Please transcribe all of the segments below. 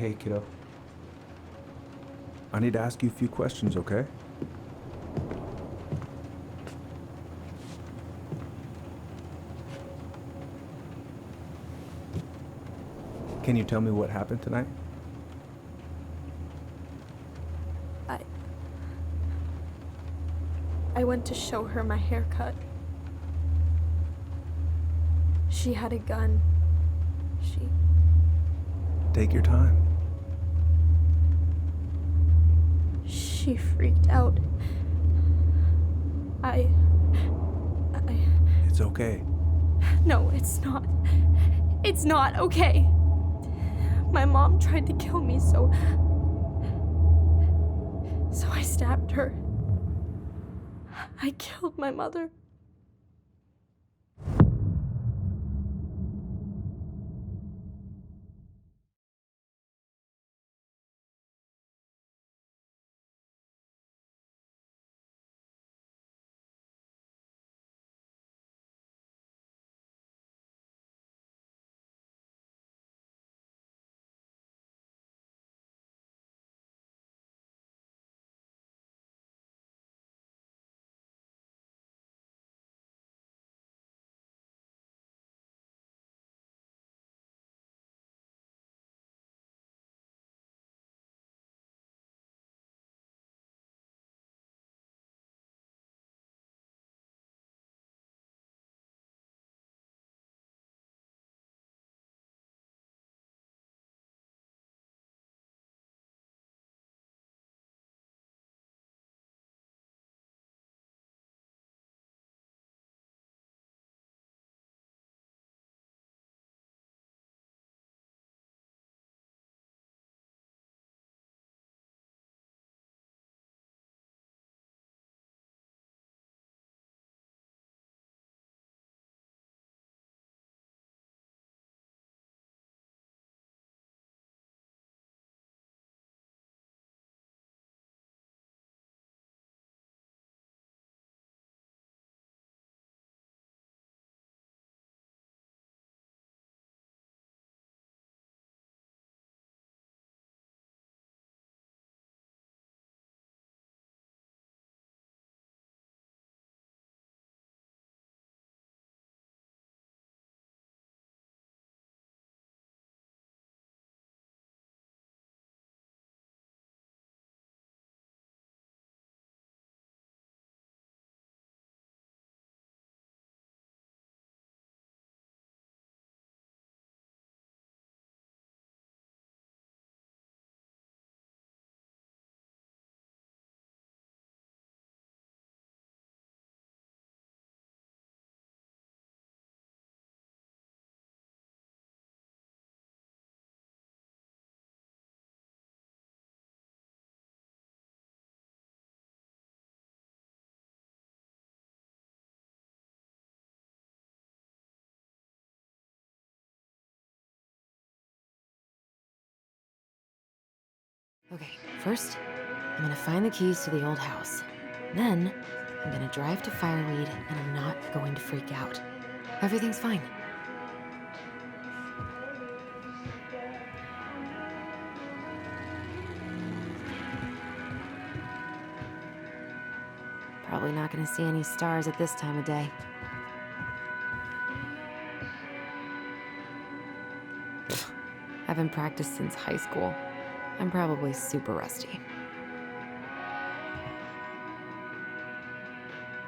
Hey, kiddo. I need to ask you a few questions, okay? Can you tell me what happened tonight? I went to show her my haircut. She had a gun. Take your time. She freaked out. It's okay. No, it's not. It's not okay. My mom tried to kill me, so I stabbed her. I killed my mother. Okay, first, I'm gonna find the keys to the old house. Then, I'm gonna drive to Fireweed, and I'm not going to freak out. Everything's fine. Probably not gonna see any stars at this time of day. Haven't practiced since high school. I'm probably super rusty.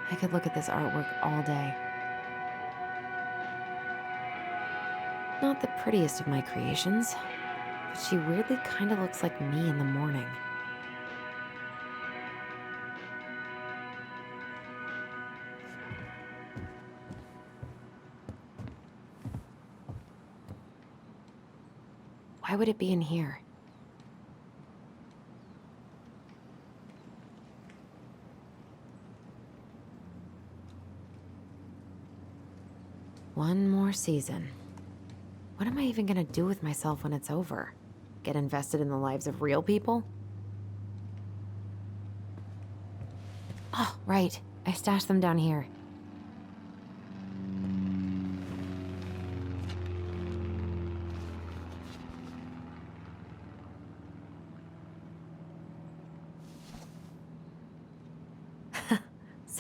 I could look at this artwork all day. Not the prettiest of my creations, but she weirdly kind of looks like me in the morning. Why would it be in here? One more season. What am I even gonna do with myself when it's over? Get invested in the lives of real people? Oh, right. I stashed them down here.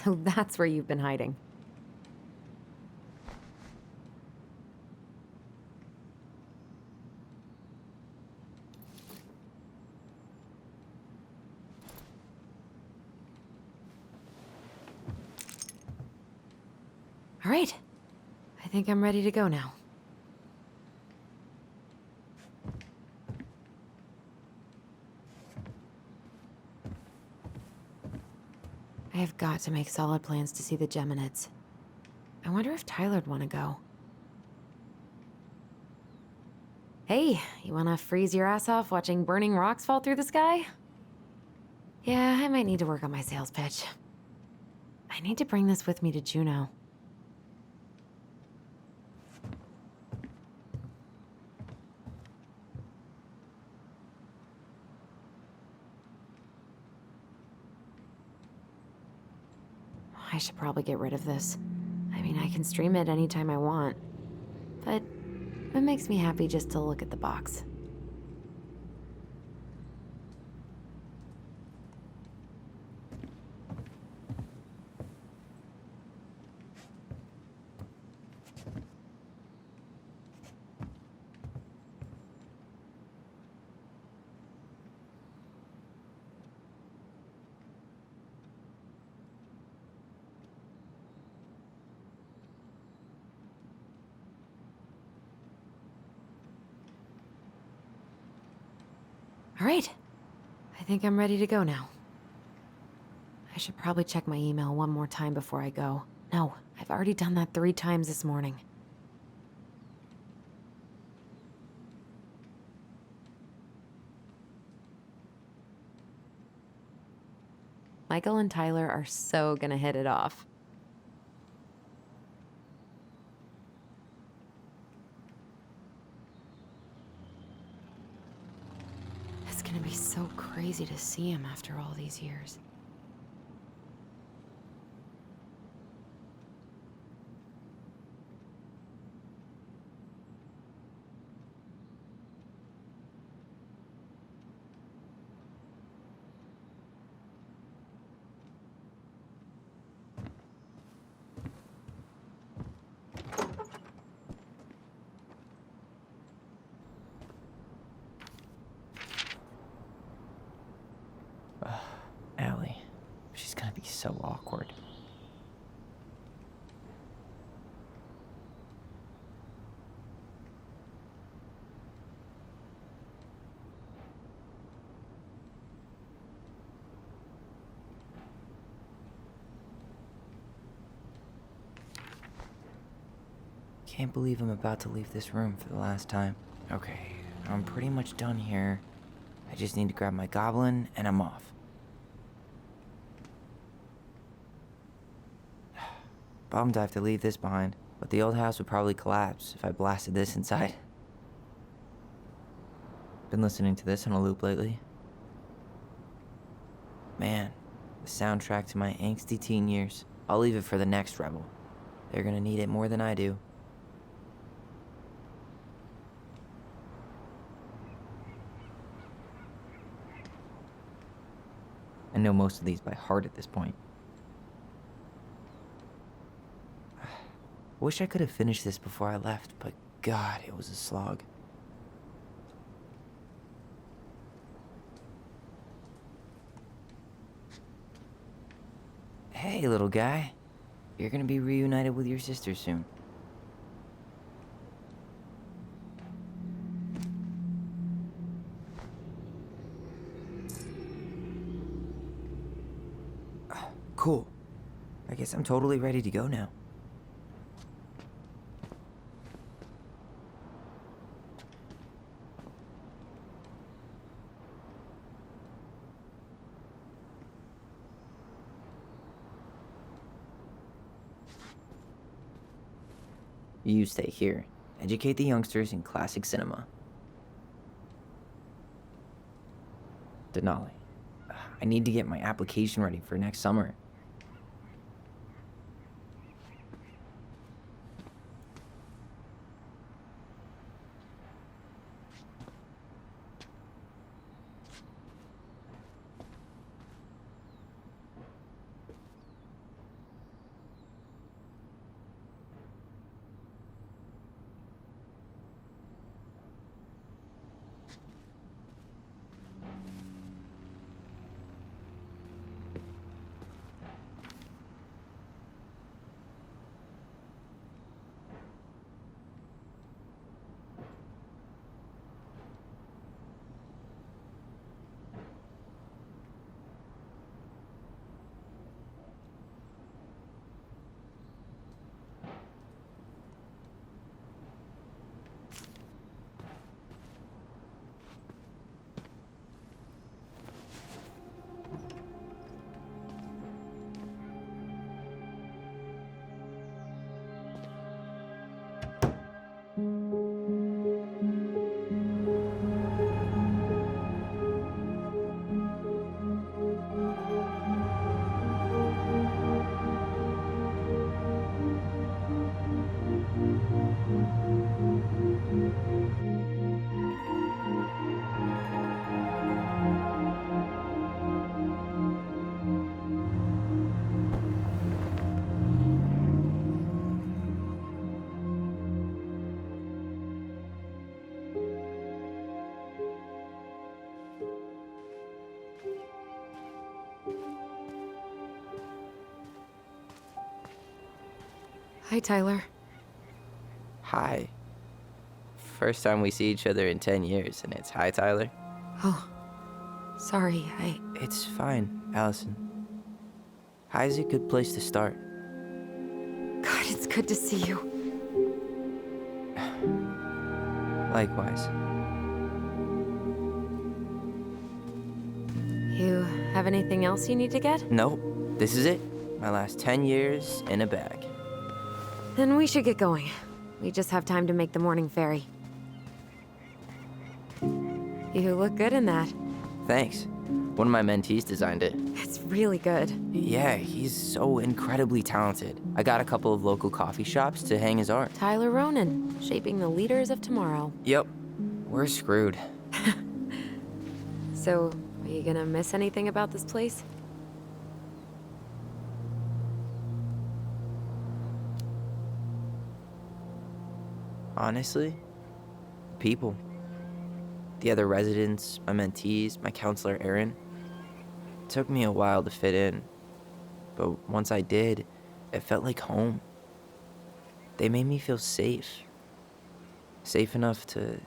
So that's where you've been hiding. All right. I think I'm ready to go now. I have got to make solid plans to see the Geminids. I wonder if Tyler'd want to go. Hey, you want to freeze your ass off watching burning rocks fall through the sky? Yeah, I might need to work on my sales pitch. I need to bring this with me to Juneau. I should probably get rid of this. I mean, I can stream it anytime I want. But it makes me happy just to look at the box. All right. I think I'm ready to go now. I should probably check my email one more time before I go. No, I've already done that 3 times this morning. Michael and Tyler are so gonna hit it off. It's gonna be so crazy to see him after all these years. Allie. She's gonna be so awkward. Can't believe I'm about to leave this room for the last time. Okay, I'm pretty much done here. I just need to grab my goblin and I'm off. Bummed I have to leave this behind, but the old house would probably collapse if I blasted this inside. Been listening to this on a loop lately. Man, the soundtrack to my angsty teen years. I'll leave it for the next rebel. They're gonna need it more than I do. I know most of these by heart at this point. Wish I could have finished this before I left, but God, it was a slog. Hey, little guy. You're gonna be reunited with your sister soon. Cool. I guess I'm totally ready to go now. You stay here. Educate the youngsters in classic cinema. Denali. I need to get my application ready for next summer. Hi, Tyler. Hi. First time we see each other in 10 years, and it's hi, Tyler. Oh, sorry, It's fine, Allison. Hi's a good place to start. God, it's good to see you. Likewise. You have anything else you need to get? Nope, this is it. My last 10 years in a bag. Then we should get going. We just have time to make the morning ferry. You look good in that. Thanks. One of my mentees designed it. It's really good. Yeah, he's so incredibly talented. I got a couple of local coffee shops to hang his art. Tyler Ronan, shaping the leaders of tomorrow. Yep, we're screwed. So, are you gonna miss anything about this place? Honestly, people. The other residents, my mentees, my counselor, Erin. It took me a while to fit in, but once I did, it felt like home. They made me feel safe. Safe enough to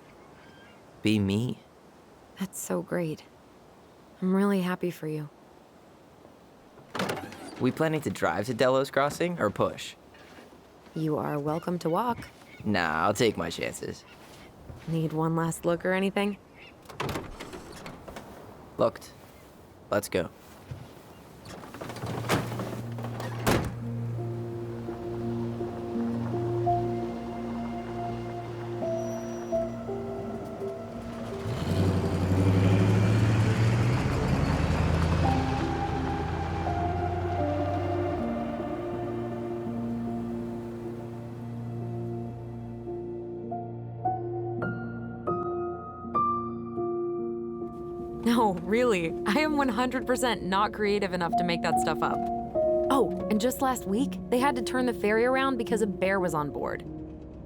be me. That's so great. I'm really happy for you. We planning to drive to Delos Crossing or push? You are welcome to walk. Nah, I'll take my chances. Need one last look or anything? Looked. Let's go. No, really. I am 100% not creative enough to make that stuff up. Oh, and just last week, they had to turn the ferry around because a bear was on board.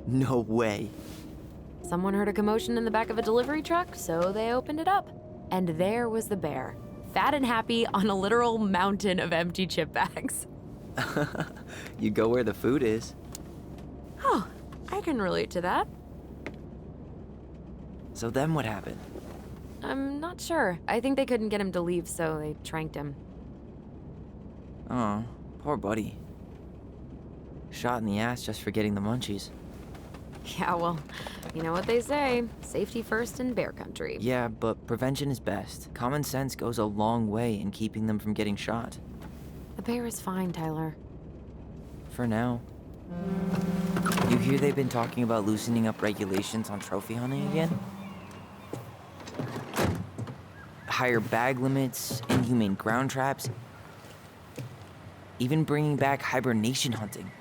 No way. Someone heard a commotion in the back of a delivery truck, so they opened it up. And there was the bear, fat and happy on a literal mountain of empty chip bags. You go where the food is. Oh, I can relate to that. So then what happened? I'm not sure. I think they couldn't get him to leave, so they tranked him. Oh, poor buddy. Shot in the ass just for getting the munchies. Yeah, well, you know what they say. Safety first in bear country. Yeah, but prevention is best. Common sense goes a long way in keeping them from getting shot. The bear is fine, Tyler. For now. You hear they've been talking about loosening up regulations on trophy hunting again? Higher bag limits, inhumane ground traps, even bringing back hibernation hunting.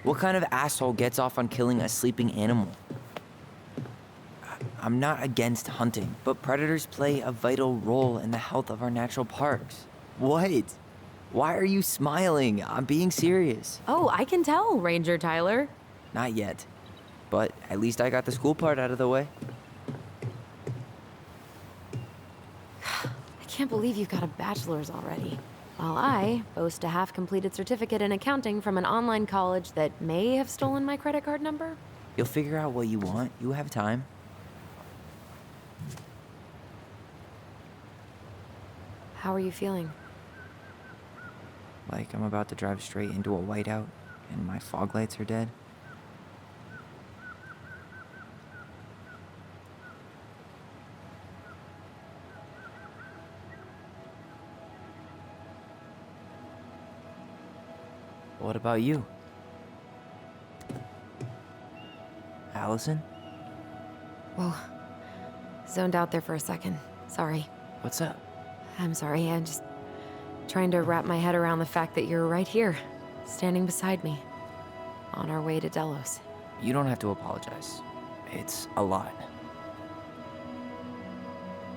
What kind of asshole gets off on killing a sleeping animal? I'm not against hunting, but predators play a vital role in the health of our natural parks. What? Why are you smiling? I'm being serious. Oh, I can tell, Ranger Tyler. Not yet, but at least I got the school part out of the way. I can't believe you've got a bachelor's already. While I boast a half-completed certificate in accounting from an online college that may have stolen my credit card number. You'll figure out what you want. You have time. How are you feeling? Like I'm about to drive straight into a whiteout and my fog lights are dead. What about you? Allison? Whoa. Zoned out there for a second. Sorry. What's up? I'm sorry. I'm just trying to wrap my head around the fact that you're right here, standing beside me, on our way to Delos. You don't have to apologize. It's a lot.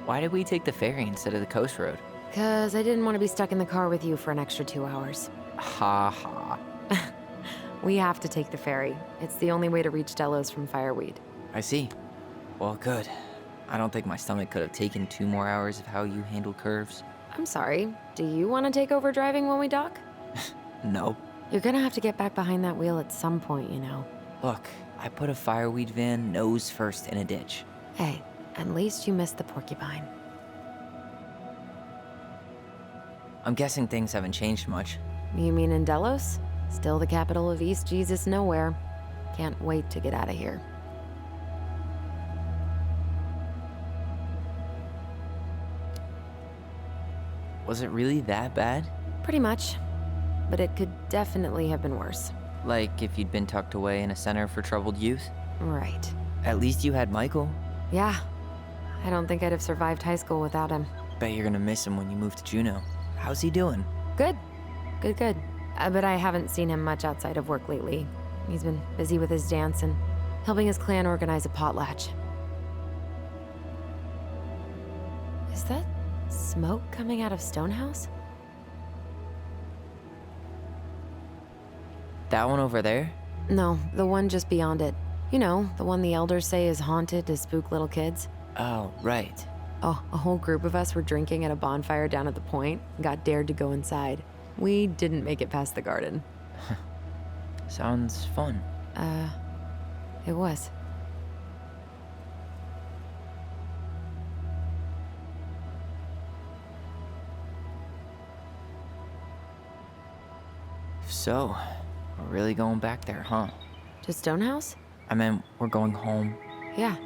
Why did we take the ferry instead of the coast road? 'Cause I didn't want to be stuck in the car with you for an extra 2 hours. Ha ha. We have to take the ferry. It's the only way to reach Delos from Fireweed. I see. Well, good. I don't think my stomach could have taken 2 more hours of how you handle curves. I'm sorry. Do you want to take over driving when we dock? No. You're gonna have to get back behind that wheel at some point, you know. Look, I put a fireweed van nose first in a ditch. Hey, at least you missed the porcupine. I'm guessing things haven't changed much. You mean in Delos? Still the capital of East Jesus Nowhere. Can't wait to get out of here. Was it really that bad? Pretty much. But it could definitely have been worse. Like if you'd been tucked away in a center for troubled youth? Right. At least you had Michael. Yeah. I don't think I'd have survived high school without him. Bet you're gonna miss him when you move to Juneau. How's he doing? Good. Good. But I haven't seen him much outside of work lately. He's been busy with his dance and helping his clan organize a potlatch. Is that smoke coming out of Stonehouse? That one over there? No, the one just beyond it. You know, the one the elders say is haunted to spook little kids. Oh, right. Oh, a whole group of us were drinking at a bonfire down at the point and got dared to go inside. We didn't make it past the garden. Sounds fun. It was. So, we're really going back there, huh? To Stonehouse? I mean, we're going home. Yeah.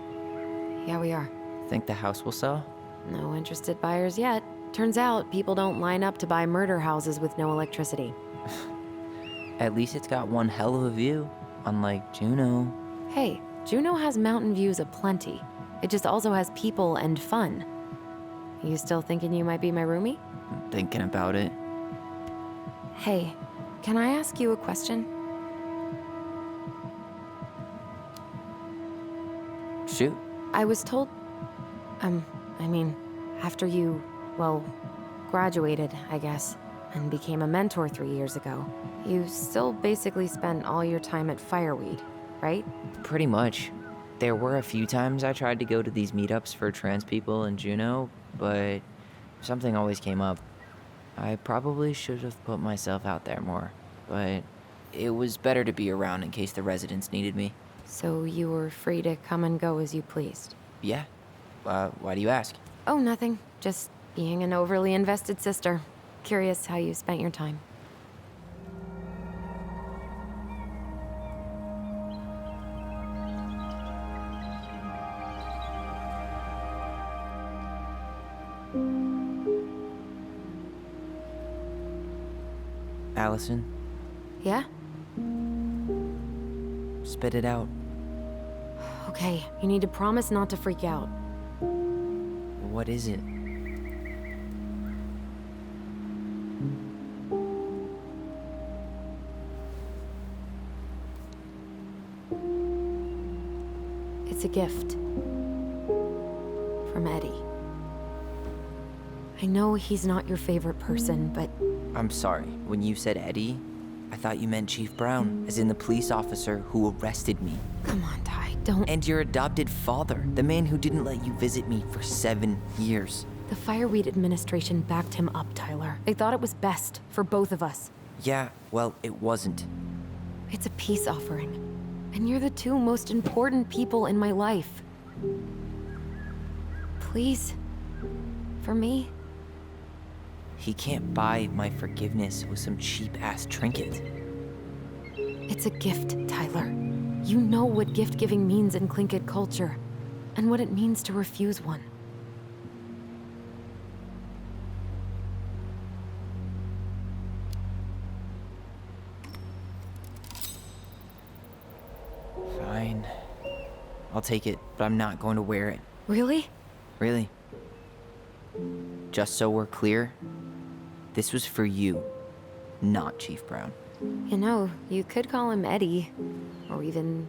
Yeah, we are. Think the house will sell? No interested buyers yet. Turns out people don't line up to buy murder houses with no electricity. At least it's got one hell of a view, unlike Juneau. Hey, Juneau has mountain views aplenty. It just also has people and fun. You still thinking you might be my roomie? I'm thinking about it. Hey, can I ask you a question? Shoot. I was told... after you, well, graduated, I guess, and became a mentor 3 years ago, you still basically spent all your time at Fireweed, right? Pretty much. There were a few times I tried to go to these meetups for trans people in Juneau, but something always came up. I probably should have put myself out there more, but it was better to be around in case the residents needed me. So you were free to come and go as you pleased? Yeah. Why do you ask? Oh, nothing. Just being an overly invested sister. Curious how you spent your time. Allison, Yeah? spit it out. Okay, you need to promise not to freak out. What is it? It's a gift. From Eddie. I know he's not your favorite person, but I'm sorry. When you said Eddie, I thought you meant Chief Brown, as in the police officer who arrested me. come on, Ty, don't... And your adopted father, the man who didn't let you visit me for 7 years. The Fireweed administration backed him up, Tyler. They thought it was best for both of us. Yeah, well, it wasn't. It's a peace offering. And you're the two most important people in my life. Please. For me. He can't buy my forgiveness with some cheap-ass trinket. It's a gift, Tyler. You know what gift-giving means in Tlingit culture, and what it means to refuse one. Fine. I'll take it, but I'm not going to wear it. Really? Really. Just so we're clear, this was for you, not Chief Brown. You know, you could call him Eddie, or even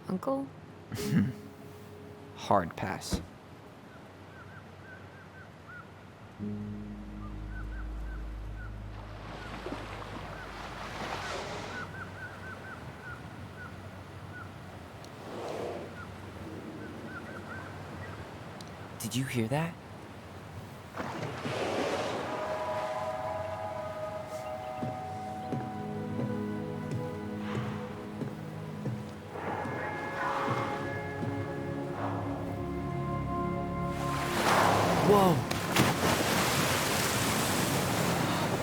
Uncle. Hard pass. Did you hear that? Whoa!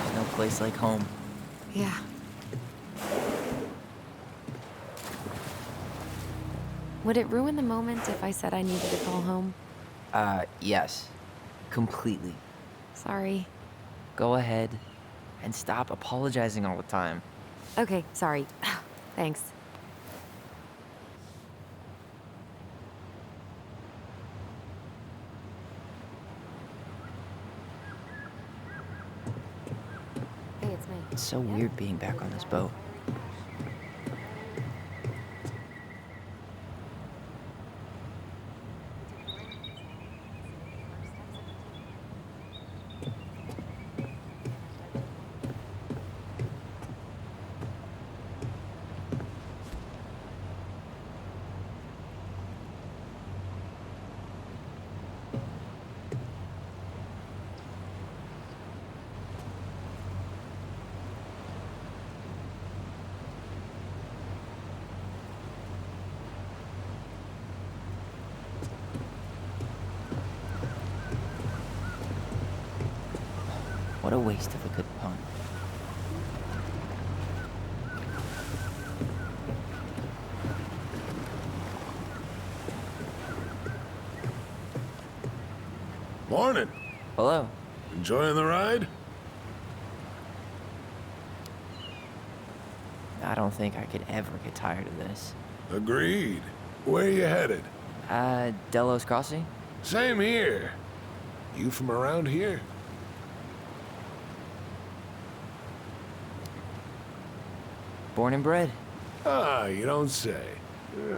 There's no place like home. Yeah. Would it ruin the moment if I said I needed to call home? Yes. Completely. Sorry. Go ahead and stop apologizing all the time. Okay, sorry. Thanks. Hey, it's me. It's so weird being back on this boat. What a waste of a good pun. Morning. Hello. Enjoying the ride? I don't think I could ever get tired of this. Agreed. Where you headed? Delos Crossing? Same here. You from around here? Born and bred. Ah, you don't say.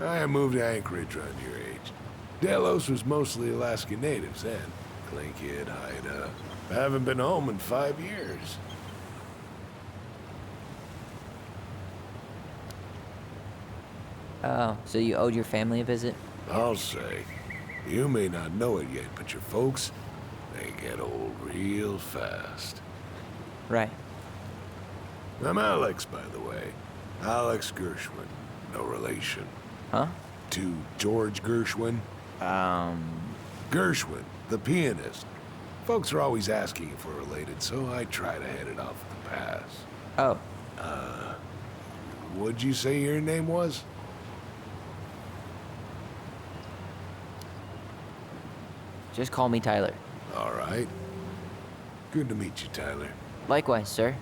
I moved to Anchorage around your age. Delos was mostly Alaska natives then. Clinkhead, Haida. I haven't been home in 5 years. Oh, so you owed your family a visit? I'll say. You may not know it yet, but your folks, they get old real fast. Right. I'm Alex, by the way. Alex Gershwin. No relation. Huh? To George Gershwin. Gershwin, the pianist. Folks are always asking if we're related, so I try to head it off at the pass. Oh, What'd you say your name was? just call me Tyler. All right. Good to meet you, Tyler. Likewise, sir.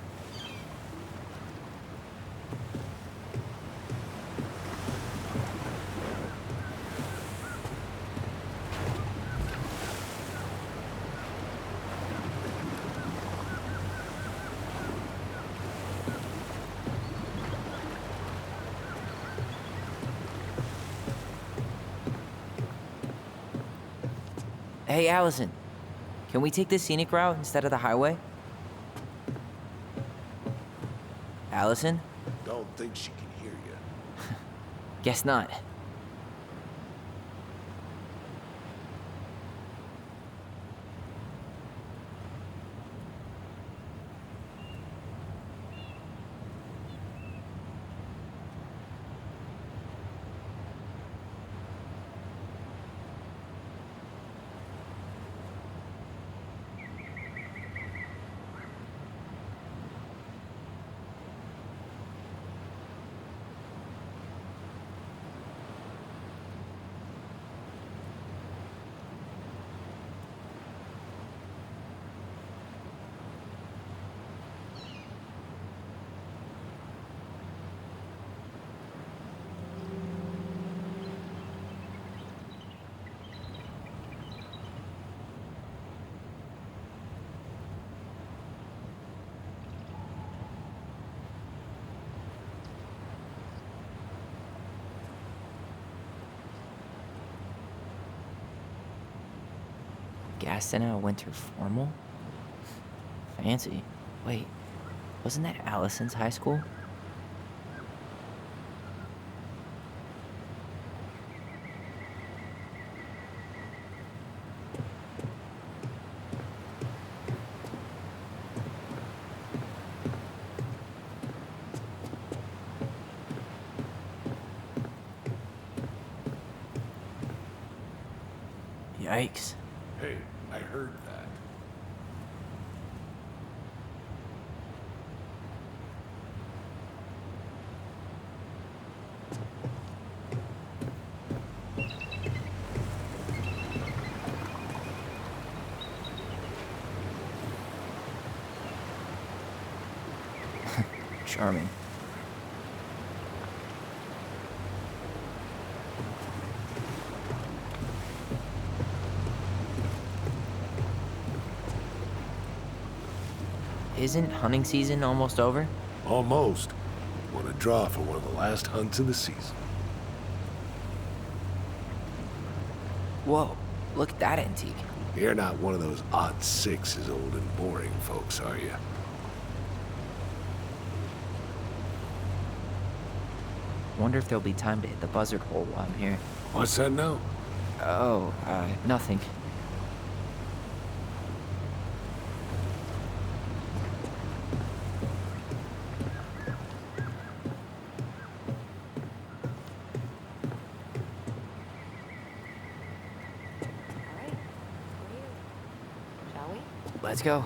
Hey, Allison. Can we take the scenic route instead of the highway? Allison? Don't think she can hear you. Guess not. Gassed in a winter formal? Fancy. Wait, wasn't that Allison's high school? Yikes. Hey, I heard that. Charming. Isn't hunting season almost over? Almost. Want to draw for one of the last hunts of the season. Whoa, look at that antique. You're not one of those odd sixes old and boring folks, are you? Wonder if there'll be time to hit the buzzard hole while I'm here. What's that now? Oh, nothing. All right. Shall we? Let's go.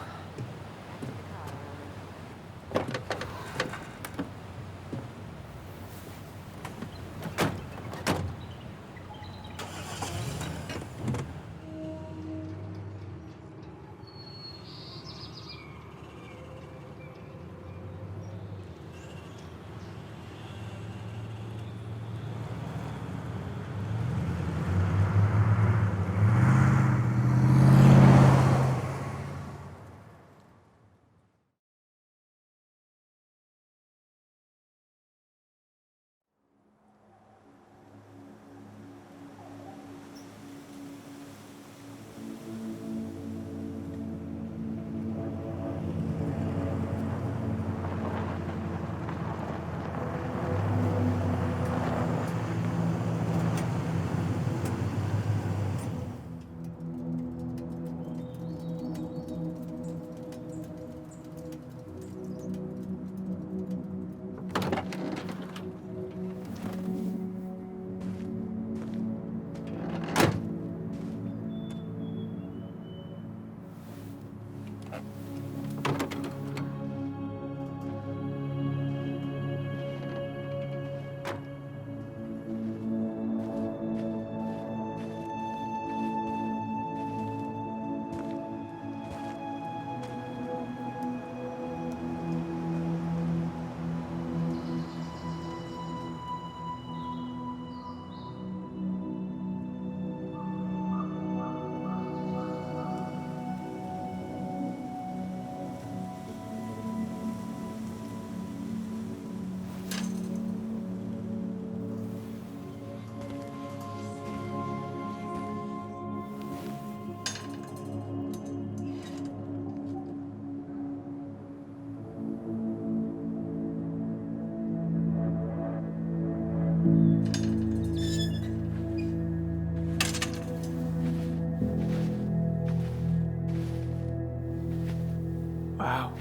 Wow.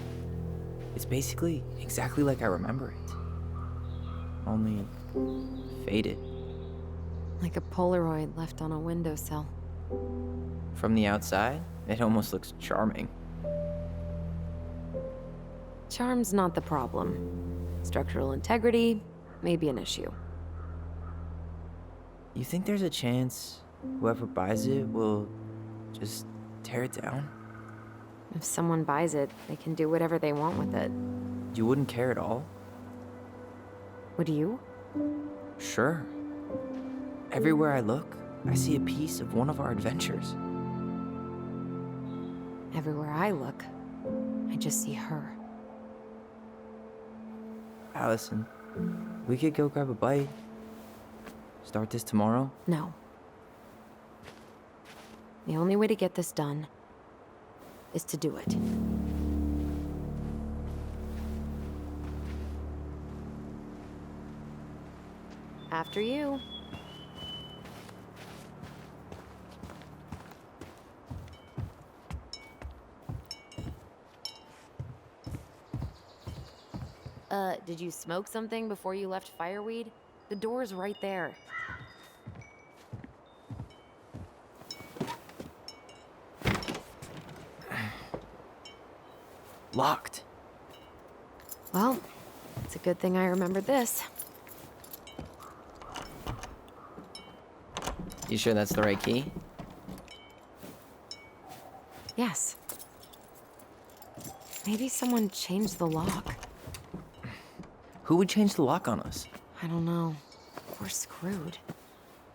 It's basically exactly like I remember it. Only faded. Like a Polaroid left on a windowsill. From the outside, it almost looks charming. Charm's not the problem. Structural integrity may be an issue. You think there's a chance whoever buys it will just tear it down? If someone buys it, they can do whatever they want with it. You wouldn't care at all? Would you? Sure. Everywhere I look, I see a piece of one of our adventures. Everywhere I look, I just see her. Allison, we could go grab a bite. Start this tomorrow? No. The only way to get this done is to do it. After you. Did you smoke something before you left Fireweed? The door's right there. locked. Well, it's a good thing I remembered this. You sure that's the right key? Yes. Maybe someone changed the lock. Who would change the lock on us? I don't know. We're screwed.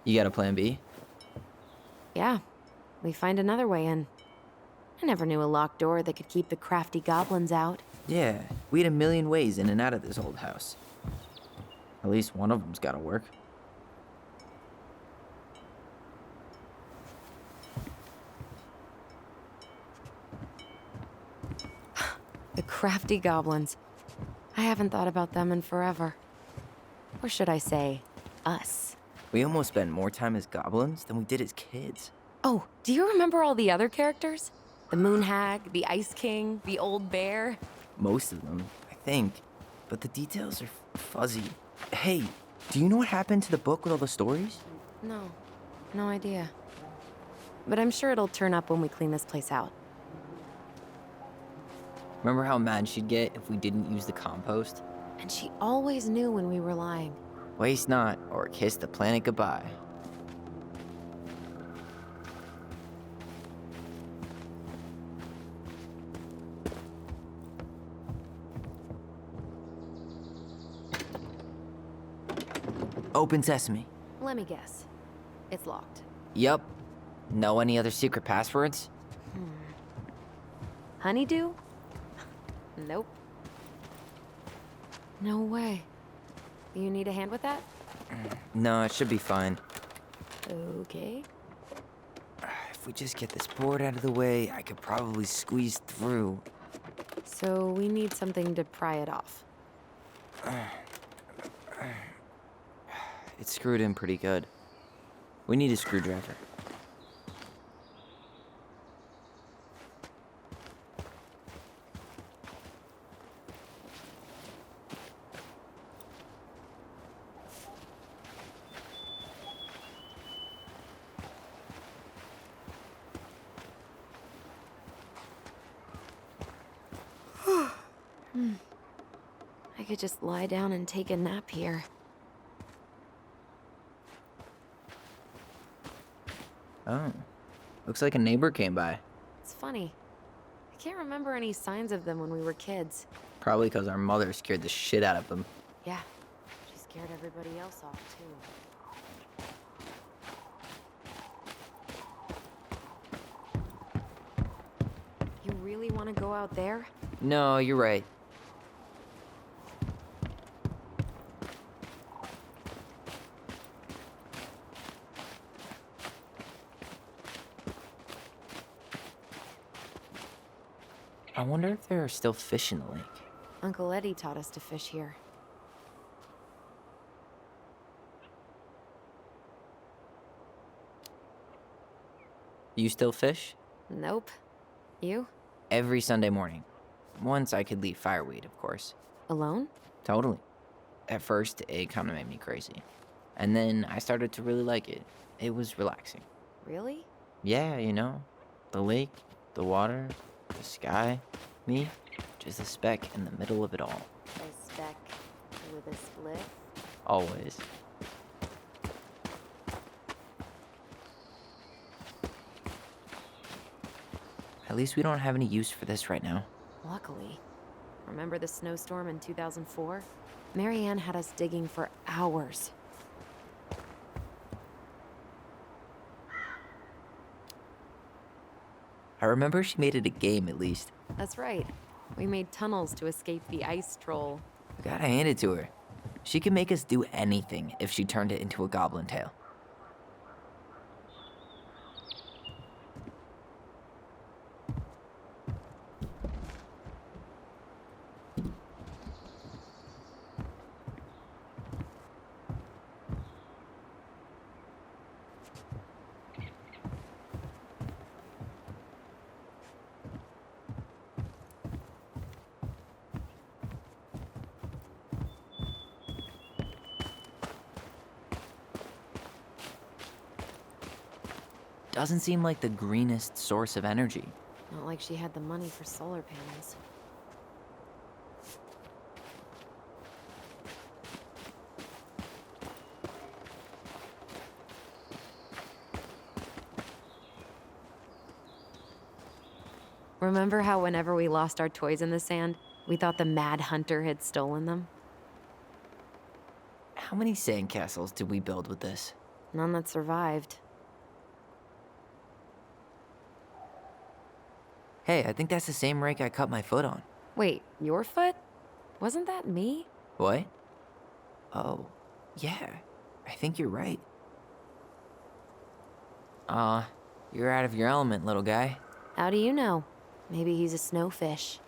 You got a plan B? Yeah, we find another way in. I never knew a locked door that could keep the crafty goblins out. Yeah, we had a million ways in and out of this old house. At least one of them's gotta work. The crafty goblins. I haven't thought about them in forever. Or should I say, us. We almost spent more time as goblins than we did as kids. Oh, do you remember all the other characters? The Moon Hag, the Ice King, the Old Bear? Most of them, I think. But the details are fuzzy. Hey, do you know what happened to the book with all the stories? No idea. But I'm sure it'll turn up when we clean this place out. Remember how mad she'd get if we didn't use the compost? And she always knew when we were lying. Waste not, or kiss the planet goodbye. Open sesame. Let me guess. It's locked. Yup. Know any other secret passwords? Honeydew? Nope. No way. You need a hand with that? No, it should be fine. Okay. If we just get this board out of the way, I could probably squeeze through. So we need something to pry it off. It's screwed in pretty good. We need a screwdriver. I could just lie down and take a nap here. Oh. Looks like a neighbor came by. It's funny. I can't remember any signs of them when we were kids. Probably because our mother scared the shit out of them. Yeah, she scared everybody else off, too. You really want to go out there? No, you're right. I wonder if there are still fish in the lake. Uncle Eddie taught us to fish here. You still fish? Nope. You? Every Sunday morning. Once I could leave fireweed, of course. Alone? Totally. At first, it kind of made me crazy. And then I started to really like it. It was relaxing. Really? Yeah, you know, the lake, the water, the sky, me, just a speck in the middle of it all. A speck with a split? Always. At least we don't have any use for this right now. Luckily. Remember the snowstorm in 2004? Marianne had us digging for hours. I remember she made it a game at least. That's right. We made tunnels to escape the ice troll. I gotta hand it to her. She could make us do anything if she turned it into a goblin tale. Doesn't seem like the greenest source of energy. Not like she had the money for solar panels. Remember how whenever we lost our toys in the sand, we thought the Mad Hunter had stolen them? How many sandcastles did we build with this? None that survived. Hey, I think that's the same rake I cut my foot on. Wait, your foot? Wasn't that me? What? Oh, yeah. I think you're right. You're out of your element, little guy. How do you know? Maybe he's a snowfish.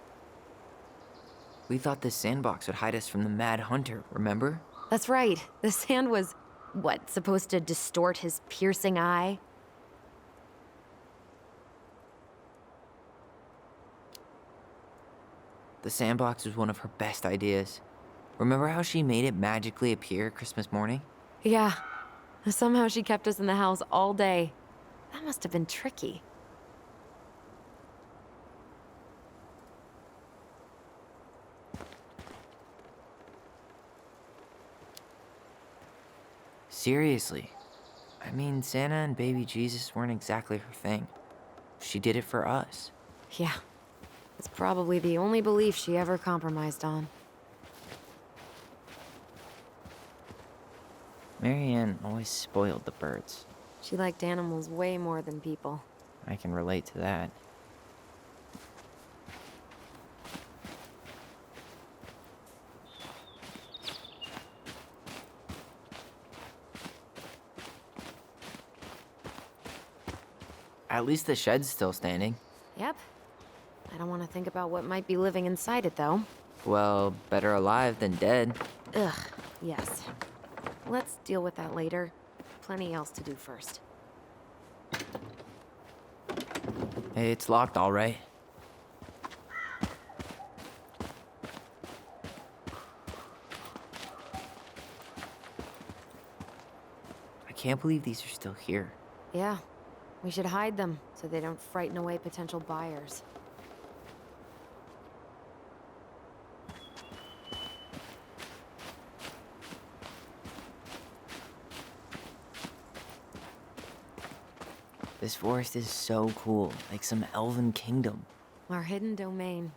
We thought this sandbox would hide us from the Mad Hunter, remember? That's right. The sand was, what, supposed to distort his piercing eye? The sandbox was one of her best ideas. Remember how she made it magically appear Christmas morning? Yeah. Somehow she kept us in the house all day. That must have been tricky. Seriously. I mean, Santa and baby Jesus weren't exactly her thing. She did it for us. Yeah. It's probably the only belief she ever compromised on. Marianne always spoiled the birds. She liked animals way more than people. I can relate to that. At least the shed's still standing. Yep. I don't want to think about what might be living inside it, though. Well, better alive than dead. Ugh, yes. Let's deal with that later. Plenty else to do first. Hey, it's locked, all right. I can't believe these are still here. Yeah. We should hide them so they don't frighten away potential buyers. This forest is so cool, like some elven kingdom. Our hidden domain.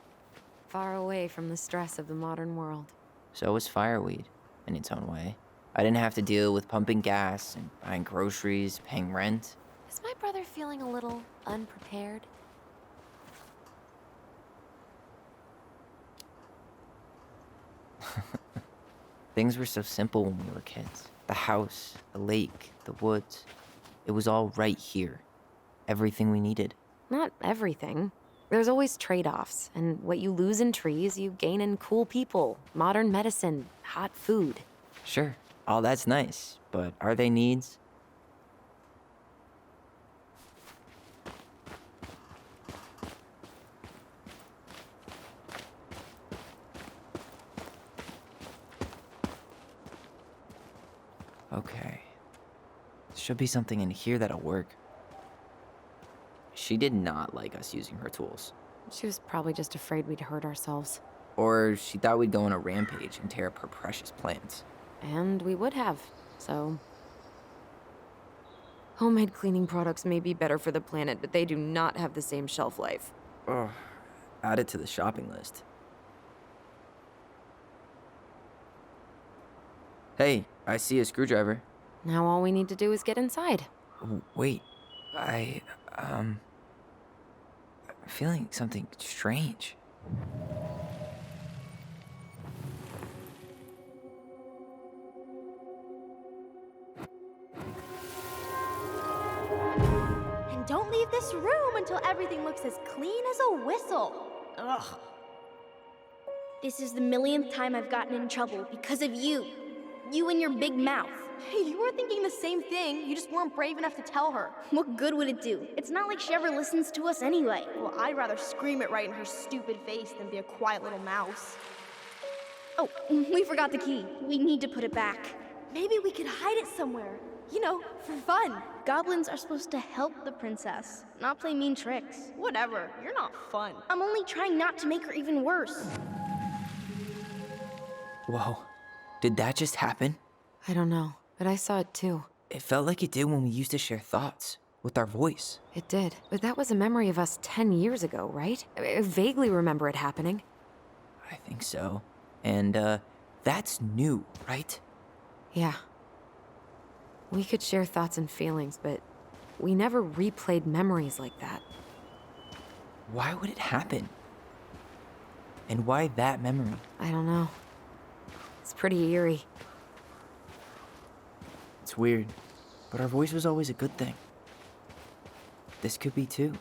Far away from the stress of the modern world. So is fireweed, in its own way. I didn't have to deal with pumping gas and buying groceries, paying rent. Is my brother feeling a little unprepared? Things were so simple when we were kids. The house, the lake, the woods. It was all right here. Everything we needed. Not everything. There's always trade-offs, and what you lose in trees, you gain in cool people, modern medicine, hot food. Sure, all that's nice, but are they needs? Okay. Should be something in here that'll work. She did not like us using her tools. She was probably just afraid we'd hurt ourselves. Or she thought we'd go on a rampage and tear up her precious plants. And we would have, so... Homemade cleaning products may be better for the planet, but they do not have the same shelf life. Ugh. Add it to the shopping list. Hey, I see a screwdriver. Now all we need to do is get inside. Wait, I'm feeling something strange. And don't leave this room until everything looks as clean as a whistle. Ugh. This is the millionth time I've gotten in trouble because of you. You and your big mouth. You were thinking the same thing, you just weren't brave enough to tell her. What good would it do? It's not like she ever listens to us anyway. Well, I'd rather scream it right in her stupid face than be a quiet little mouse. Oh, we forgot the key. We need to put it back. Maybe we could hide it somewhere. You know, for fun. Goblins are supposed to help the princess, not play mean tricks. Whatever, you're not fun. I'm only trying not to make her even worse. Whoa, did that just happen? I don't know, but I saw it too. It felt like it did when we used to share thoughts. with our voice. It did, but that was a memory of us 10 years ago, right? I vaguely remember it happening. I think so. And, that's new, right? Yeah. We could share thoughts and feelings, but we never replayed memories like that. Why would it happen? And why that memory? I don't know. It's pretty eerie. It's weird, but our voice was always a good thing. This could be too.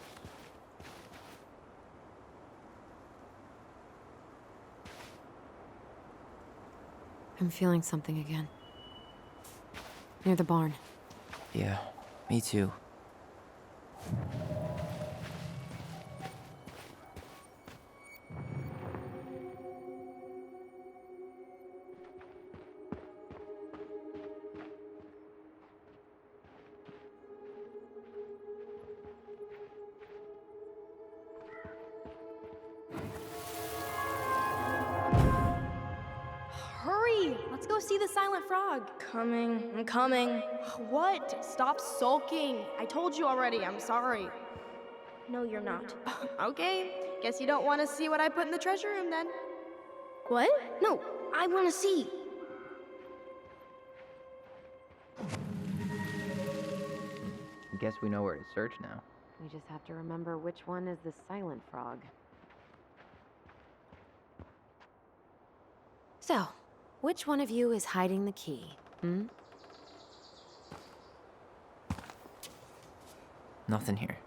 I'm feeling something again. Near the barn. Yeah, me too. Hurry! Let's go see the silent frog. I'm coming. What? Stop sulking. I told you already, I'm sorry. No, you're not. Okay, guess you don't want to see what I put in the treasure room then. What? No, I want to see. I guess we know where to search now. We just have to remember which one is the silent frog. So, which one of you is hiding the key? Nothing here.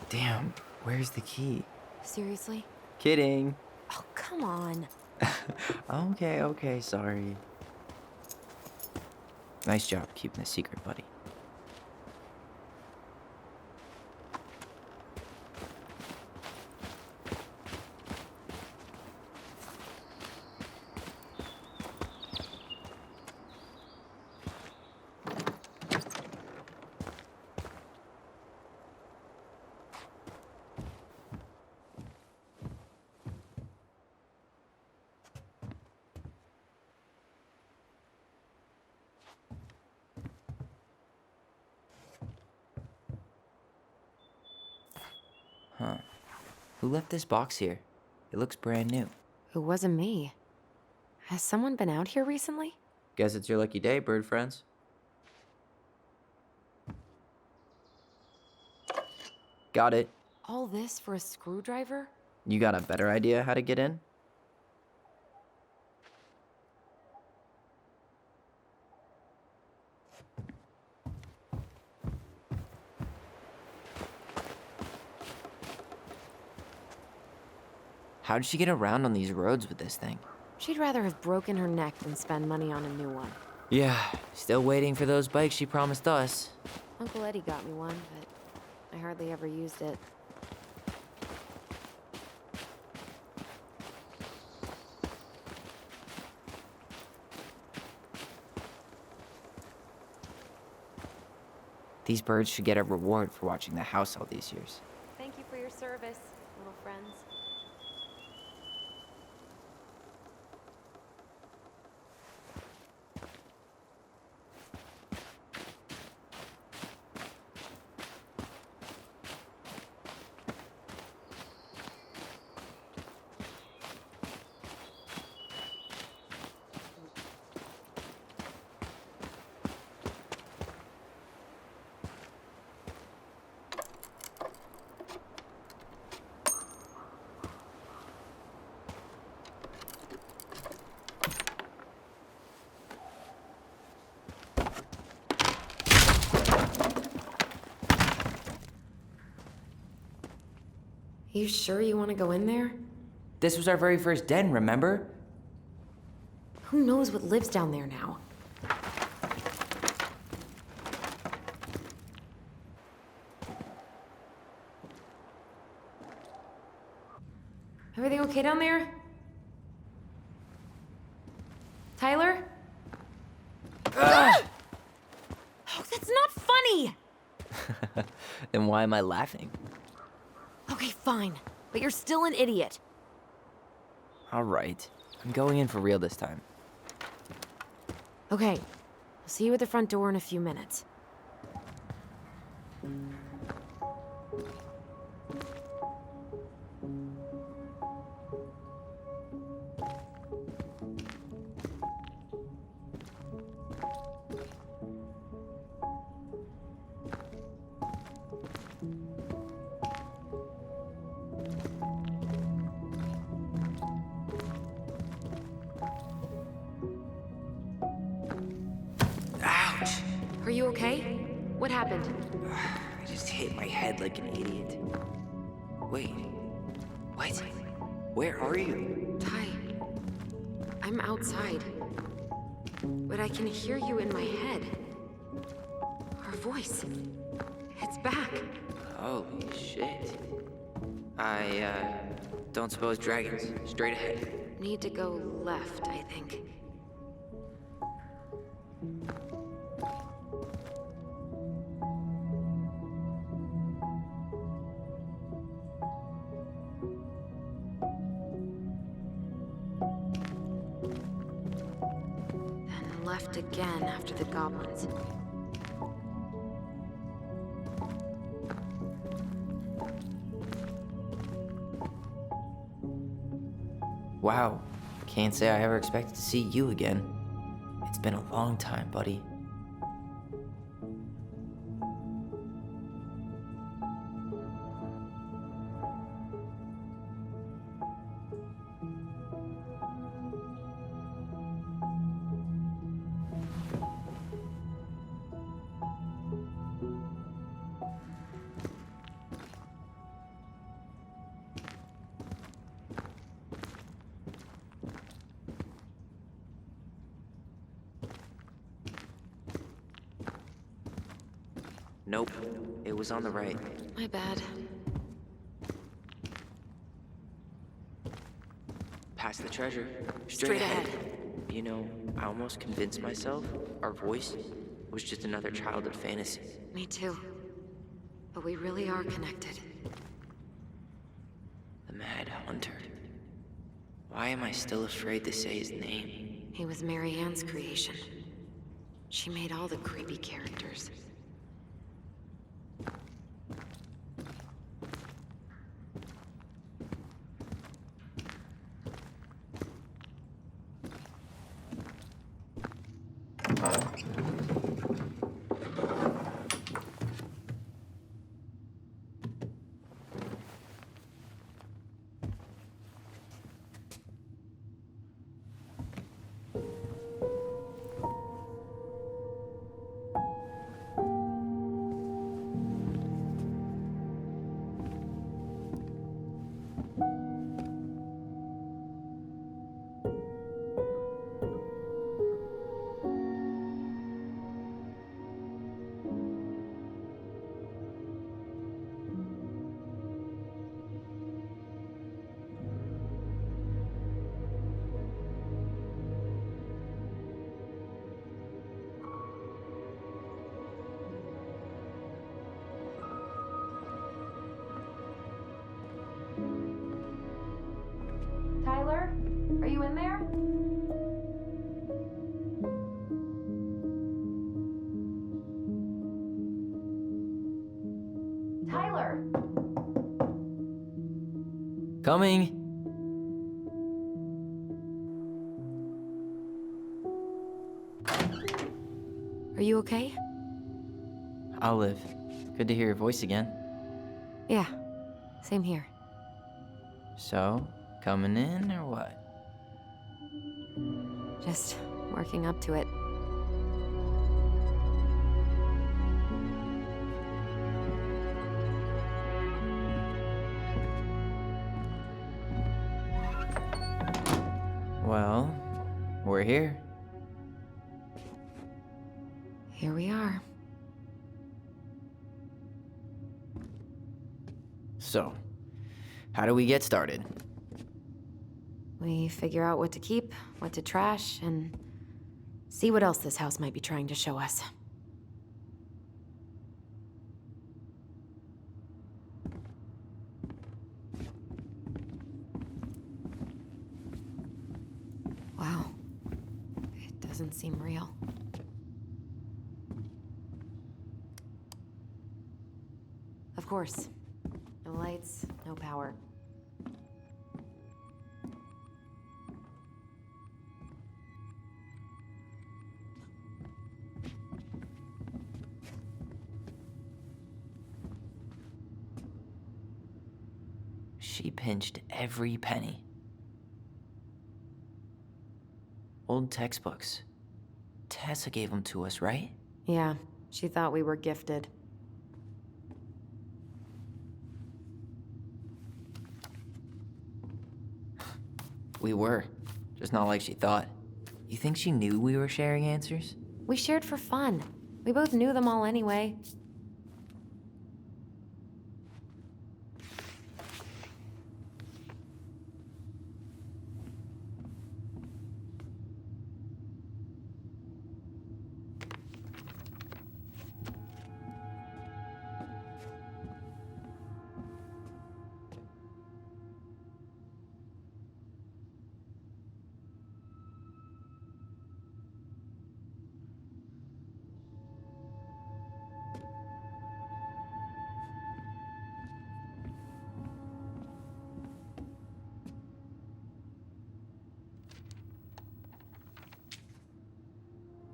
Damn, where's the key? Seriously? Kidding. Oh, come on. Okay, sorry. Nice job keeping the secret, buddy. Huh. Who left this box here? It looks brand new. It wasn't me. Has someone been out here recently? Guess it's your lucky day, bird friends. Got it. All this for a screwdriver? You got a better idea how to get in? How did she get around on these roads with this thing? She'd rather have broken her neck than spend money on a new one. Yeah, still waiting for those bikes she promised us. Uncle Eddie got me one, but I hardly ever used it. These birds should get a reward for watching the house all these years. Thank you for your service, little friends. You sure you want to go in there? This was our very first den, remember? Who knows what lives down there now? Everything okay down there? Tyler? Oh, that's not funny! Then why am I laughing? Okay, fine. But you're still an idiot. All right. I'm going in for real this time. Okay, I'll see you at the front door in a few minutes. Ouch! Are you okay? What happened? I just hit my head like an idiot. Wait. What? Where are you? Ty, I'm outside. But I can hear you in my head. Our voice. It's back. Holy shit. I don't suppose dragons. Straight ahead. Need to go left, I think. Then left again after the goblins. Wow. Can't say I ever expected to see you again. It's been a long time, buddy. Nope. It was on the right. My bad. Past the treasure. Straight ahead. You know, I almost convinced myself our voice was just another childhood fantasy. Me too. But we really are connected. The Mad Hunter. Why am I still afraid to say his name? He was Mary Ann's creation. She made all the creepy characters. Tyler? Are you in there? Tyler! Coming! Are you okay? I'll live. Good to hear your voice again. Yeah, same here. So, coming in or what? Just working up to it. Well, we're here. Here we are. So, how do we get started? We figure out what to keep, what to trash, and see what else this house might be trying to show us. Wow. It doesn't seem real. Of course. No lights, no power. She pinched every penny. Old textbooks. Tessa gave them to us, right? Yeah, she thought we were gifted. We were. Just not like she thought. You think she knew we were sharing answers? We shared for fun. We both knew them all anyway.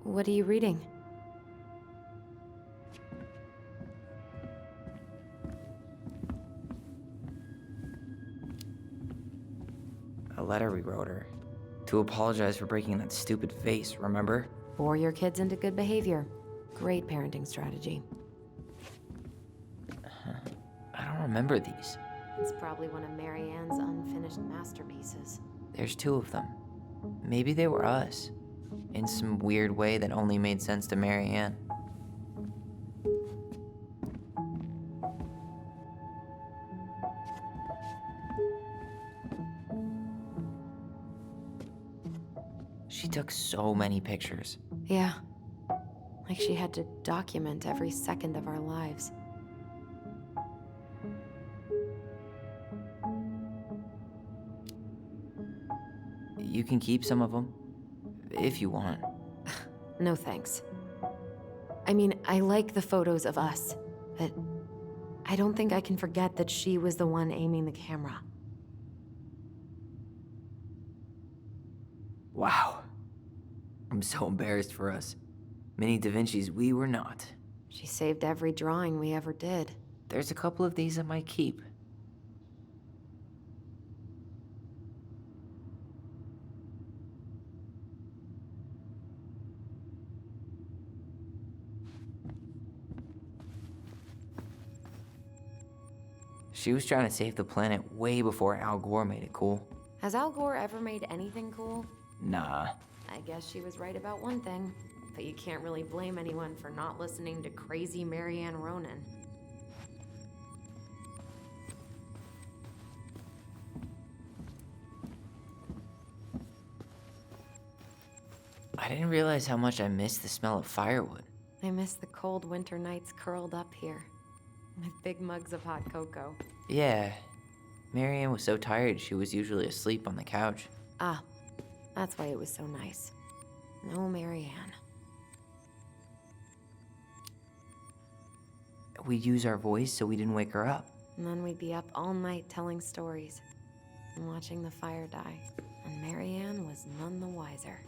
What are you reading? A letter we wrote her. To apologize for breaking that stupid vase, remember? Bore your kids into good behavior. Great parenting strategy. I don't remember these. It's probably one of Mary Ann's unfinished masterpieces. There's 2 of them. Maybe they were us. In some weird way that only made sense to Mary Ann. She took so many pictures. Yeah. Like she had to document every second of our lives. You can keep some of them, if you want. No thanks. I mean, I like the photos of us, but I don't think I can forget that she was the one aiming the camera. Wow. I'm so embarrassed for us. Many Da Vinci's we were not. She saved every drawing we ever did. There's a couple of these I might keep. She was trying to save the planet way before Al Gore made it cool. Has Al Gore ever made anything cool? Nah. I guess she was right about one thing, but you can't really blame anyone for not listening to crazy Mary Ann Ronan. I didn't realize how much I missed the smell of firewood. I miss the cold winter nights curled up here, with big mugs of hot cocoa. Yeah. Mary Ann was so tired she was usually asleep on the couch. Ah, that's why it was so nice. No Mary Ann. We'd use our voice so we didn't wake her up. And then we'd be up all night telling stories and watching the fire die. And Mary Ann was none the wiser.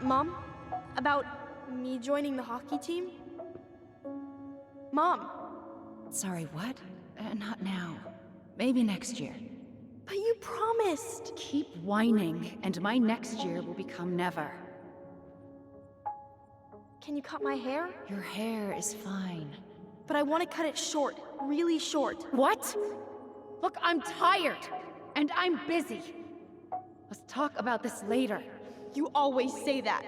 Mom? About me joining the hockey team? Mom! Sorry, what? Not now. Maybe next year. But you promised! Keep whining, and my next year will become never. Can you cut my hair? Your hair is fine. But I want to cut it short, really short. What? Look, I'm tired, and I'm busy. Let's talk about this later. You always say that.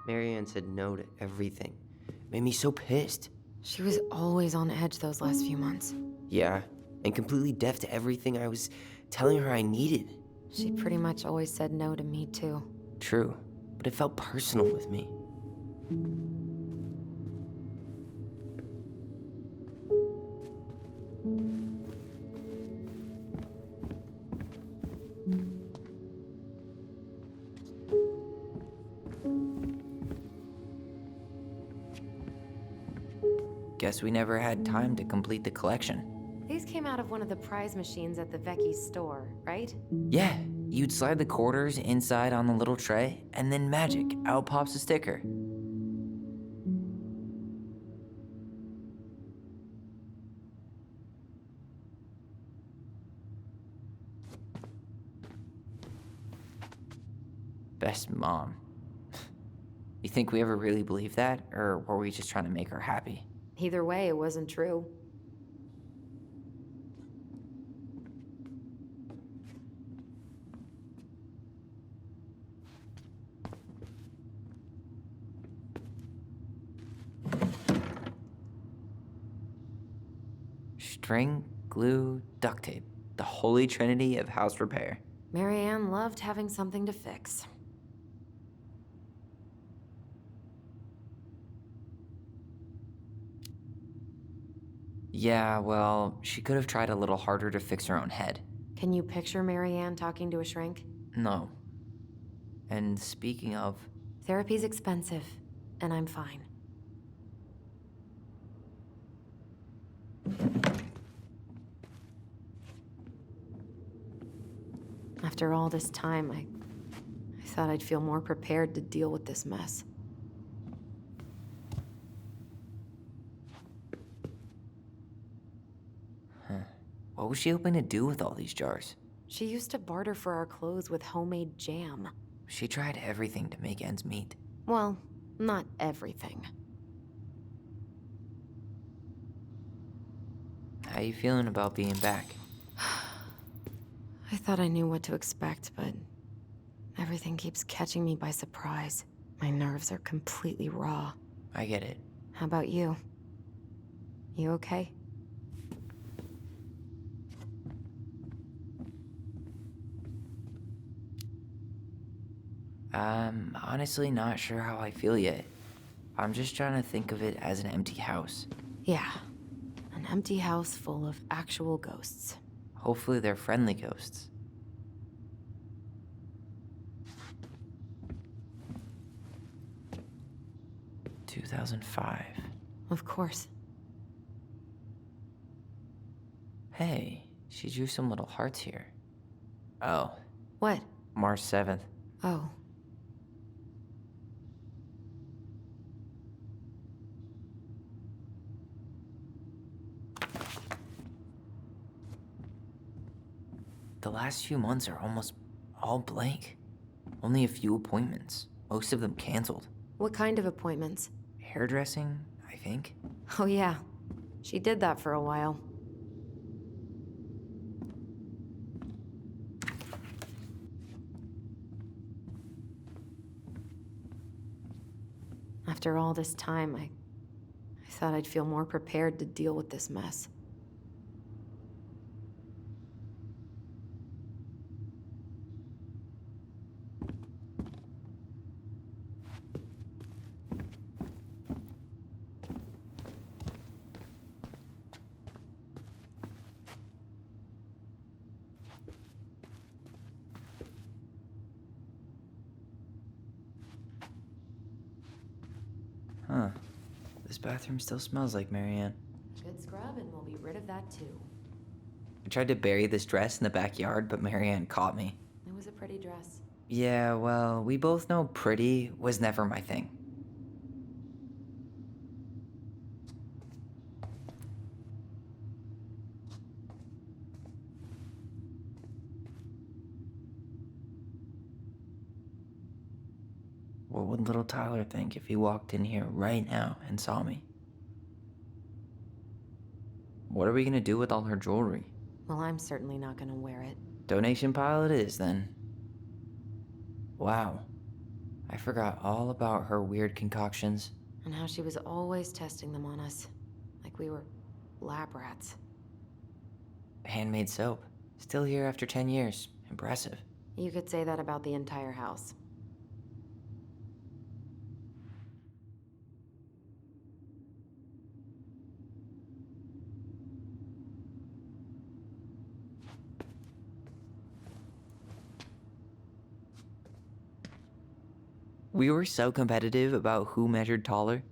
Mary Ann said no to everything. Made me so pissed. She was always on edge those last few months. Yeah, and completely deaf to everything I was telling her I needed. She pretty much always said no to me, too. True, but it felt personal with me. Guess we never had time to complete the collection. These came out of one of the prize machines at the Vecchi's store, right? Yeah, you'd slide the quarters inside on the little tray, and then magic, out pops a sticker. Best mom. You think we ever really believed that, or were we just trying to make her happy? Either way, it wasn't true. String, glue, duct tape. The holy trinity of house repair. Marianne loved having something to fix. Yeah, well, she could have tried a little harder to fix her own head. Can you picture Marianne talking to a shrink? No. And speaking of, Therapy's expensive, and I'm fine. After all this time, I thought I'd feel more prepared to deal with this mess. what was she hoping to do with all these jars? She used to barter for our clothes with homemade jam. She tried everything to make ends meet. Well, not everything. How you feeling about being back? I thought I knew what to expect, but everything keeps catching me by surprise. My nerves are completely raw. I get it. How about you? You okay? I'm honestly not sure how I feel yet. I'm just trying to think of it as an empty house. Yeah. An empty house full of actual ghosts. Hopefully they're friendly ghosts. "2005. Of course. Hey, she drew some little hearts here. Oh, What? March 7th. Oh. The last few months are almost all blank. Only a few appointments, most of them canceled. What kind of appointments? Hairdressing, I think. Oh, yeah. She did that for a while. After all this time, I thought I'd feel more prepared to deal with this mess. Huh. This bathroom still smells like Marianne. Good scrub, and we'll be rid of that too. I tried to bury this dress in the backyard, but Marianne caught me. It was a pretty dress. Yeah, well, we both know pretty was never my thing. What would little Tyler think if he walked in here right now and saw me? What are we gonna do with all her jewelry? Well, I'm certainly not gonna wear it. Donation pile it is, then. Wow. I forgot all about her weird concoctions. And how she was always testing them on us. Like we were lab rats. Handmade soap. Still here after 10 years. Impressive. You could say that about the entire house. We were so competitive about who measured taller.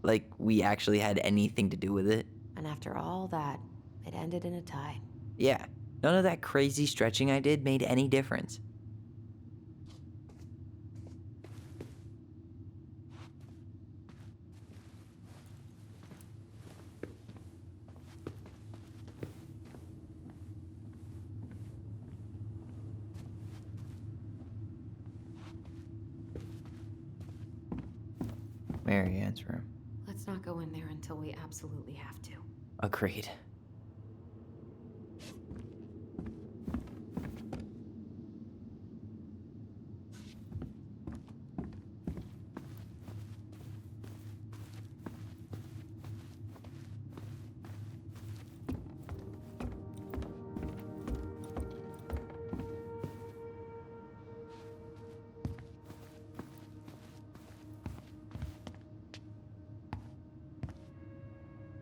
Like we actually had anything to do with it. And after all that, it ended in a tie. Yeah, none of that crazy stretching I did made any difference. Marianne's room. Let's not go in there until we absolutely have to. Agreed.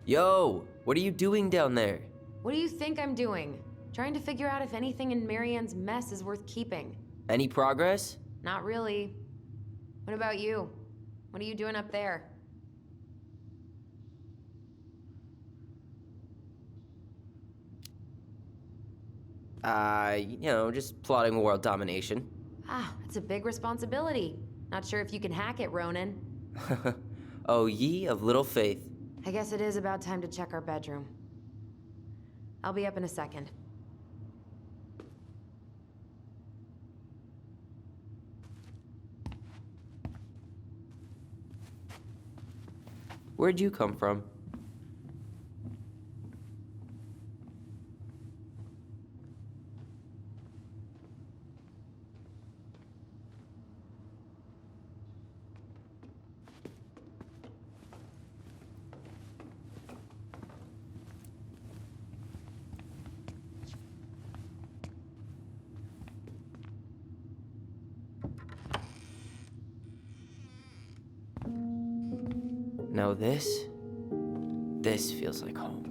Yo, what are you doing down there? What do you think I'm doing? Trying to figure out if anything in Marianne's mess is worth keeping. Any progress? Not really. What about you? What are you doing up there? Just plotting world domination. Ah, it's a big responsibility. Not sure if you can hack it, Ronan. Oh, ye of little faith. I guess it is about time to check our bedroom. I'll be up in a second. Where'd you come from? No, this feels like home.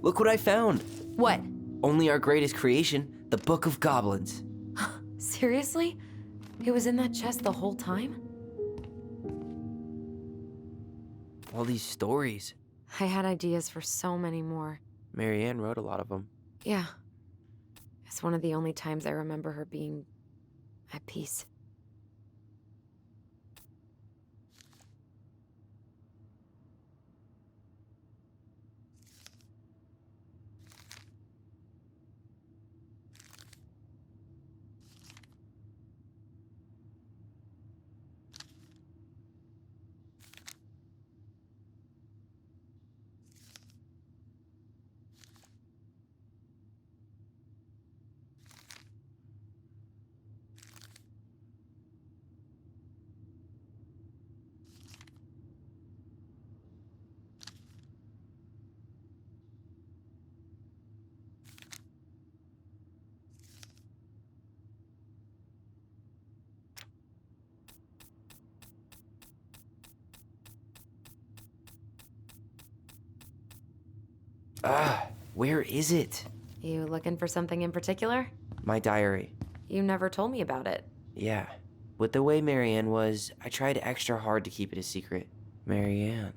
Look what I found. What? Only our greatest creation, the Book of Goblins. Seriously? It was in that chest the whole time? All these stories. I had ideas for so many more. Marianne wrote a lot of them. Yeah. It's one of the only times I remember her being at peace. Where is it? You looking for something in particular? My diary. You never told me about it. Yeah. With the way Marianne was, I tried extra hard to keep it a secret. Marianne.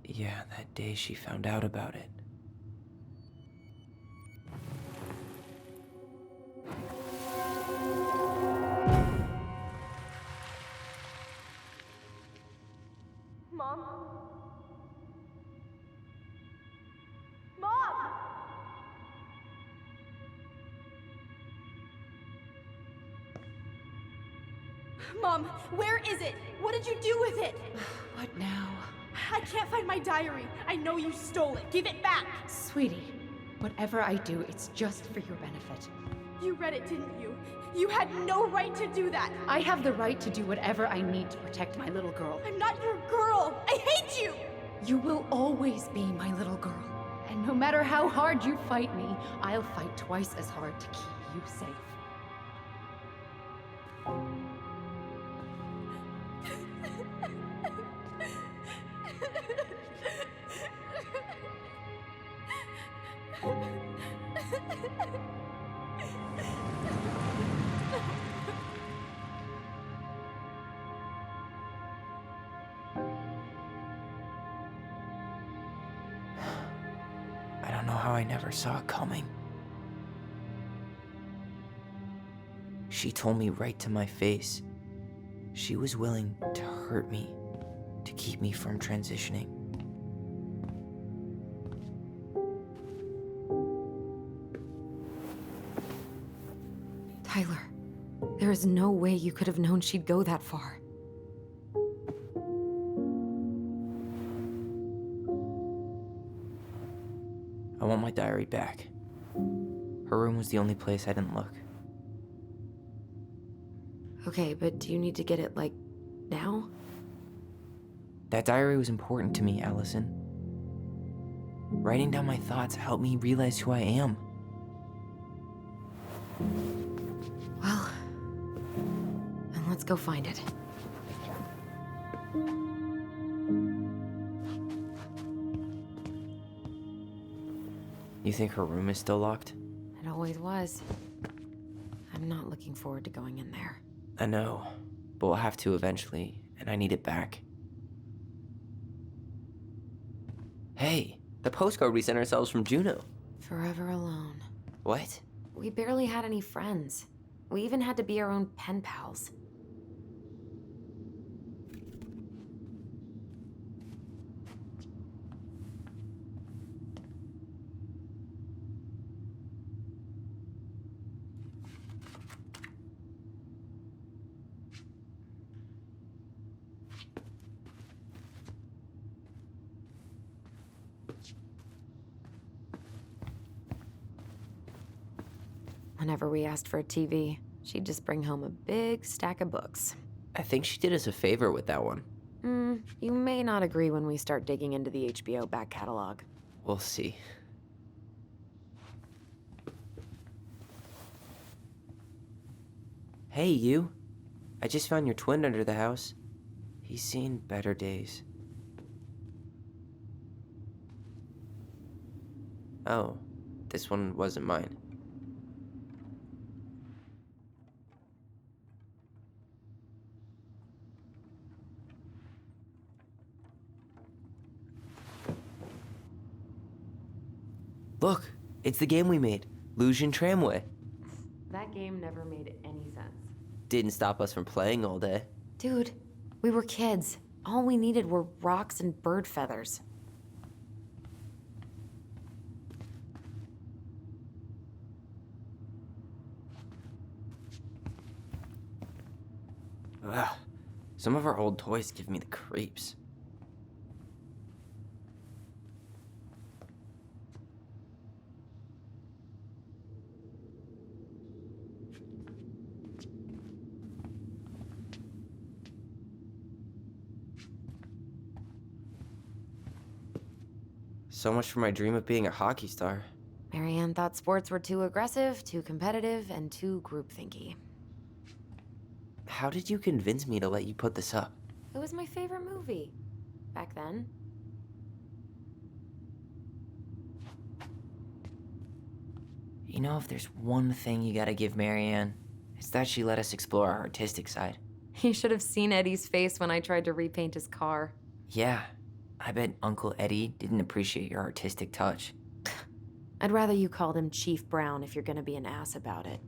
Yeah, that day she found out about it. Mom? Mom! Mom, where is it? What did you do with it? What now? I can't find my diary. I know you stole it. Give it back. Sweetie, whatever I do, it's just for your benefit. You read it, didn't you? You had no right to do that. I have the right to do whatever I need to protect my little girl. I'm not your girl. I hate you. You will always be my little girl. And no matter how hard you fight me, I'll fight twice as hard to keep you safe. I don't know how I never saw it coming. She told me right to my face. She was willing to hurt me to keep me from transitioning. Tyler, there is no way you could have known she'd go that far. I want my diary back. Her room was the only place I didn't look. Okay, but do you need to get it, like, now? That diary was important to me, Allison. Writing down my thoughts helped me realize who I am. Well, then let's go find it. You think her room is still locked? It always was. I'm not looking forward to going in there. I know, but we'll have to eventually, and I need it back. Hey, the postcard we sent ourselves from Juneau. Forever alone. What? We barely had any friends. We even had to be our own pen pals. Whenever we asked for a TV, she'd just bring home a big stack of books. I think she did us a favor with that one. You may not agree when we start digging into the HBO back catalog. We'll see. Hey, you. I just found your twin under the house. He's seen better days. Oh, this one wasn't mine. Look, it's the game we made, Lusion Tramway. That game never made any sense. Didn't stop us from playing all day. Dude, we were kids. All we needed were rocks and bird feathers. Ugh, some of our old toys give me the creeps. So much for my dream of being a hockey star. Marianne thought sports were too aggressive, too competitive, and too groupthinky. How did you convince me to let you put this up? It was my favorite movie. Back then. You know, if there's one thing you gotta give Marianne, it's that she let us explore our artistic side. You should have seen Eddie's face when I tried to repaint his car. Yeah, I bet Uncle Eddie didn't appreciate your artistic touch. I'd rather you called him Chief Brown if you're gonna be an ass about it.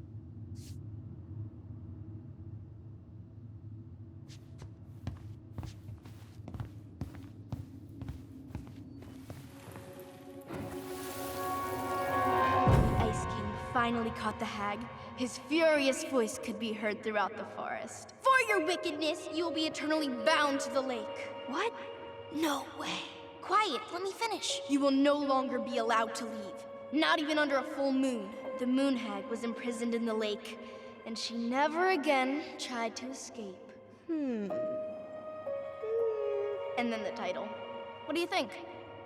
Ice King finally caught the hag. His furious voice could be heard throughout the forest. For your wickedness, you will be eternally bound to the lake. What? No way. Quiet, let me finish. You will no longer be allowed to leave. Not even under a full moon. The moon hag was imprisoned in the lake, and she never again tried to escape. And then the title. What do you think?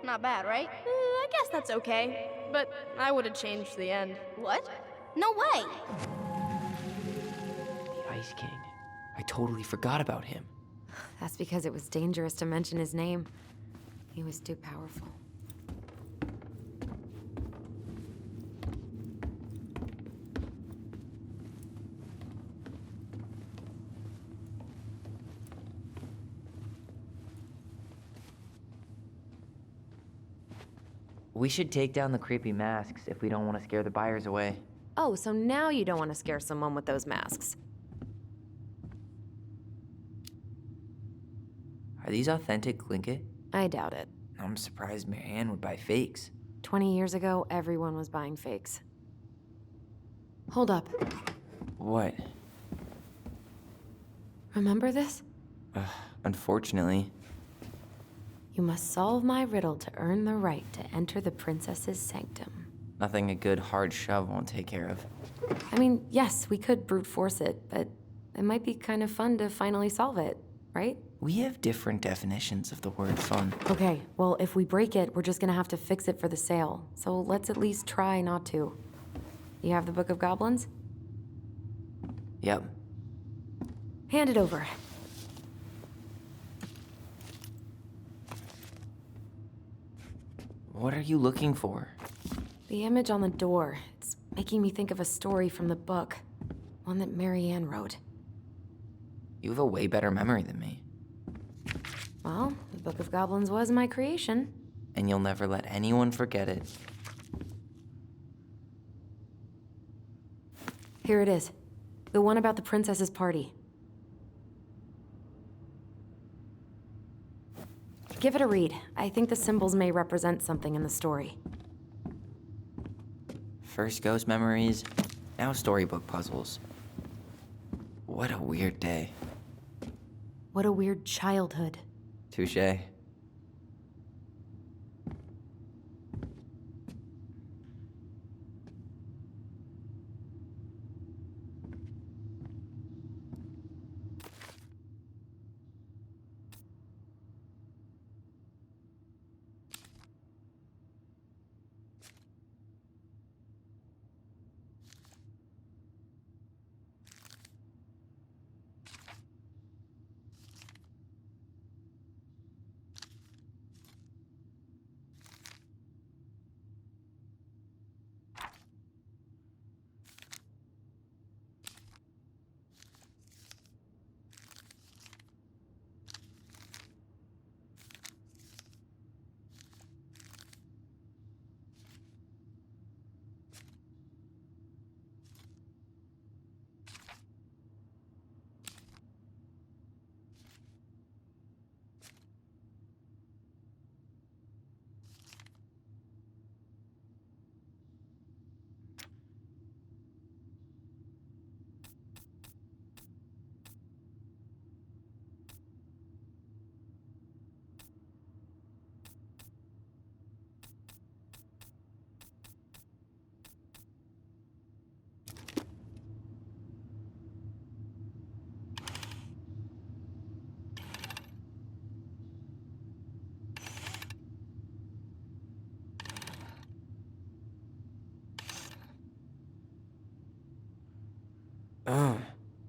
Not bad, right? I guess that's okay, but I would have changed the end. What? No way! The Ice King. I totally forgot about him. That's because it was dangerous to mention his name. He was too powerful. We should take down the creepy masks if we don't want to scare the buyers away. Oh, so now you don't want to scare someone with those masks. Are these authentic Tlingit? I doubt it. I'm surprised Marianne would buy fakes. 20 years ago, everyone was buying fakes. Hold up. What? Remember this? Unfortunately. You must solve my riddle to earn the right to enter the princess's sanctum. Nothing a good hard shove won't take care of. I mean, yes, we could brute force it, but it might be kind of fun to finally solve it, right? We have different definitions of the word fun. Okay, well, if we break it, we're just gonna have to fix it for the sale. So let's at least try not to. You have the Book of Goblins? Yep. Hand it over. What are you looking for? The image on the door. It's making me think of a story from the book. One that Marianne wrote. You have a way better memory than me. Well, the Book of Goblins was my creation. And you'll never let anyone forget it. Here it is. The one about the princess's party. Give it a read. I think the symbols may represent something in the story. First ghost memories, now storybook puzzles. What a weird day. What a weird childhood. Touché.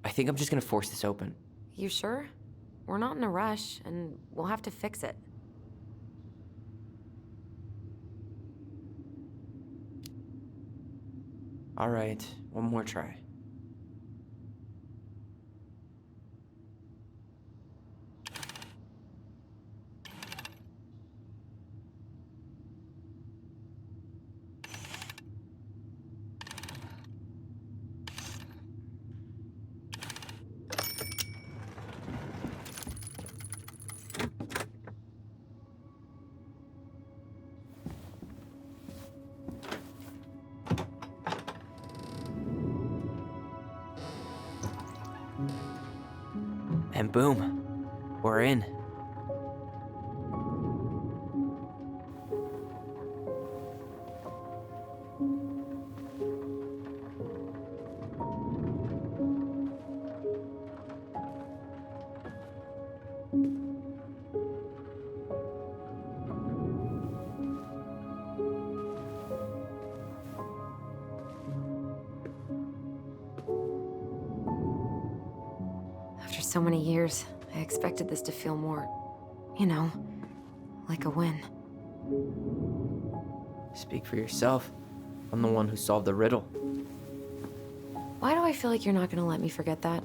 I think I'm just gonna force this open. You sure? We're not in a rush, and we'll have to fix it. All right, one more try. And boom, we're in. After so many years, I expected this to feel more, you know, like a win. Speak for yourself. I'm the one who solved the riddle. Why do I feel like you're not gonna let me forget that?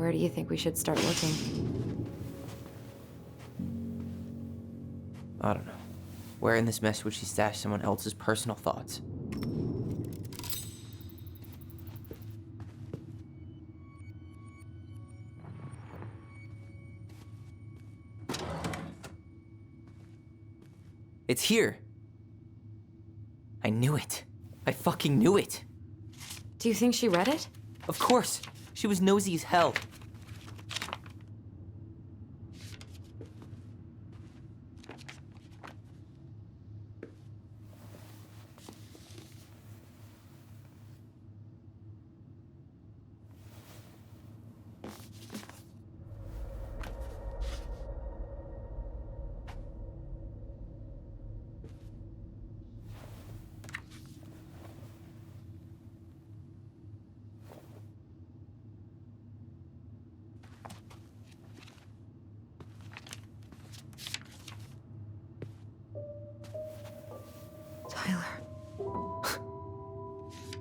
Where do you think we should start looking? I don't know. Where in this mess would she stash someone else's personal thoughts? It's here. I knew it. I fucking knew it. Do you think she read it? Of course. She was nosy as hell.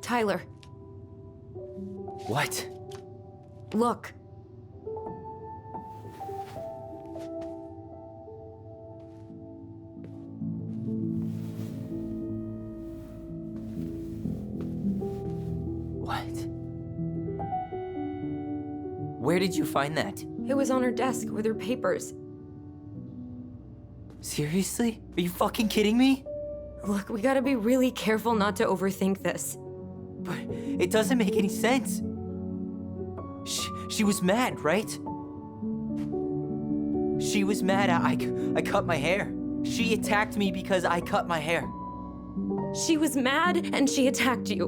Tyler, What? look. What? Where did you find that? It was on her desk with her papers. Seriously? Are you fucking kidding me? Look, we gotta be really careful not to overthink this. But it doesn't make any sense. She was mad, right? She was mad I cut my hair. She attacked me because I cut my hair. She was mad and she attacked you.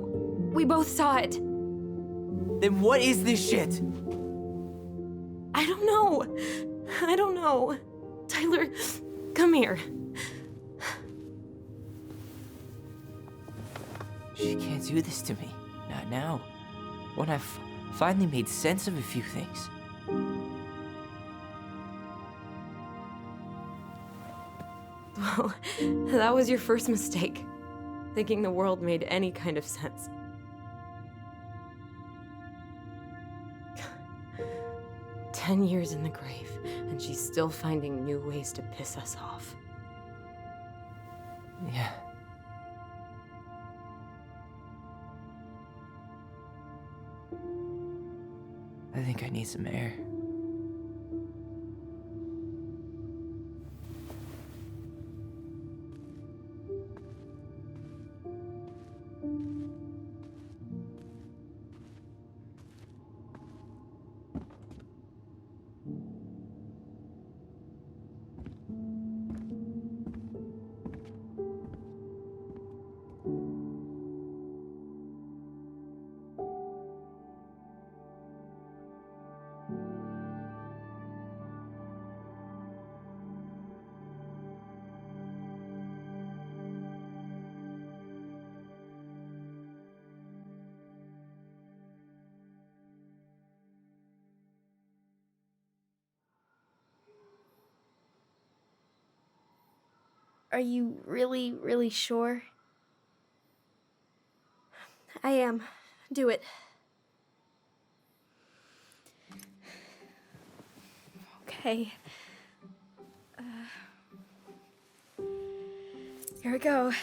We both saw it. Then what is this shit? I don't know. I don't know. Tyler, come here. She can't do this to me. Not now. When I've finally made sense of a few things. Well, that was your first mistake. Thinking the world made any kind of sense. "10 years in the grave, and she's still finding new ways to piss us off." Yeah. I think I need some air. Are you really, really sure? I am. Do it. Okay. Here we go.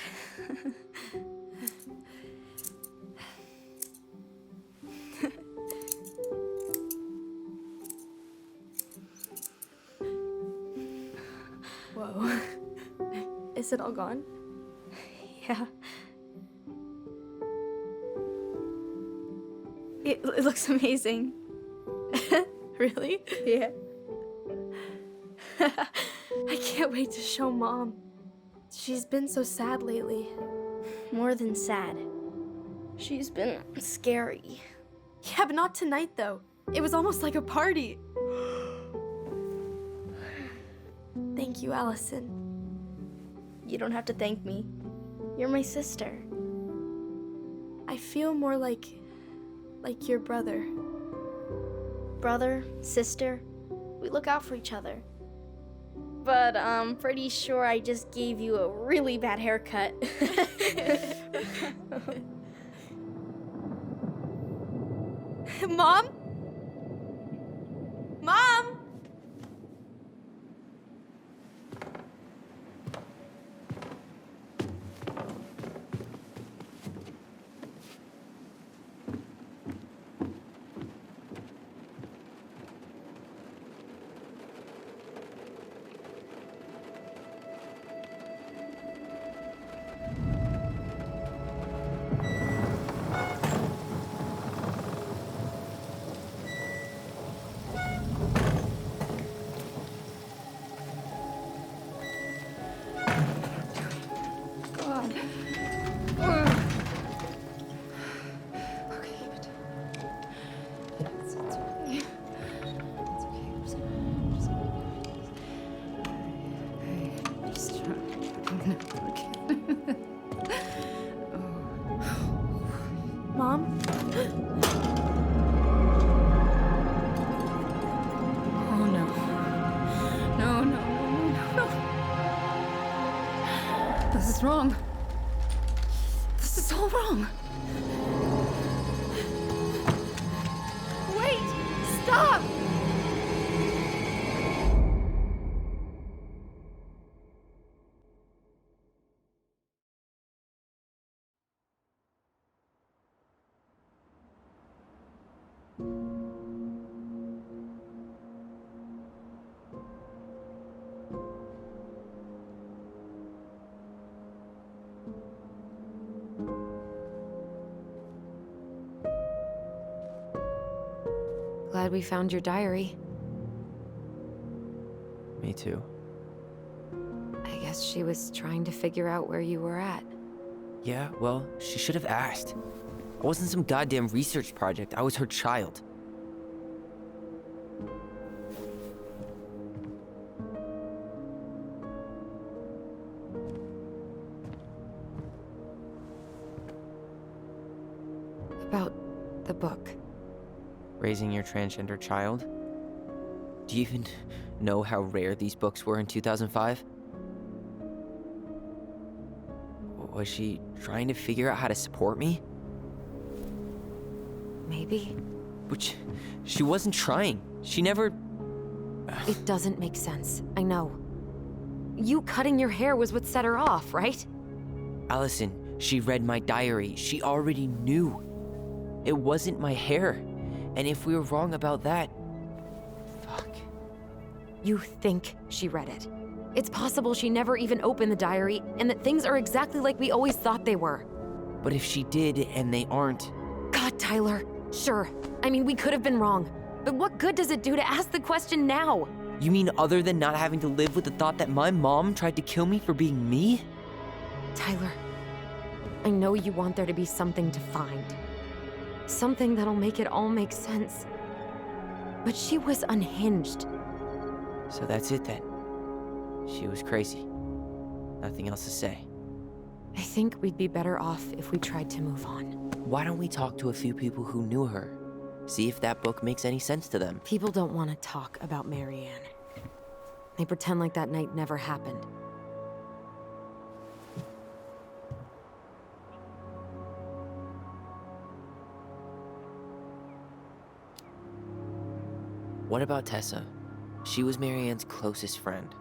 Whoa. Is it all gone? Yeah. It looks amazing. Really? Yeah. I can't wait to show Mom. She's been so sad lately. More than sad. She's been scary. Yeah, but not tonight, though. It was almost like a party. Thank you, Allison. You don't have to thank me. You're my sister. I feel more like your brother. Brother, sister, we look out for each other. But I'm pretty sure I just gave you a really bad haircut. Mom? Mom? Oh no. No, no, no, no, no. This is wrong. This is all wrong. Wait! Stop! Glad we found your diary. Me too. I guess she was trying to figure out where you were at. Yeah, well, she should have asked. I wasn't some goddamn research project. I was her child. About the book. Raising your transgender child? Do you even know how rare these books were in 2005? Was she trying to figure out how to support me? Maybe. Which, she wasn't trying. She never... It doesn't make sense. I know. You cutting your hair was what set her off, right? Allison, she read my diary. She already knew. It wasn't my hair. And if we were wrong about that... Fuck. You think she read it. It's possible she never even opened the diary, and that things are exactly like we always thought they were. But if she did, and they aren't... God, Tyler. Sure. I mean, we could have been wrong. But what good does it do to ask the question now? You mean other than not having to live with the thought that my mom tried to kill me for being me? Tyler, I know you want there to be something to find. Something that'll make it all make sense. But she was unhinged. So that's it then. She was crazy. Nothing else to say. I think we'd be better off if we tried to move on. Why don't we talk to a few people who knew her? See if that book makes any sense to them. People don't want to talk about Marianne. They pretend like that night never happened. What about Tessa? She was Marianne's closest friend.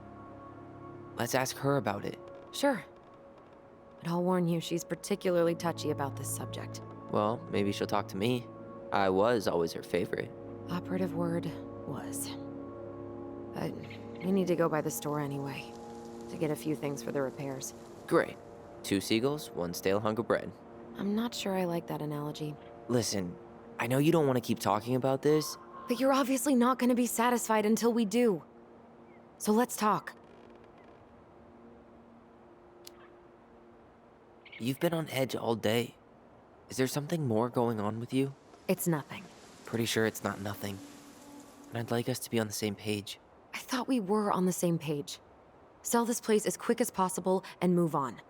Let's ask her about it. Sure. But I'll warn you, she's particularly touchy about this subject. Well, maybe she'll talk to me. I was always her favorite. Operative word was. But we need to go by the store anyway, to get a few things for the repairs. Great. 2 seagulls, 1 stale hunk of bread. I'm not sure I like that analogy. Listen, I know you don't want to keep talking about this. But you're obviously not going to be satisfied until we do. So let's talk. You've been on edge all day. Is there something more going on with you? It's nothing. Pretty sure it's not nothing. And I'd like us to be on the same page. I thought we were on the same page. Sell this place as quick as possible and move on.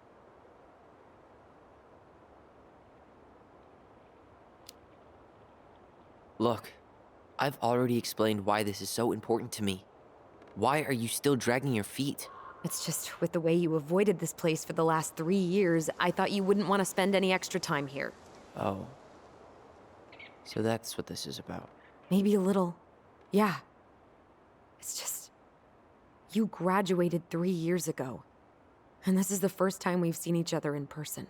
Look, I've already explained why this is so important to me. Why are you still dragging your feet? It's just with the way you avoided this place for the last 3 years, I thought you wouldn't want to spend any extra time here. Oh. So that's what this is about. Maybe a little. Yeah. It's just... You graduated 3 years ago. And this is the first time we've seen each other in person.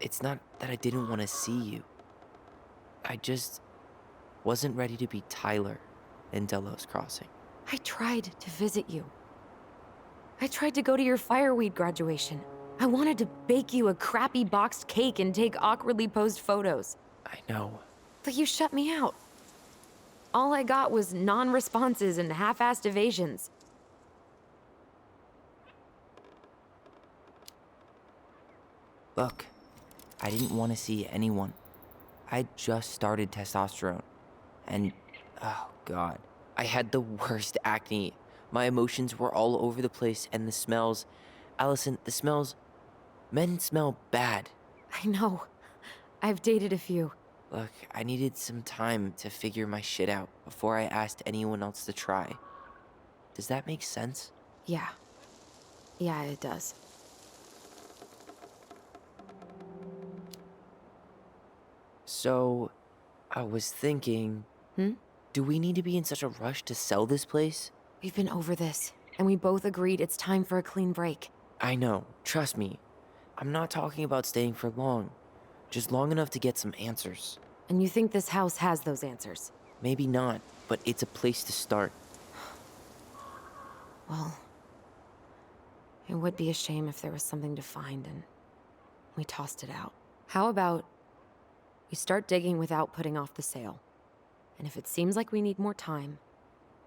It's not that I didn't want to see you. I just wasn't ready to be Tyler in Delos Crossing. I tried to visit you. I tried to go to your fireweed graduation. I wanted to bake you a crappy boxed cake and take awkwardly posed photos. I know. But you shut me out. All I got was non-responses and half-assed evasions. Look, I didn't want to see anyone. I just started testosterone. And, oh God, I had the worst acne. My emotions were all over the place, and the smells. Allison, the smells. Men smell bad. I know. I've dated a few. Look, I needed some time to figure my shit out before I asked anyone else to try. Does that make sense? Yeah. Yeah, it does. So, I was thinking... Do we need to be in such a rush to sell this place? We've been over this, and we both agreed it's time for a clean break. I know, trust me. I'm not talking about staying for long. Just long enough to get some answers. And you think this house has those answers? Maybe not, but it's a place to start. Well, it would be a shame if there was something to find and we tossed it out. How about we start digging without putting off the sale? And if it seems like we need more time,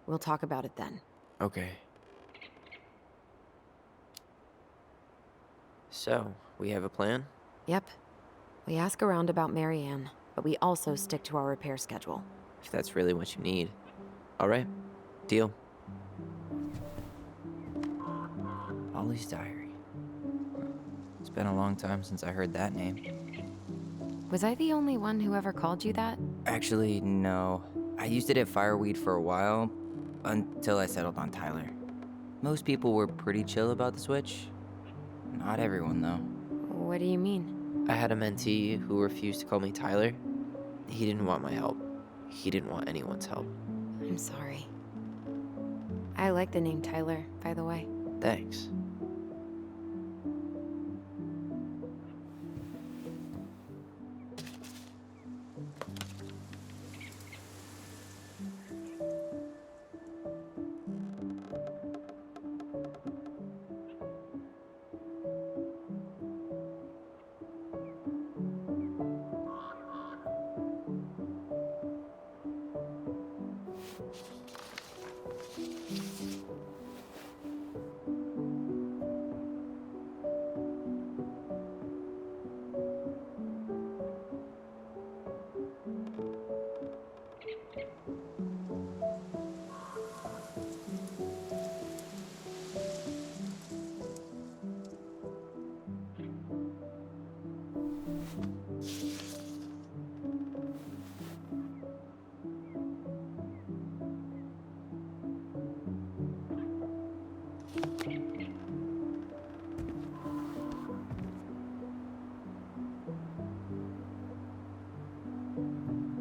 we'll talk about it then. Okay. So, we have a plan? Yep. We ask around about Marianne, but we also stick to our repair schedule. If that's really what you need. Alright, deal. Ollie's Diary. It's been a long time since I heard that name. Was I the only one who ever called you that? Actually, no. I used it at Fireweed for a while, until I settled on Tyler. Most people were pretty chill about the switch. Not everyone, though. What do you mean? I had a mentee who refused to call me Tyler. He didn't want my help. He didn't want anyone's help. I'm sorry. I like the name Tyler, by the way. Thanks.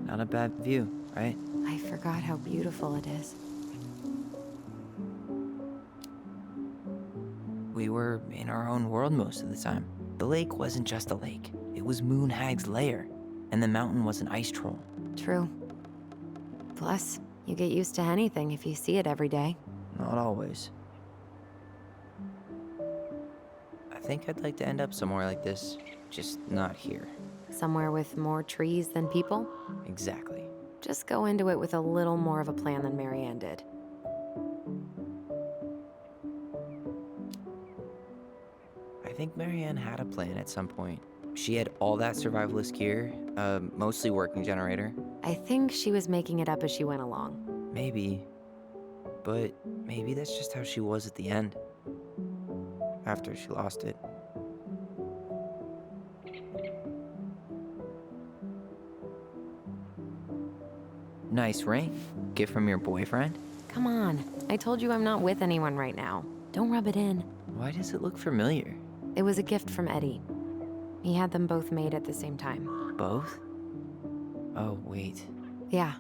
Not a bad view, right? I forgot how beautiful it is. We were in our own world most of the time. The lake wasn't just a lake. It was Moonhag's lair, and the mountain was an ice troll. True. Plus, you get used to anything if you see it every day. Not always. I think I'd like to end up somewhere like this, just not here. Somewhere with more trees than people? Exactly. Just go into it with a little more of a plan than Marianne did. I think Marianne had a plan at some point. She had all that survivalist gear, mostly working generator. I think she was making it up as she went along. Maybe. But maybe that's just how she was at the end. After she lost it. Nice ring. Gift from your boyfriend? Come on. I told you I'm not with anyone right now. Don't rub it in. Why does it look familiar? It was a gift from Eddie. He had them both made at the same time. Both? Oh, wait. Yeah.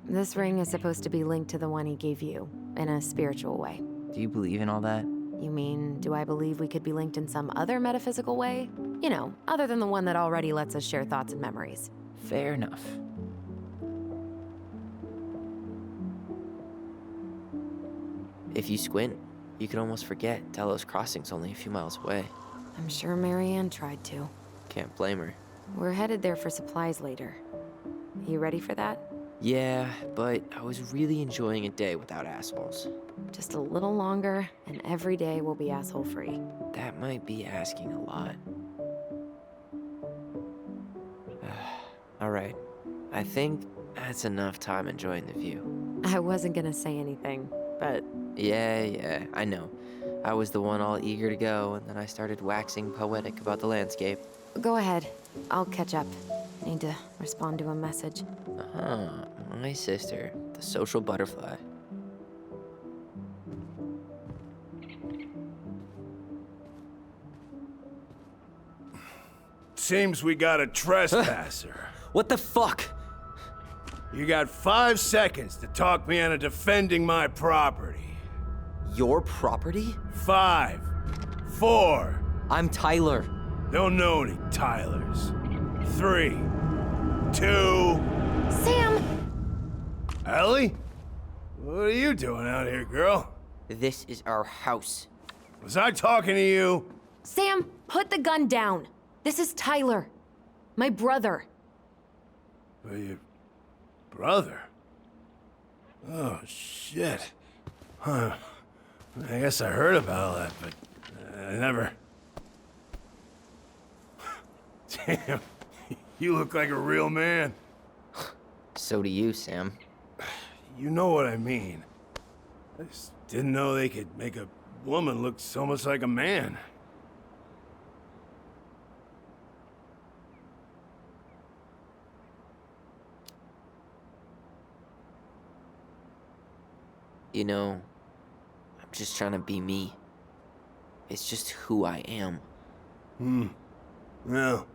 This ring is supposed to be linked to the one he gave you, in a spiritual way. Do you believe in all that? You mean, do I believe we could be linked in some other metaphysical way? You know, other than the one that already lets us share thoughts and memories. Fair enough. If you squint, you can almost forget Delos Crossing's only a few miles away. I'm sure Marianne tried to. Can't blame her. We're headed there for supplies later. You ready for that? Yeah, but I was really enjoying a day without assholes. Just a little longer, and every day will be asshole-free. That might be asking a lot. Alright, I think that's enough time enjoying the view. I wasn't gonna say anything, but Yeah, I know. I was the one all eager to go, and then I started waxing poetic about the landscape. go ahead. I'll catch up. Need to respond to a message. My sister, the social butterfly. Seems we got a trespasser. What the fuck? You got 5 seconds to talk me into defending my property. Your property? 5, 4. I'm Tyler. Don't know any Tylers. 3, 2. Sam! Ellie? What are you doing out here, girl? This is our house. Was I talking to you? Sam, put the gun down. This is Tyler. My brother. Well, your brother? Oh, shit. Huh. I guess I heard about all that, but I never... Damn, you look like a real man. So do you, Sam. You know what I mean. I just didn't know they could make a woman look so much like a man. You know, I'm just trying to be me. It's just who I am. Well,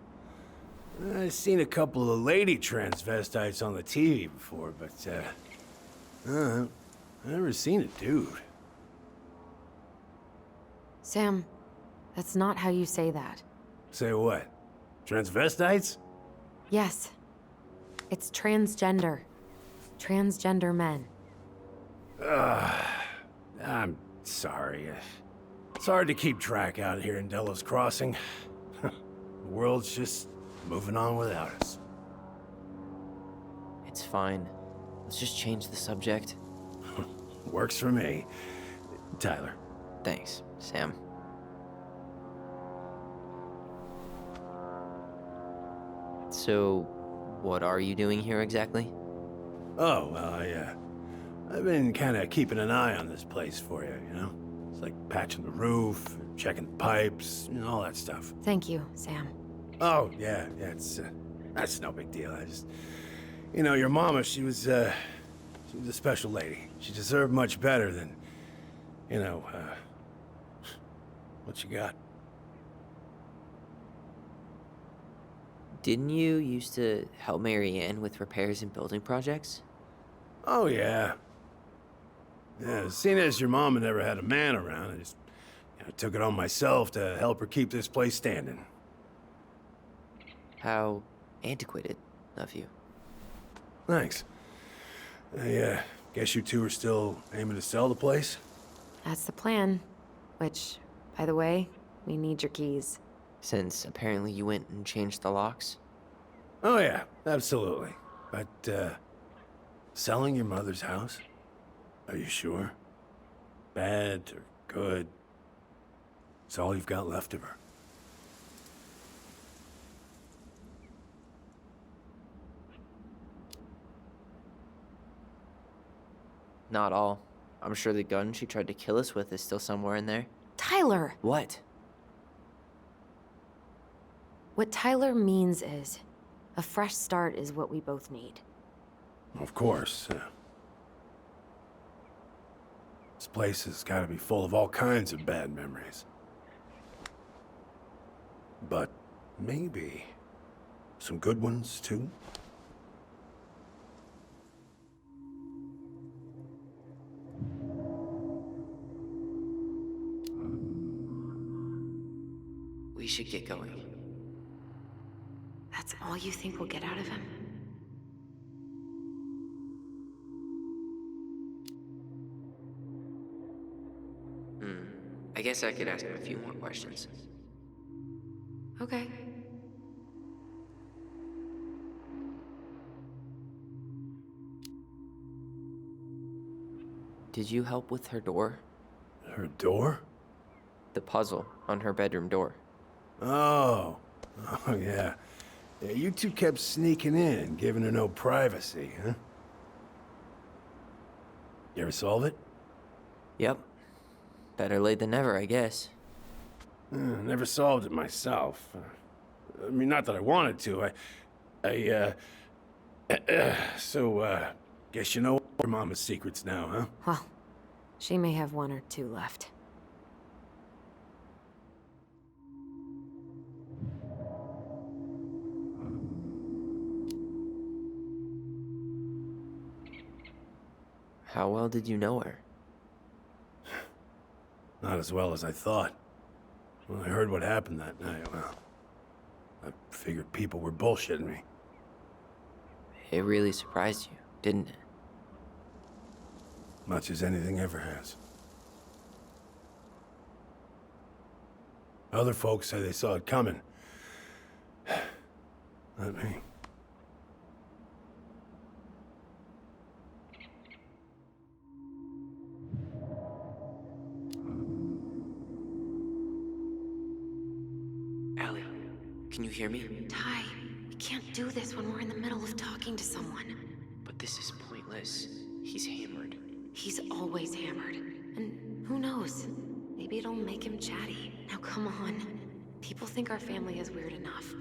I've seen a couple of lady transvestites on the TV before, but, I've never seen a dude. Sam, that's not how you say that. Say what? Transvestites? Yes. It's transgender. Transgender men. I'm sorry. It's hard to keep track out here in Delos Crossing. The world's just moving on without us. It's fine. Let's just change the subject. Works for me. Tyler. Thanks, Sam. So, what are you doing here exactly? Oh, well, I've been kind of keeping an eye on this place for you, you know? It's like patching the roof, checking the pipes, you know, all that stuff. Thank you, Sam. Oh, yeah, that's no big deal. I just, you know, your mama, she was a special lady. She deserved much better than, you know, what you got. Didn't you used to help Mary Ann with repairs and building projects? Oh, yeah. Yeah, seeing as your mama never had a man around, I just took it on myself to help her keep this place standing. How antiquated of you. Thanks. I guess you two are still aiming to sell the place? That's the plan. Which, by the way, we need your keys. Since apparently you went and changed the locks? Oh, yeah, absolutely. But, selling your mother's house? Are you sure? Bad or good? It's all you've got left of her. Not all. I'm sure the gun she tried to kill us with is still somewhere in there. Tyler! What? What Tyler means is, a fresh start is what we both need. Of course. This place has got to be full of all kinds of bad memories. But maybe some good ones, too? We should get going. That's all you think we'll get out of him? I guess I could ask him a few more questions. Okay. Did you help with her door? Her door? The puzzle on her bedroom door. Oh, yeah. Yeah, you two kept sneaking in, giving her no privacy, huh? You ever solve it? Yep. Better late than never, I guess. Never solved it myself. I mean, not that I wanted to. Guess you know your mama's secrets now, huh? Well, she may have one or two left. How well did you know her? Not as well as I thought. When I heard what happened that night, well, I figured people were bullshitting me. It really surprised you, didn't it? Much as anything ever has. Other folks say they saw it coming. Not me. Allie, can you hear me? Ty, we can't do this when we're in the middle of talking to someone. But this is pointless. He's hammered. He's always hammered. And who knows? Maybe it'll make him chatty. Now come on. People think our family is weird enough.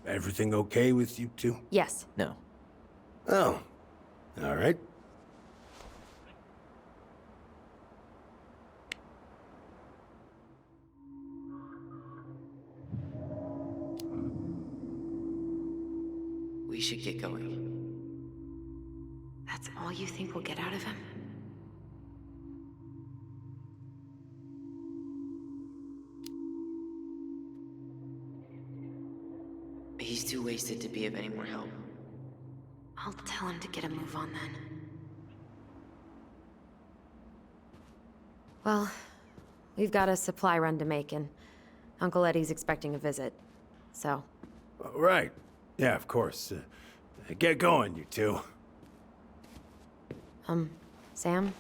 Everything okay with you two? Yes. No. Oh. All right. We should get going. That's all you think we'll get out of him? He's too wasted to be of any more help. I'll tell him to get a move on then. Well, we've got a supply run to make, and Uncle Eddie's expecting a visit. So. Right. Yeah, of course. Get going, you two. Sam?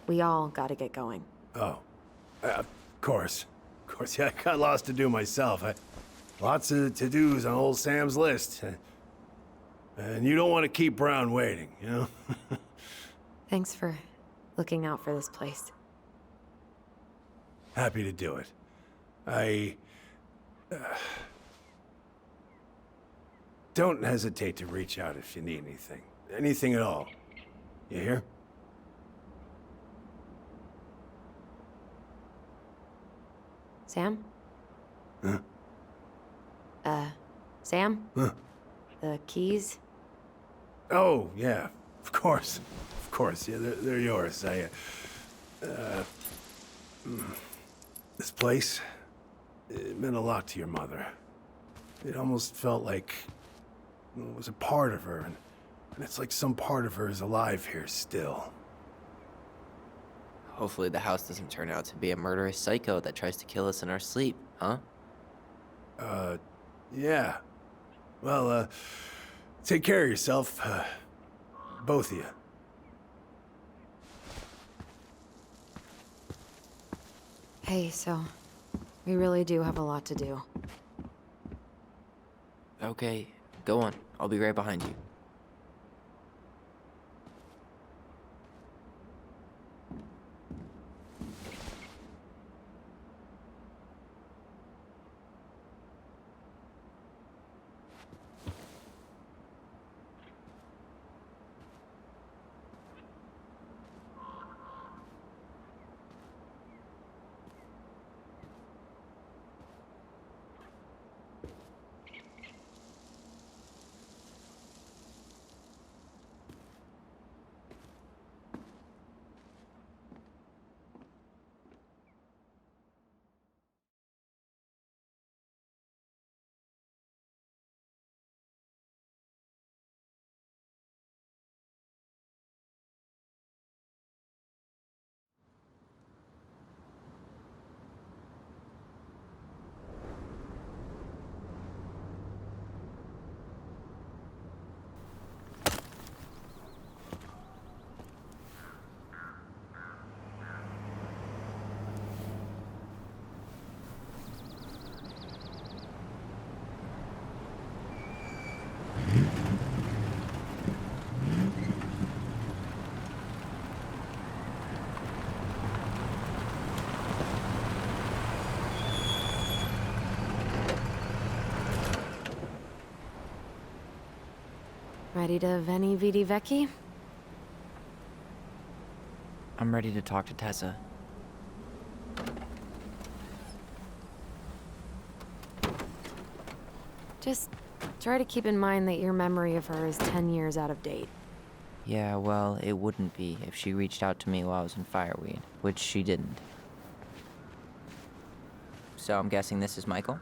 We all gotta get going. Oh. Of course. Of course, yeah, I got lots to do myself. Lots of to-dos on old Sam's list. And you don't want to keep Brown waiting, you know? Thanks for looking out for this place. Happy to do it. Don't hesitate to reach out if you need anything. Anything at all. You hear? Sam? Huh? Sam? Huh? The keys? Oh, yeah. Of course. Of course. Yeah, they're yours. This place, it meant a lot to your mother. It almost felt like it was a part of her, and it's like some part of her is alive here still. Hopefully the house doesn't turn out to be a murderous psycho that tries to kill us in our sleep, huh? Yeah. Well, take care of yourself, both of you. Hey, so we really do have a lot to do. Okay, go on. I'll be right behind you. Ready to Veni Vidi Vecchi? I'm ready to talk to Tessa. Just try to keep in mind that your memory of her is 10 years out of date. Yeah, well, it wouldn't be if she reached out to me while I was in Fireweed, which she didn't. So I'm guessing this is Michael?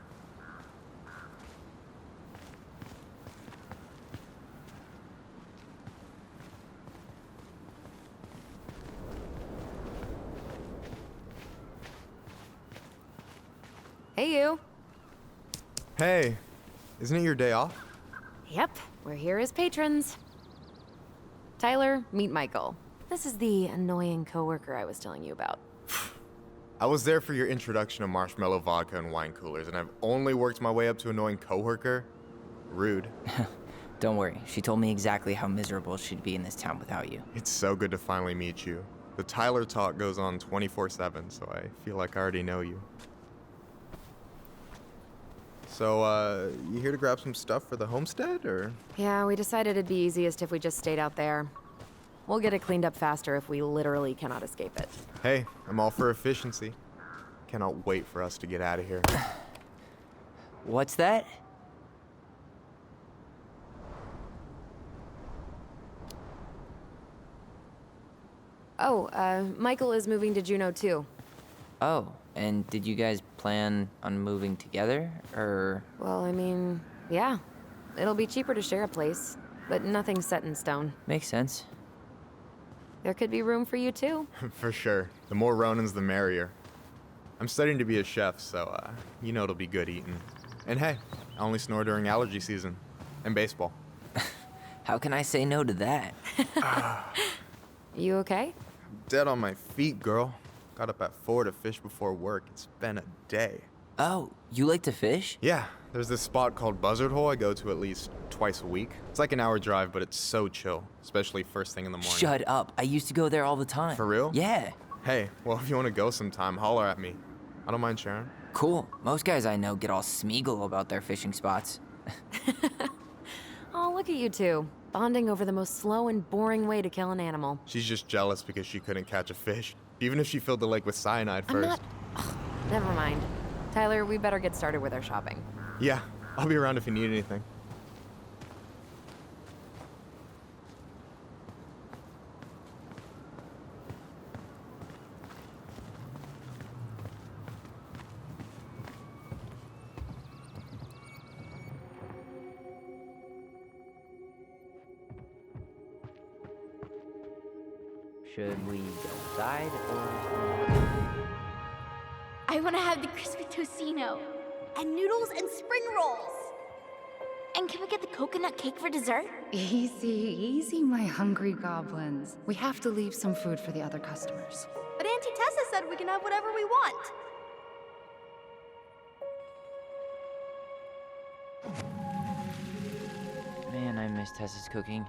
Hey, you. Hey, isn't it your day off? Yep, we're here as patrons. Tyler, meet Michael. This is the annoying coworker I was telling you about. I was there for your introduction to marshmallow vodka and wine coolers, and I've only worked my way up to annoying coworker. Rude. Don't worry, she told me exactly how miserable she'd be in this town without you. It's so good to finally meet you. The Tyler talk goes on 24/7, so I feel like I already know you. So, you here to grab some stuff for the homestead, or? Yeah, we decided it'd be easiest if we just stayed out there. We'll get it cleaned up faster if we literally cannot escape it. Hey, I'm all for efficiency. Cannot wait for us to get out of here. What's that? Oh, Michael is moving to Juneau too. Oh, and did you guys plan on moving together, or? Well, I mean, yeah. It'll be cheaper to share a place, but nothing's set in stone. Makes sense. There could be room for you too. For sure. The more Ronins, the merrier. I'm studying to be a chef, so, you know it'll be good eating. And hey, I only snore during allergy season. And baseball. How can I say no to that? You okay? Dead on my feet, girl. Got up at 4 to fish before work. It's been a day. Oh, you like to fish? Yeah, there's this spot called Buzzard Hole I go to at least twice a week. It's like an hour drive, but it's so chill, especially first thing in the morning. Shut up. I used to go there all the time. For real? Yeah. Hey, well, if you want to go sometime, holler at me. I don't mind sharing. Cool. Most guys I know get all Smeagol about their fishing spots. Oh, look at you two. Bonding over the most slow and boring way to kill an animal. She's just jealous because she couldn't catch a fish, even if she filled the lake with cyanide I'm first. not... Ugh, never mind. Tyler, we better get started with our shopping. Yeah, I'll be around if you need anything. Should we go inside or? I want to have the crispy tocino, and noodles and spring rolls. And can we get the coconut cake for dessert? Easy, easy, my hungry goblins. We have to leave some food for the other customers. But Auntie Tessa said we can have whatever we want. Man, I miss Tessa's cooking.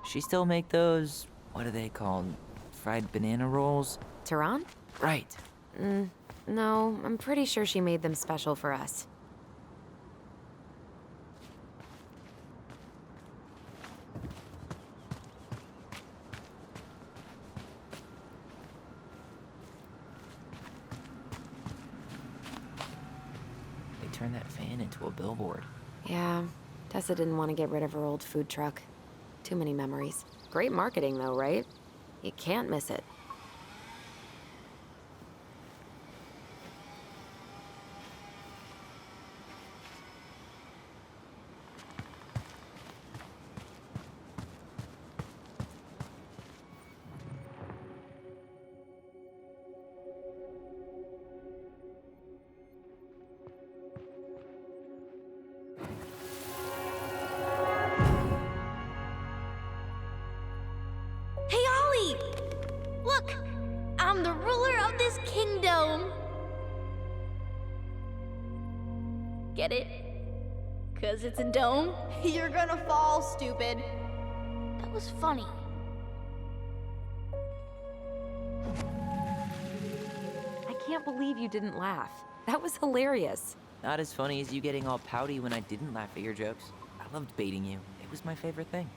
She still make those, what are they called? Fried banana rolls? Tehran? Right. No, I'm pretty sure she made them special for us. They turned that fan into a billboard. Yeah, Tessa didn't want to get rid of her old food truck. Too many memories. Great marketing though, right? You can't miss it. Hey, Ollie! Look, I'm the ruler of this kingdom. Get it? 'Cause it's a dome? You're gonna fall, stupid. That was funny. I can't believe you didn't laugh. That was hilarious. Not as funny as you getting all pouty when I didn't laugh at your jokes. I loved baiting you. It was my favorite thing.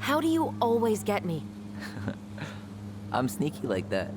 How do you always get me? I'm sneaky like that.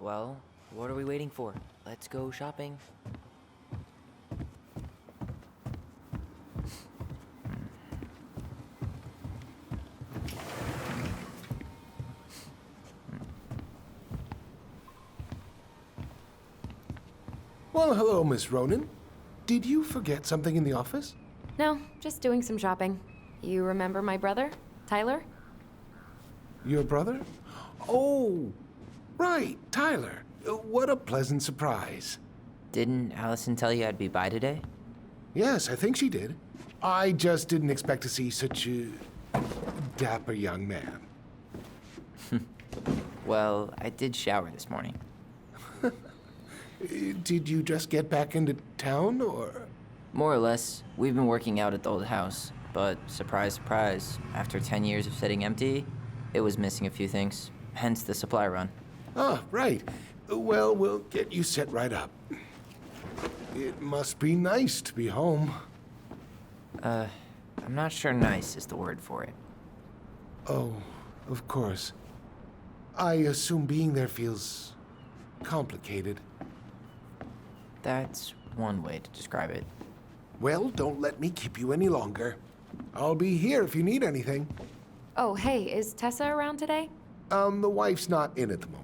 Well, what are we waiting for? Let's go shopping. Well, hello, Miss Ronan. Did you forget something in the office? No, just doing some shopping. You remember my brother, Tyler? Your brother? Oh, right, Tyler. What a pleasant surprise. Didn't Allison tell you I'd be by today? Yes, I think she did. I just didn't expect to see such a dapper young man. Well, I did shower this morning. Did you just get back into town, or? More or less, we've been working out at the old house, but surprise, surprise, after 10 years of sitting empty, it was missing a few things, hence the supply run. Ah, right. Well, we'll get you set right up. It must be nice to be home. I'm not sure nice is the word for it. Oh, of course. I assume being there feels complicated. That's one way to describe it. Well, don't let me keep you any longer. I'll be here if you need anything. Oh, hey, is Tessa around today? The wife's not in at the moment.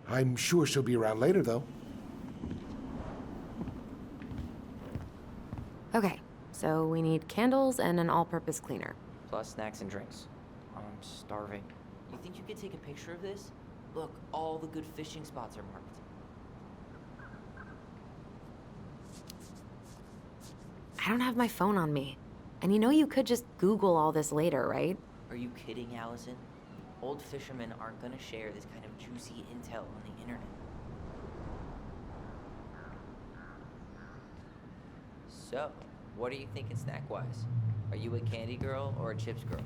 I'm sure she'll be around later, though. Okay, so we need candles and an all-purpose cleaner. Plus snacks and drinks. I'm starving. You think you could take a picture of this? Look, all the good fishing spots are marked. I don't have my phone on me. And you know you could just Google all this later, right? Are you kidding, Allison? Old fishermen aren't gonna share this kind of juicy intel on the internet. So, what are you thinking snack-wise? Are you a candy girl or a chips girl?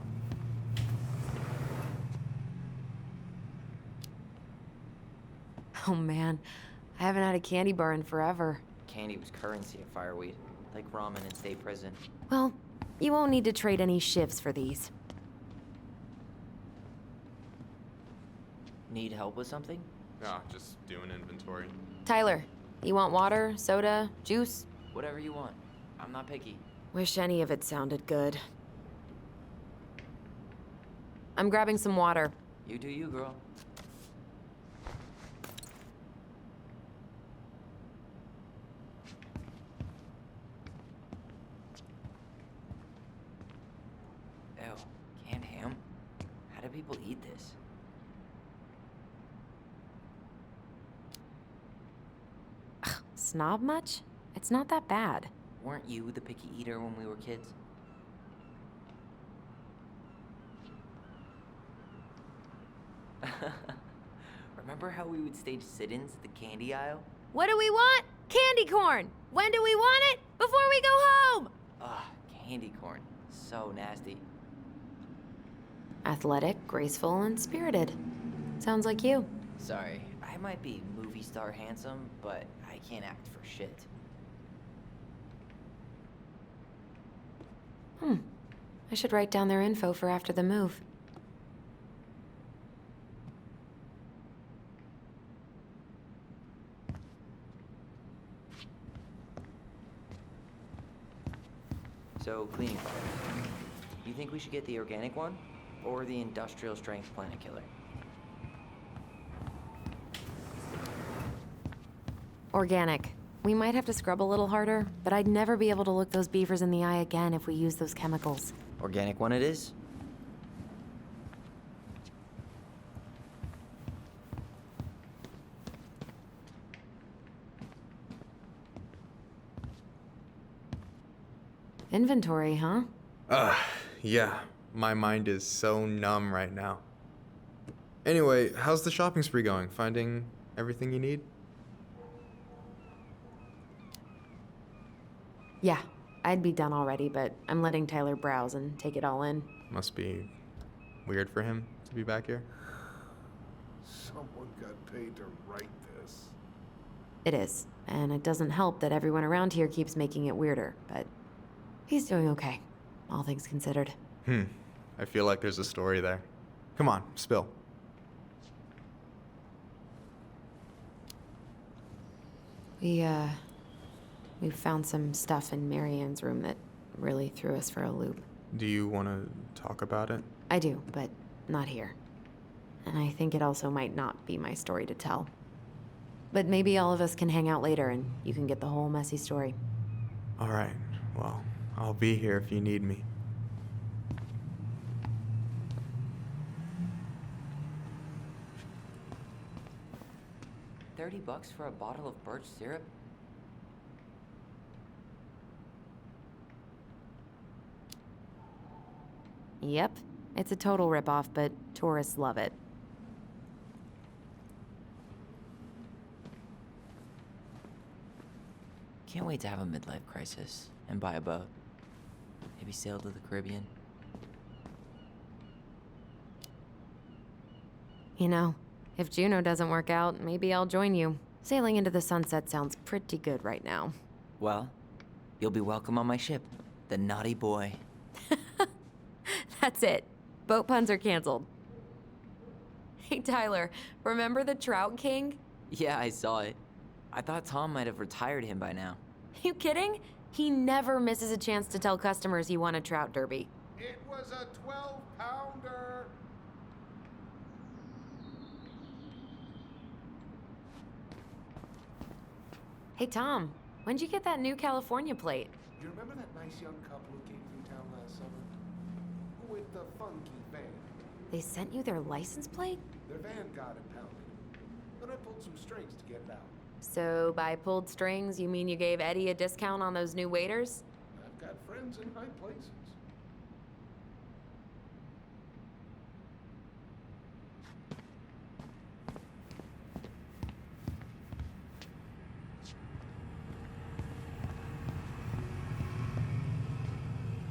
Oh man, I haven't had a candy bar in forever. Candy was currency at Fireweed, like ramen in state prison. Well, you won't need to trade any shifts for these. Need help with something? No, just doing inventory. Tyler, you want water, soda, juice? Whatever you want. I'm not picky. Wish any of it sounded good. I'm grabbing some water. You do you, girl. Ew, canned ham? How do people eat this? Snob much? It's not that bad. Weren't you the picky eater when we were kids? Remember how we would stage sit-ins at the candy aisle? What do we want? Candy corn! When do we want it? Before we go home! Ugh, candy corn. So nasty. Athletic, graceful, and spirited. Sounds like you. Sorry, I might be movie star handsome, but I can't act for shit. I should write down their info for after the move. So, cleaning products. You think we should get the organic one? Or the industrial strength planet killer? Organic. We might have to scrub a little harder, but I'd never be able to look those beavers in the eye again if we use those chemicals. Organic one it is? Inventory, huh? Yeah. My mind is so numb right now. Anyway, how's the shopping spree going? Finding everything you need? Yeah, I'd be done already, but I'm letting Tyler browse and take it all in. Must be weird for him to be back here. Someone got paid to write this. It is, and it doesn't help that everyone around here keeps making it weirder, but he's doing okay, all things considered. I feel like there's a story there. Come on, spill. We found some stuff in Marianne's room that really threw us for a loop. Do you want to talk about it? I do, but not here. And I think it also might not be my story to tell. But maybe all of us can hang out later and you can get the whole messy story. All right, well, I'll be here if you need me. $30 for a bottle of birch syrup? Yep, it's a total ripoff, but tourists love it. Can't wait to have a midlife crisis and buy a boat. Maybe sail to the Caribbean. You know, if Juno doesn't work out, maybe I'll join you. Sailing into the sunset sounds pretty good right now. Well, you'll be welcome on my ship, the Naughty Boy. That's it. Boat puns are canceled. Hey, Tyler, remember the Trout King? Yeah, I saw it. I thought Tom might have retired him by now. You kidding? He never misses a chance to tell customers he won a trout derby. It was a 12-pounder. Hey, Tom, when'd you get that new California plate? You remember that nice young couple who came through town last summer? With the funky van. They sent you their license plate? Their van got impounded. Then I pulled some strings to get it out. So by pulled strings, you mean you gave Eddie a discount on those new waiters? I've got friends in high places.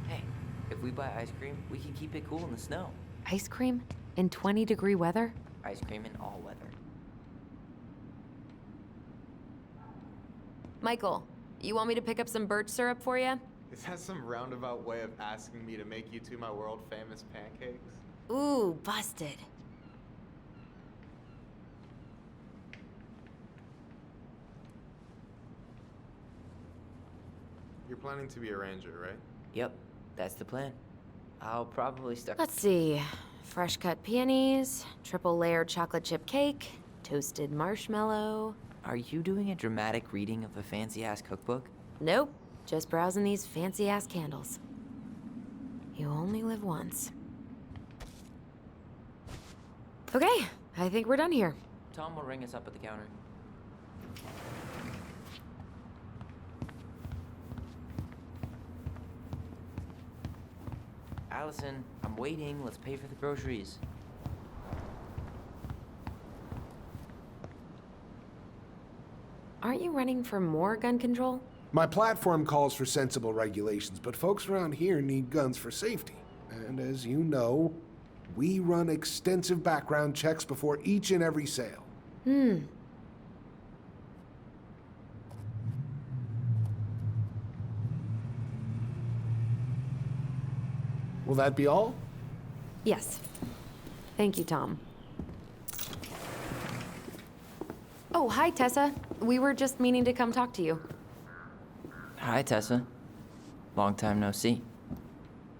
Hey, if we buy ice cream, we can keep it cool in the snow. Ice cream? In 20-degree weather? Ice cream in all weather. Michael, you want me to pick up some birch syrup for you? Is that some roundabout way of asking me to make you two my world-famous pancakes? Ooh, busted. You're planning to be a ranger, right? Yep, that's the plan. I'll probably stuck. Let's see. Fresh cut peonies, triple layered chocolate chip cake, toasted marshmallow. Are you doing a dramatic reading of a fancy-ass cookbook? Nope, just browsing these fancy-ass candles. You only live once. Okay, I think we're done here. Tom will ring us up at the counter. Allison, I'm waiting. Let's pay for the groceries. Aren't you running for more gun control? My platform calls for sensible regulations, but folks around here need guns for safety. And as you know, we run extensive background checks before each and every sale. Will that be all? Yes. Thank you, Tom. Oh, hi, Tessa. We were just meaning to come talk to you. Hi, Tessa. Long time no see.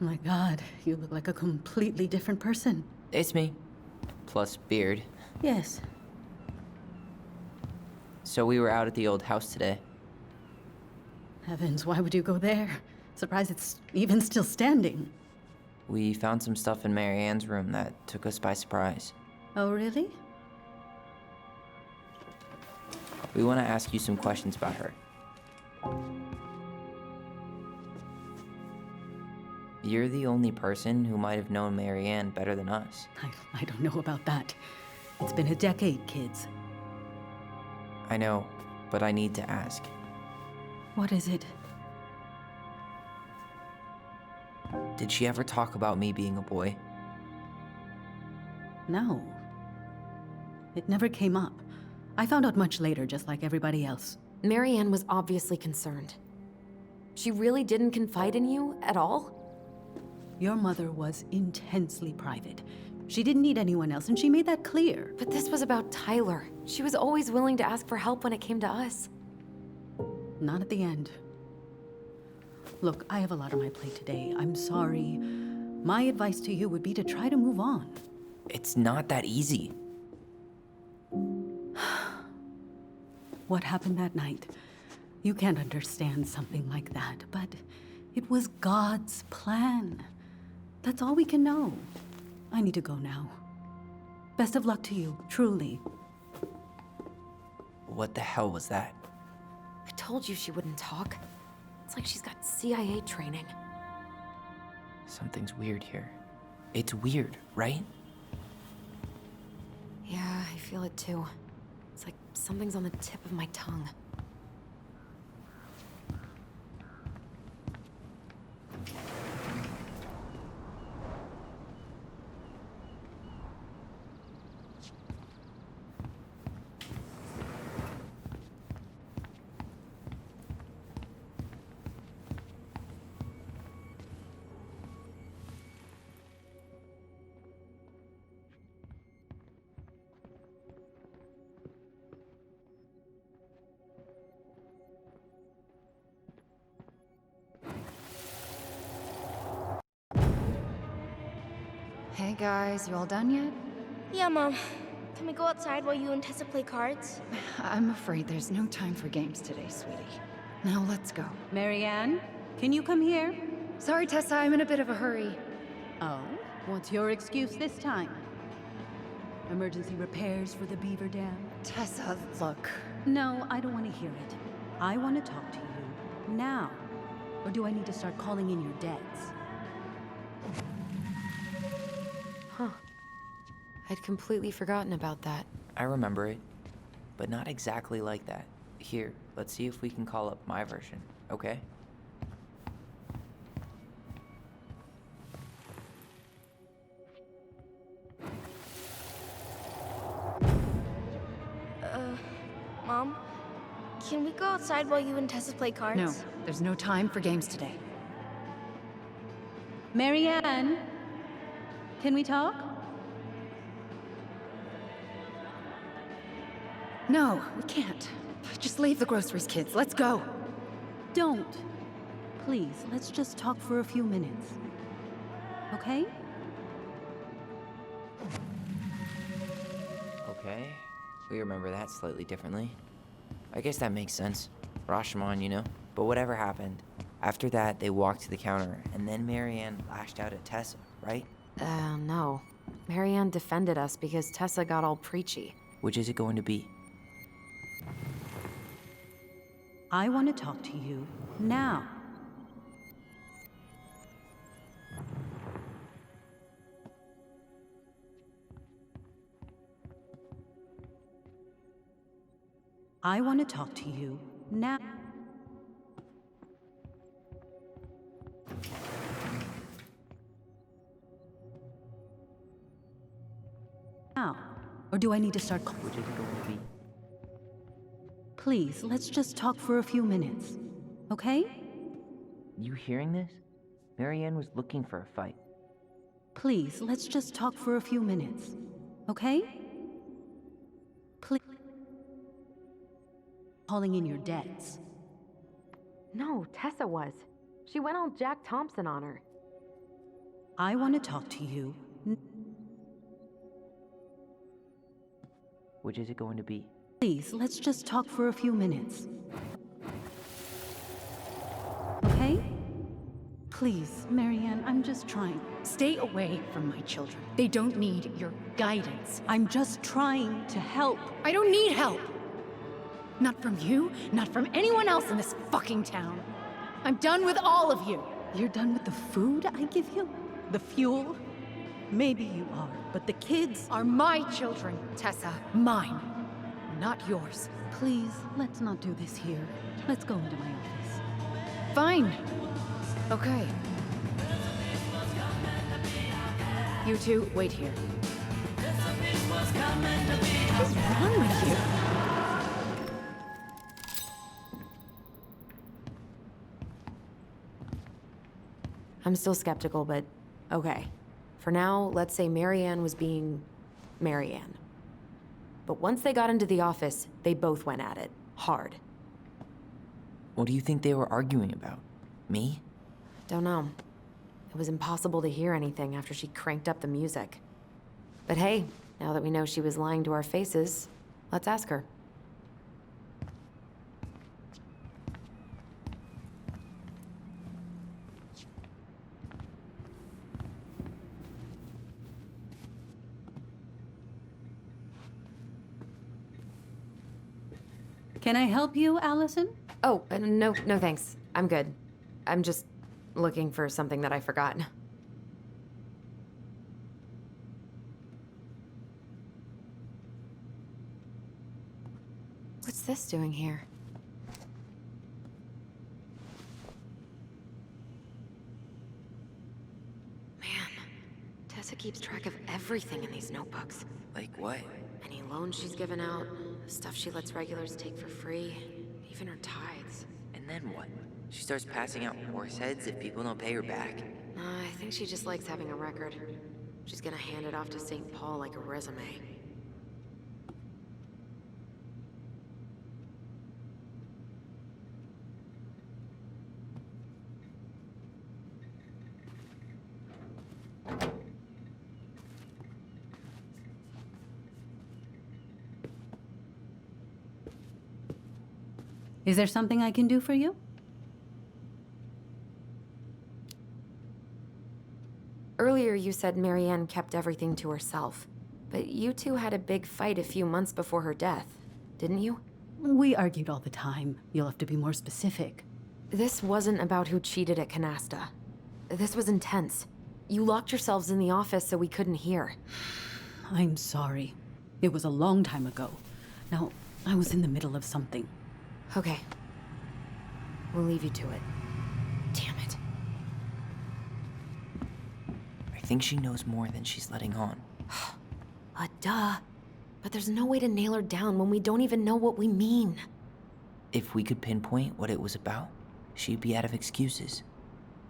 My God, you look like a completely different person. It's me. Plus beard. Yes. So we were out at the old house today. Heavens, why would you go there? Surprised it's even still standing. We found some stuff in Mary Ann's room that took us by surprise. Oh, really? We want to ask you some questions about her. You're the only person who might have known Mary Ann better than us. I don't know about that. It's been a decade, kids. I know, but I need to ask. What is it? Did she ever talk about me being a boy? No. It never came up. I found out much later, just like everybody else. Marianne was obviously concerned. She really didn't confide in you at all? Your mother was intensely private. She didn't need anyone else, and she made that clear. But this was about Tyler. She was always willing to ask for help when it came to us. Not at the end. Look, I have a lot on my plate today. I'm sorry. My advice to you would be to try to move on. It's not that easy. What happened that night? You can't understand something like that, but it was God's plan. That's all we can know. I need to go now. Best of luck to you, truly. What the hell was that? I told you she wouldn't talk. It's like she's got CIA training. Something's weird here. It's weird, right? Yeah, I feel it too. It's like something's on the tip of my tongue. Hey guys, you all done yet? Yeah, Mom. Can we go outside while you and Tessa play cards? I'm afraid there's no time for games today, sweetie. Now let's go. Marianne, can you come here? Sorry, Tessa, I'm in a bit of a hurry. Oh, what's your excuse this time? Emergency repairs for the beaver dam? Tessa, look. No, I don't want to hear it. I want to talk to you now. Or do I need to start calling in your debts? Huh. I'd completely forgotten about that. I remember it, but not exactly like that. Here, let's see if we can call up my version, okay? Mom? Can we go outside while you and Tessa play cards? No, there's no time for games today. Marianne, can we talk? No, we can't. Just leave the groceries, kids. Let's go. Don't. Please, let's just talk for a few minutes. Okay? Okay, we remember that slightly differently. I guess that makes sense. Rashomon, you know? But whatever happened, after that, they walked to the counter, and then Marianne lashed out at Tessa, right? No. Marianne defended us because Tessa got all preachy. Which is it going to be? I want to talk to you now. I want to talk to you now. Now. Or do I need to start Which is it going to be? Please, let's just talk for a few minutes. Okay? You hearing this? Marianne was looking for a fight. Please, let's just talk for a few minutes. Okay? Please. Calling in your debts. No, Tessa was. She went all Jack Thompson on her. I want to talk to you. Which is it going to be? Please, let's just talk for a few minutes. Okay? Please, Marianne, I'm just trying. Stay away from my children. They don't need your guidance. I'm just trying to help. I don't need help. Not from you, not from anyone else in this fucking town. I'm done with all of you. You're done with the food I give you? The fuel? Maybe you are, but the kids Are my children, Tessa. Mine. Not yours. Please, let's not do this here. Let's go into my office. Fine. Okay. You two, wait here. What's wrong with you? I'm still skeptical, but okay. For now, let's say Marianne was being Marianne. But once they got into the office, they both went at it. Hard. What do you think they were arguing about? Me? Don't know. It was impossible to hear anything after she cranked up the music. But hey, now that we know she was lying to our faces, let's ask her. Can I help you, Allison? Oh, no thanks. I'm good. I'm just looking for something that I forgot. What's this doing here? Man, Tessa keeps track of everything in these notebooks. Like what? Any loans she's given out, stuff she lets regulars take for free, even her tithes. And then what? She starts passing out horse heads if people don't pay her back? I think she just likes having a record. She's gonna hand it off to St. Paul like a resume. Is there something I can do for you? Earlier you said Marianne kept everything to herself. But you two had a big fight a few months before her death, didn't you? We argued all the time. You'll have to be more specific. This wasn't about who cheated at Canasta. This was intense. You locked yourselves in the office so we couldn't hear. I'm sorry. It was a long time ago. Now, I was in the middle of something. Okay. We'll leave you to it. Damn it. I think she knows more than she's letting on. Duh. But there's no way to nail her down when we don't even know what we mean. If we could pinpoint what it was about, she'd be out of excuses.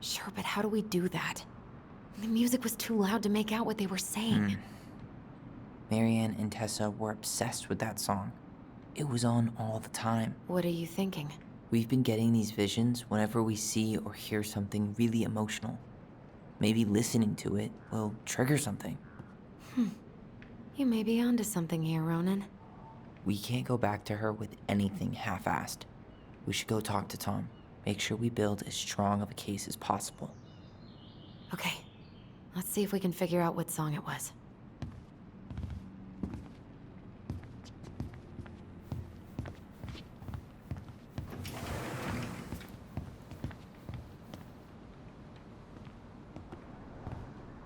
Sure, but how do we do that? The music was too loud to make out what they were saying. Marianne and Tessa were obsessed with that song. It was on all the time. What are you thinking? We've been getting these visions whenever we see or hear something really emotional. Maybe listening to it will trigger something. You may be onto something here, Ronan. We can't go back to her with anything half-assed. We should go talk to Tom. Make sure we build as strong of a case as possible. Okay. Let's see if we can figure out what song it was.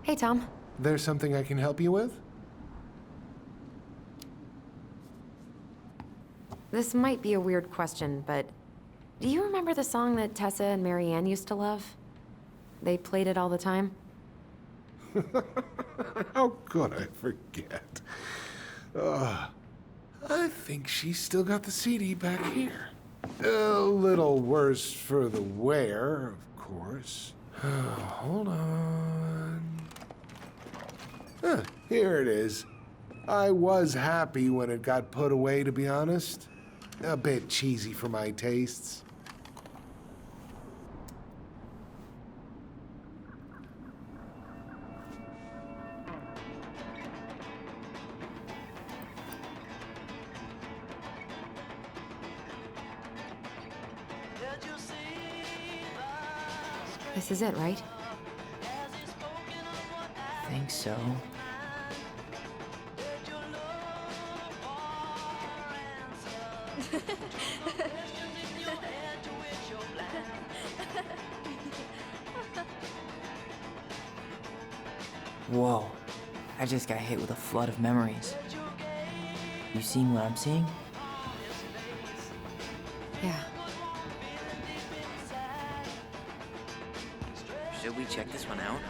Hey, Tom. There's something I can help you with? This might be a weird question, but do you remember the song that Tessa and Marianne used to love? They played it all the time. How could I forget? I think she's still got the CD back here. A little worse for the wear, of course. Hold on. Here it is. I was happy when it got put away, to be honest. A bit cheesy for my tastes. This is it, right? Think so. Whoa, I just got hit with a flood of memories. You seeing what I'm seeing? Yeah. Should we check this one out?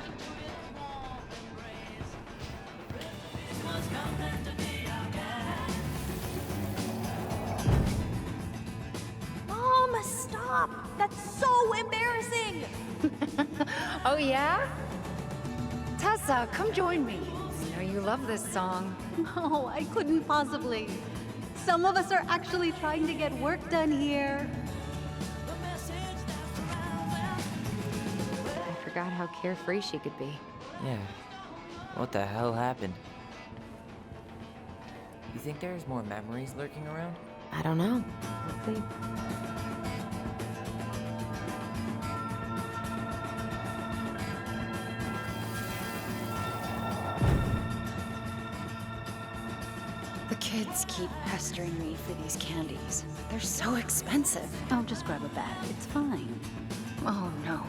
Mom, stop! That's so embarrassing! Oh, yeah? Tessa, come join me. I know you love this song. No, I couldn't possibly. Some of us are actually trying to get work done here. I forgot how carefree she could be. Yeah. What the hell happened? You think there's more memories lurking around? I don't know. Let's see. The kids keep pestering me for these candies. They're so expensive. I'll just grab a bag. It's fine. Oh, no.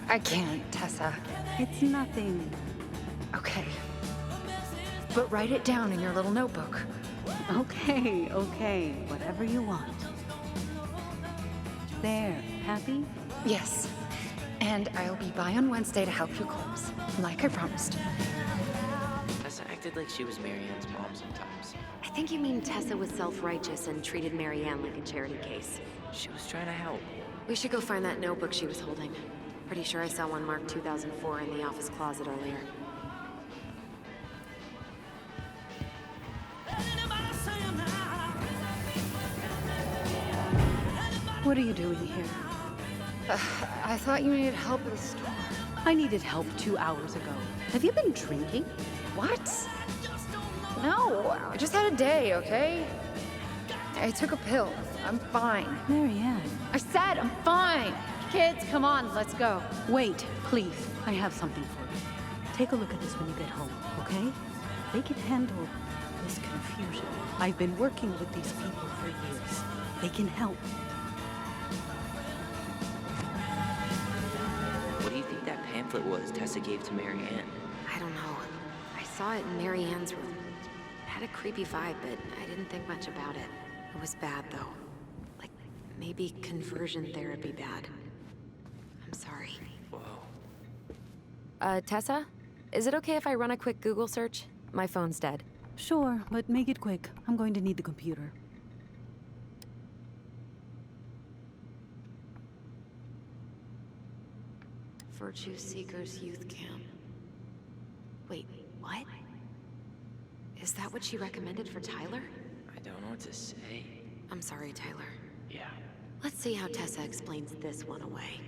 I can't, Tessa. It's nothing. Okay. But write it down in your little notebook. Okay, okay. Whatever you want. There. Happy? Yes. And I'll be by on Wednesday to help you close, like I promised. Tessa acted like she was Marianne's mom sometimes. I think you mean Tessa was self-righteous and treated Marianne like a charity case. She was trying to help. We should go find that notebook she was holding. Pretty sure I saw one marked 2004 in the office closet earlier. What are you doing here? I thought you needed help with the store. I needed help 2 hours ago. Have you been drinking? What? No, I just had a day, okay? I took a pill. I'm fine. Marianne. I said I'm fine. Kids, come on, let's go. Wait, please. I have something for you. Take a look at this when you get home, okay? They can handle this confusion. I've been working with these people for years. They can help. What do you think that pamphlet was Tessa gave to Marianne? I don't know. I saw it in Marianne's room. It had a creepy vibe, but I didn't think much about it. It was bad, though. Like, maybe conversion therapy bad. I'm sorry. Whoa. Tessa? Is it okay if I run a quick Google search? My phone's dead. Sure, but make it quick. I'm going to need the computer. Virtue Seekers Youth Camp. Wait, what? Is that what she recommended for Tyler? I don't know what to say. I'm sorry, Tyler. Yeah. Let's see how Tessa explains this one away.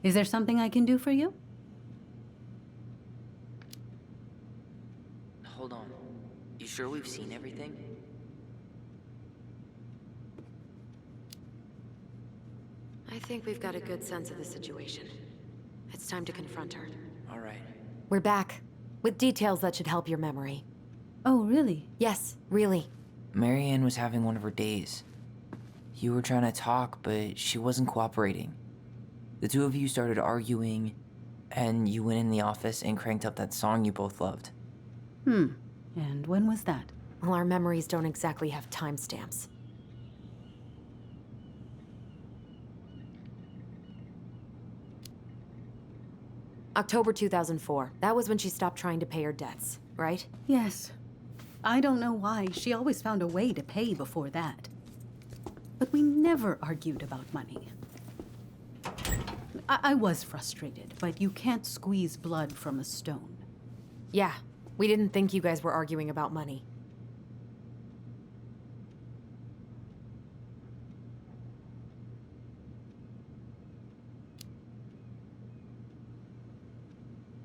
Is there something I can do for you? Hold on. You sure we've seen everything? I think we've got a good sense of the situation. It's time to confront her. All right. We're back, with details that should help your memory. Oh, really? Yes, really. Marianne was having one of her days. You were trying to talk, but she wasn't cooperating. The two of you started arguing, and you went in the office and cranked up that song you both loved. And when was that? Well, our memories don't exactly have timestamps. October 2004. That was when she stopped trying to pay her debts, right? Yes. I don't know why. She always found a way to pay before that. But we never argued about money. I was frustrated, but you can't squeeze blood from a stone. Yeah, we didn't think you guys were arguing about money.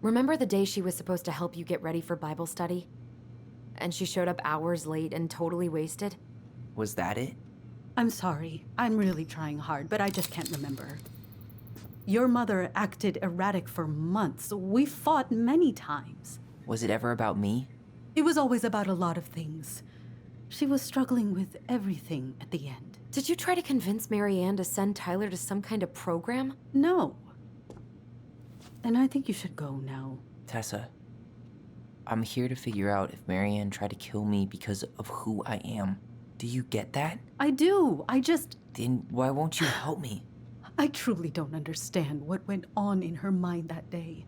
Remember the day she was supposed to help you get ready for Bible study? And she showed up hours late and totally wasted? Was that it? I'm sorry. I'm really trying hard, but I just can't remember. Your mother acted erratic for months. We fought many times. Was it ever about me? It was always about a lot of things. She was struggling with everything at the end. Did you try to convince Marianne to send Tyler to some kind of program? No. And I think you should go now. Tessa, I'm here to figure out if Marianne tried to kill me because of who I am. Do you get that? I do. Then why won't you help me? I truly don't understand what went on in her mind that day.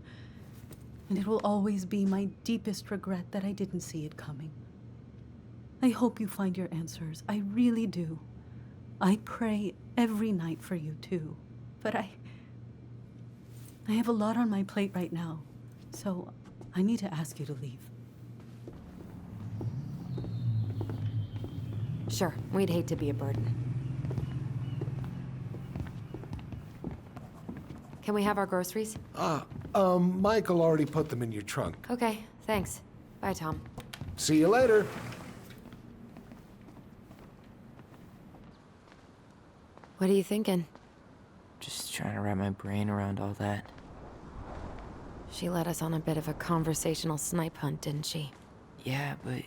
And it will always be my deepest regret that I didn't see it coming. I hope you find your answers. I really do. I pray every night for you too. But I have a lot on my plate right now, so I need to ask you to leave. Sure, we'd hate to be a burden. Can we have our groceries? Michael already put them in your trunk. Okay, thanks. Bye, Tom. See you later. What are you thinking? Just trying to wrap my brain around all that. She led us on a bit of a conversational snipe hunt, didn't she? Yeah, but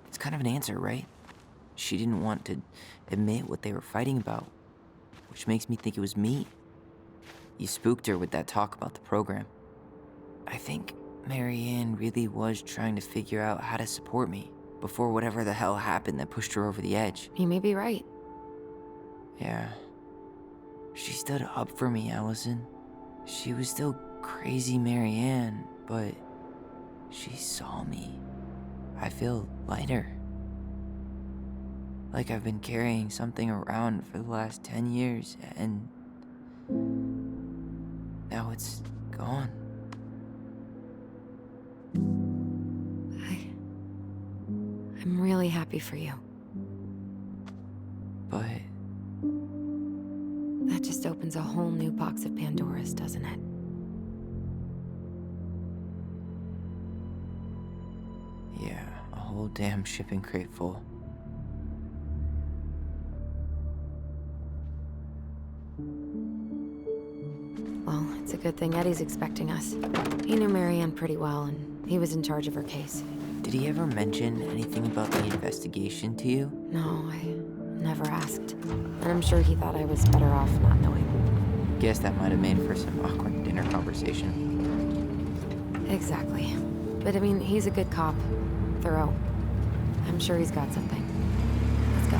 it's kind of an answer, right? She didn't want to admit what they were fighting about, which makes me think it was me. You spooked her with that talk about the program. I think Marianne really was trying to figure out how to support me before whatever the hell happened that pushed her over the edge. You may be right. Yeah. She stood up for me, Allison. She was still crazy Marianne, but she saw me. I feel lighter. Like I've been carrying something around for the last 10 years, and now it's gone. I'm really happy for you. But that just opens a whole new box of Pandora's, doesn't it? yeah, a whole damn shipping crate full. Well, it's a good thing Eddie's expecting us. He knew Marianne pretty well, and he was in charge of her case. Did he ever mention anything about the investigation to you? No, I never asked. And I'm sure he thought I was better off not knowing. Guess that might have made for some awkward dinner conversation. Exactly. But I mean, he's a good cop. Thorough. I'm sure he's got something. Let's go.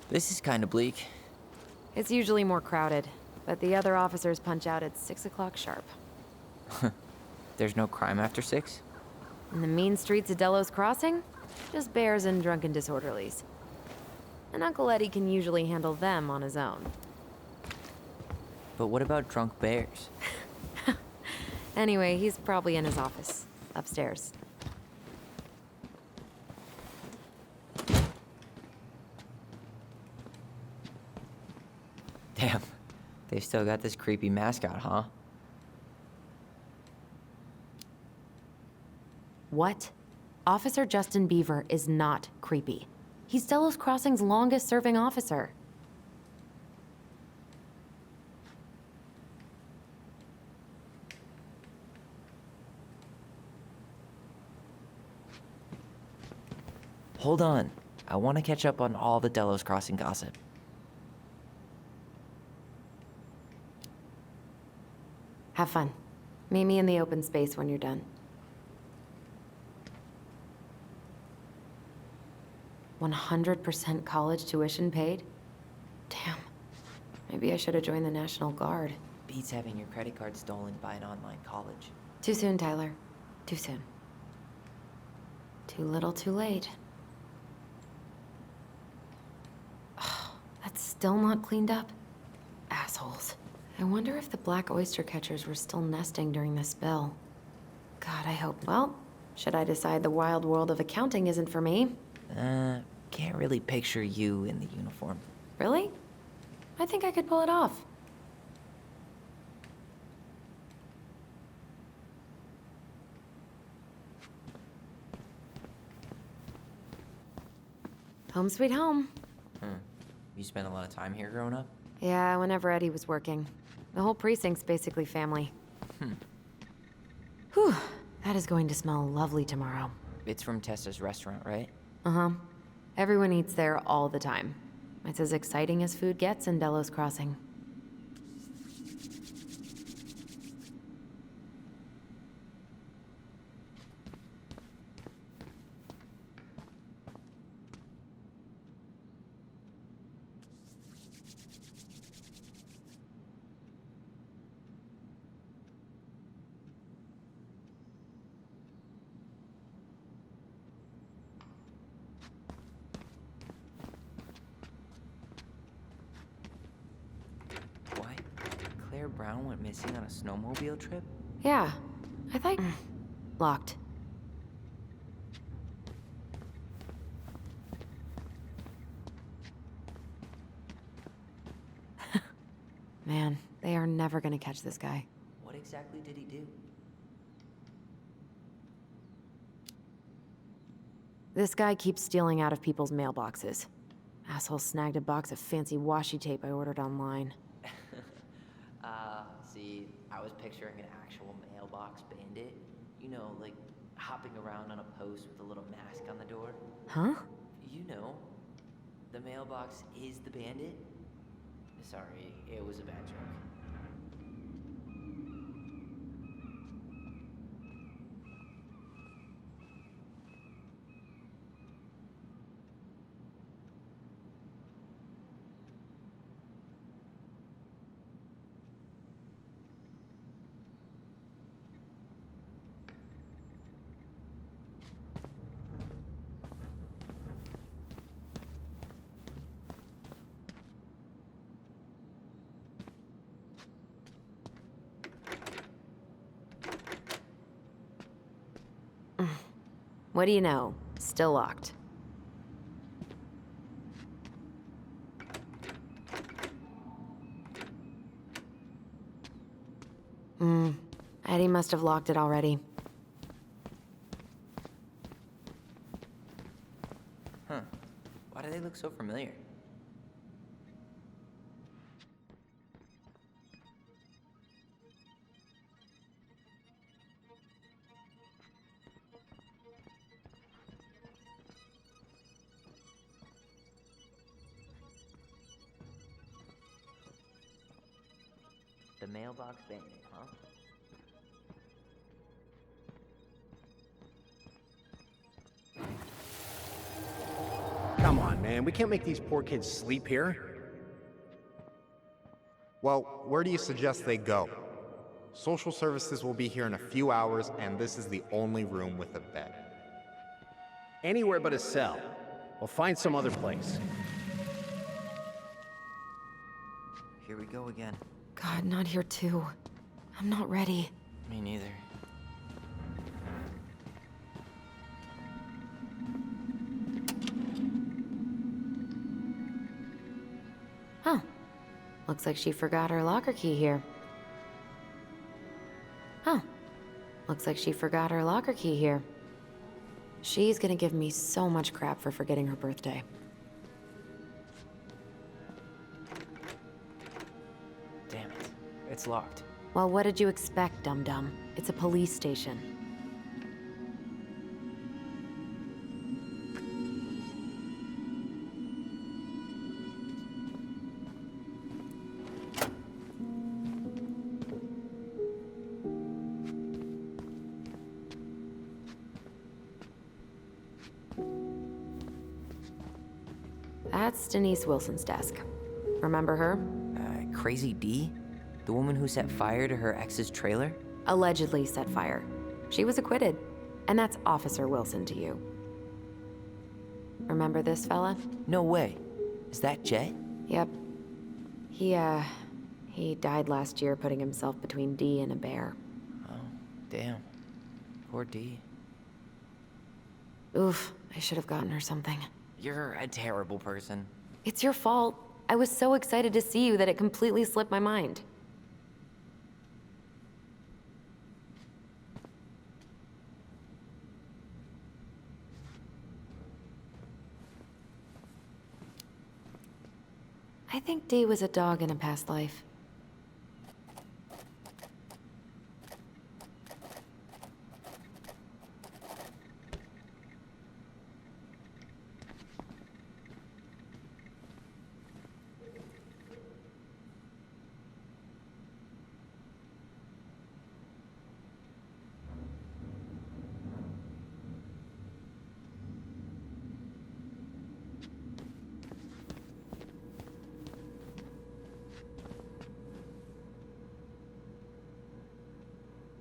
This is kind of bleak. It's usually more crowded, but the other officers punch out at 6 o'clock sharp. There's no crime after 6? In the mean streets of Delos Crossing, just bears and drunken disorderlies. And Uncle Eddie can usually handle them on his own. But what about drunk bears? Anyway, he's probably in his office, upstairs. Damn, they've still got this creepy mascot, huh? What? Officer Justin Beaver is not creepy. He's Delos Crossing's longest-serving officer. Hold on. I want to catch up on all the Delos Crossing gossip. Have fun. Meet me in the open space when you're done. 100% college tuition paid? Damn. Maybe I should have joined the National Guard. Beats having your credit card stolen by an online college. Too soon, Tyler. Too soon. Too little, too late. That's still not cleaned up? Assholes. I wonder if the black oyster catchers were still nesting during the spill. God, I hope. Well, should I decide the wild world of accounting isn't for me? Can't really picture you in the uniform. Really? I think I could pull it off. Home sweet home. You spent a lot of time here growing up? Yeah, whenever Eddie was working. The whole precinct's basically family. Whew, that is going to smell lovely tomorrow. It's from Tessa's restaurant, right? Uh-huh. Everyone eats there all the time. It's as exciting as food gets in Delos Crossing. Claire Brown went missing on a snowmobile trip? Yeah, I thought... Locked. Man, they are never gonna catch this guy. What exactly did he do? This guy keeps stealing out of people's mailboxes. Asshole snagged a box of fancy washi tape I ordered online. See, I was picturing an actual mailbox bandit. You know, like hopping around on a post with a little mask on the door. Huh? You know, the mailbox is the bandit. Sorry, it was a bad joke. What do you know? Still locked. Eddie must have locked it already. Huh. Why do they look so familiar? The mailbox bandit, huh? Come on, man. We can't make these poor kids sleep here. Well, where do you suggest they go? Social services will be here in a few hours, and this is the only room with a bed. Anywhere but a cell. We'll find some other place. Here we go again. God, not here too. I'm not ready. Me neither. Huh. Looks like she forgot her locker key here. Huh. Looks like she forgot her locker key here. She's gonna give me so much crap for forgetting her birthday. Damn it. It's locked. Well, what did you expect, dum-dum? It's a police station. That's Denise Wilson's desk. Remember her? Crazy D? The woman who set fire to her ex's trailer? Allegedly set fire. She was acquitted. And that's Officer Wilson to you. Remember this fella? No way. Is that Jet? Yep. He died last year putting himself between D and a bear. Oh, damn. Poor D. Oof, I should have gotten her something. You're a terrible person. It's your fault. I was so excited to see you that it completely slipped my mind. I think D was a dog in a past life.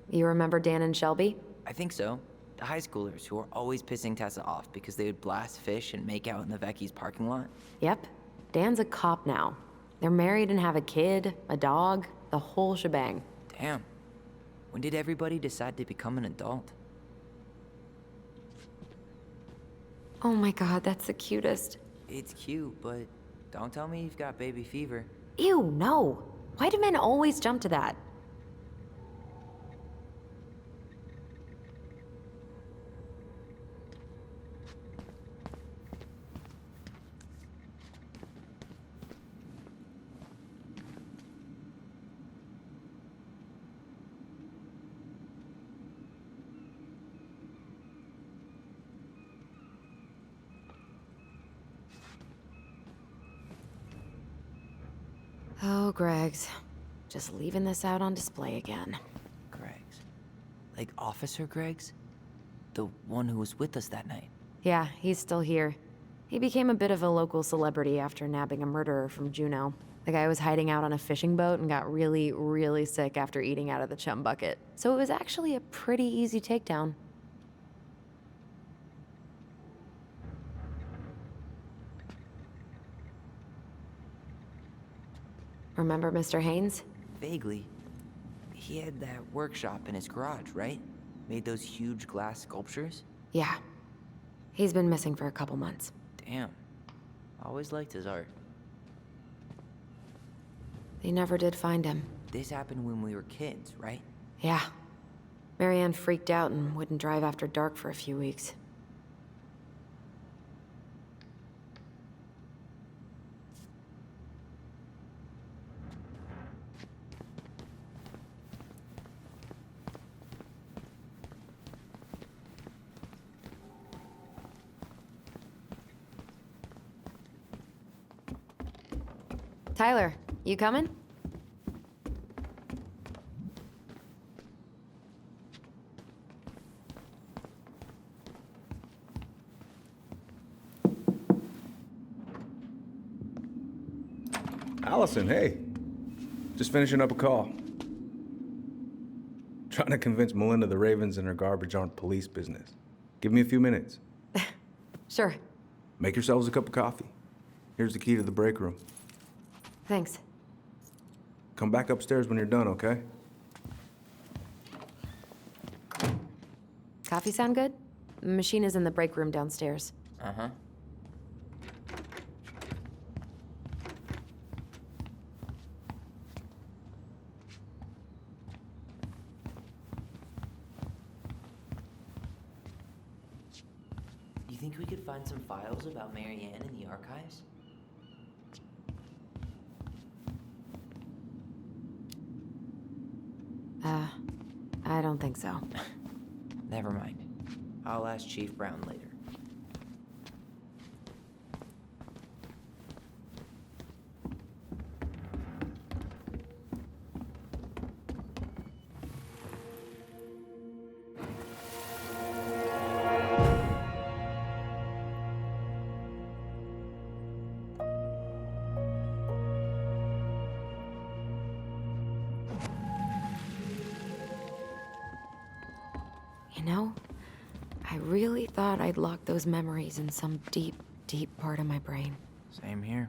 You remember Dan and Shelby? I think so. The high schoolers who were always pissing Tessa off because they would blast fish and make out in the Vecchi's parking lot. Yep. Dan's a cop now. They're married and have a kid, a dog, the whole shebang. Damn. When did everybody decide to become an adult? Oh my god, that's the cutest. It's cute, but don't tell me you've got baby fever. Ew, no. Why do men always jump to that? Oh, Greg's. Just leaving this out on display again. Greg's. Like Officer Greg's? The one who was with us that night. Yeah, he's still here. He became a bit of a local celebrity after nabbing a murderer from Juneau. The guy was hiding out on a fishing boat and got really, really sick after eating out of the chum bucket. So it was actually a pretty easy takedown. Remember Mr. Haynes? Vaguely. He had that workshop in his garage, right? Made those huge glass sculptures? Yeah. He's been missing for a couple months. Damn. Always liked his art. They never did find him. This happened when we were kids, right? Yeah. Marianne freaked out and wouldn't drive after dark for a few weeks. Tyler, you coming? Allison, hey. Just finishing up a call. Trying to convince Melinda the Ravens and her garbage aren't police business. Give me a few minutes. Sure. Make yourselves a cup of coffee. Here's the key to the break room. Thanks. Come back upstairs when you're done, okay? Coffee sound good? The machine is in the break room downstairs. Uh-huh. You think we could find some files about Marianne in the archives? I don't think so. Never mind. I'll ask Chief Brown later. know, I really thought I'd locked those memories in some deep, deep part of my brain. Same here.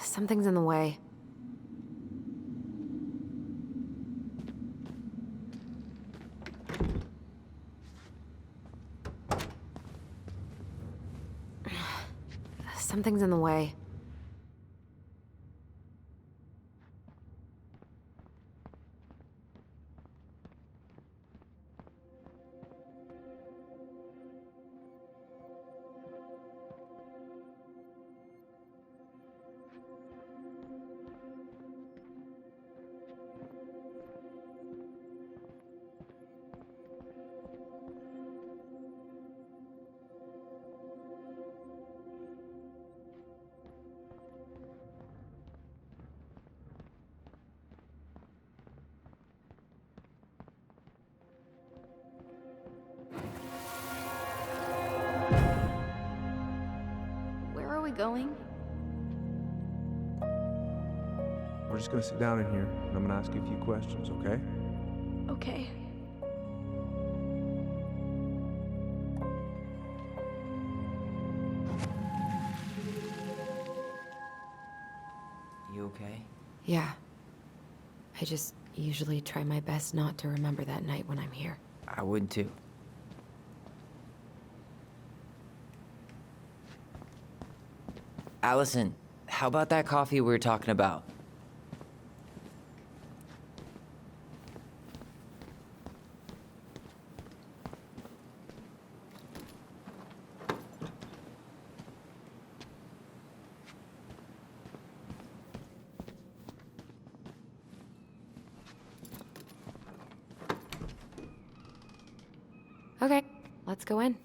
Something's in the way. Something's in the way. Where are we going? We're just gonna sit down in here, and I'm gonna ask you a few questions, okay? Okay. You okay? Yeah. I just usually try my best not to remember that night when I'm here. I would too. Allison, how about that coffee we were talking about? Okay, let's go in.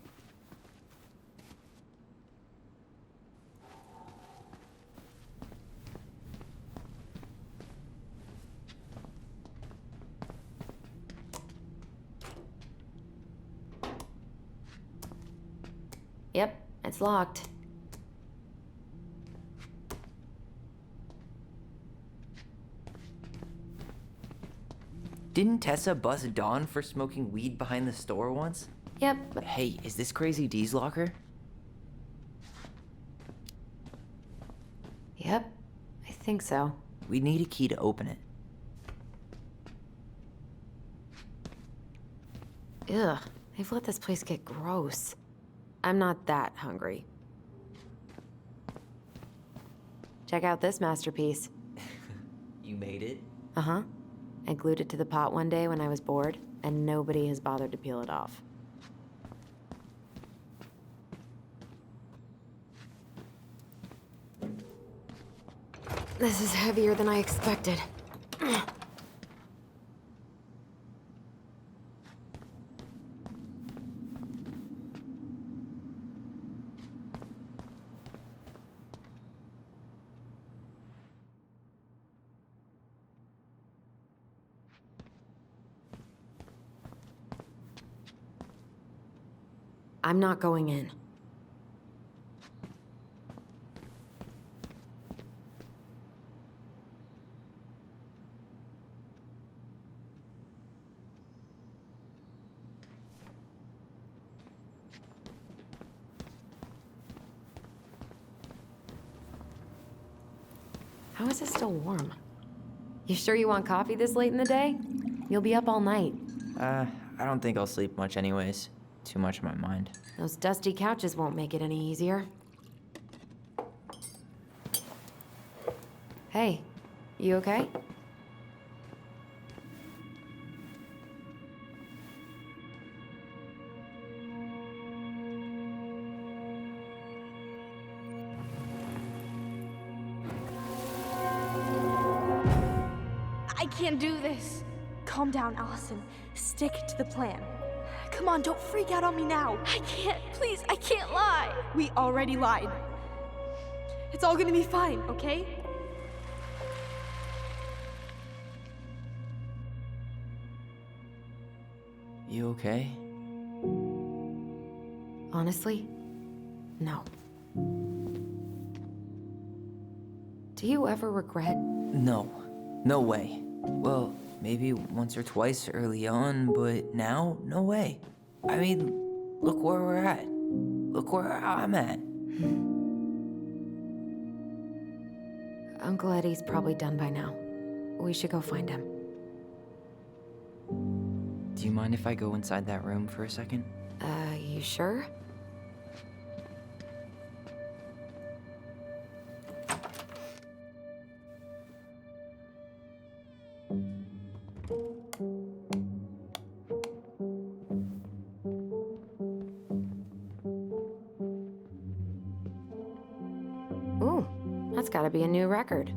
Yep, it's locked. Didn't Tessa bust Dawn for smoking weed behind the store once? Yep, but Hey, is this Crazy D's locker? yep, I think so. We need a key to open it. Ugh, they've let this place get gross. I'm not that hungry. Check out this masterpiece. You made it? Uh-huh. I glued it to the pot one day when I was bored, and nobody has bothered to peel it off. This is heavier than I expected. I'm not going in. How is it still warm? You sure you want coffee this late in the day? You'll be up all night. I don't think I'll sleep much anyways. Too much on my mind. Those dusty couches won't make it any easier. Hey, you okay? I can't do this. Calm down, Allison. Stick to the plan. Come on, don't freak out on me now. I can't. Please, I can't lie. We already lied. It's all gonna be fine, okay? You okay? Honestly, no. Do you ever regret? No. No way. Well, maybe once or twice early on, but now, no way. I mean, look where we're at. Look where I'm at. Uncle Eddie's probably done by now. We should go find him. Do you mind if I go inside that room for a second? You sure? Ooh, that's gotta be a new record.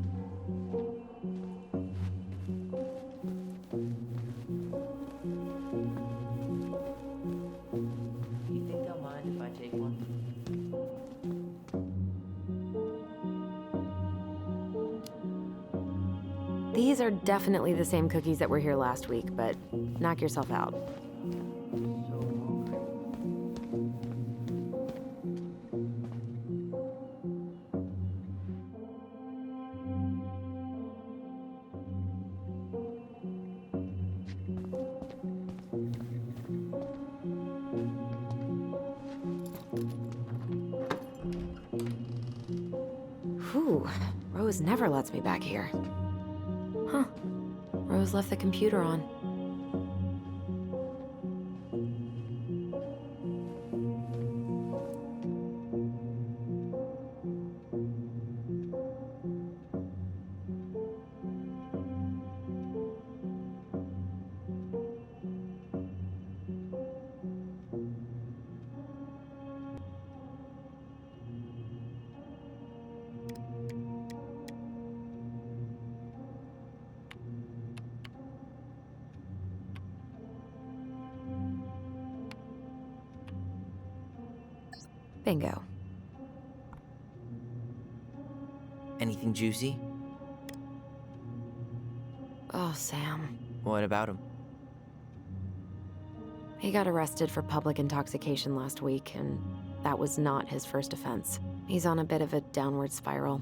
You think they'll mind if I take one? These are definitely the same cookies that were here last week, but knock yourself out. Whew, Rose never lets me back here. Huh. Rose left the computer on. Bingo. Anything juicy? Oh, Sam. What about him? He got arrested for public intoxication last week, and that was not his first offense. He's on a bit of a downward spiral.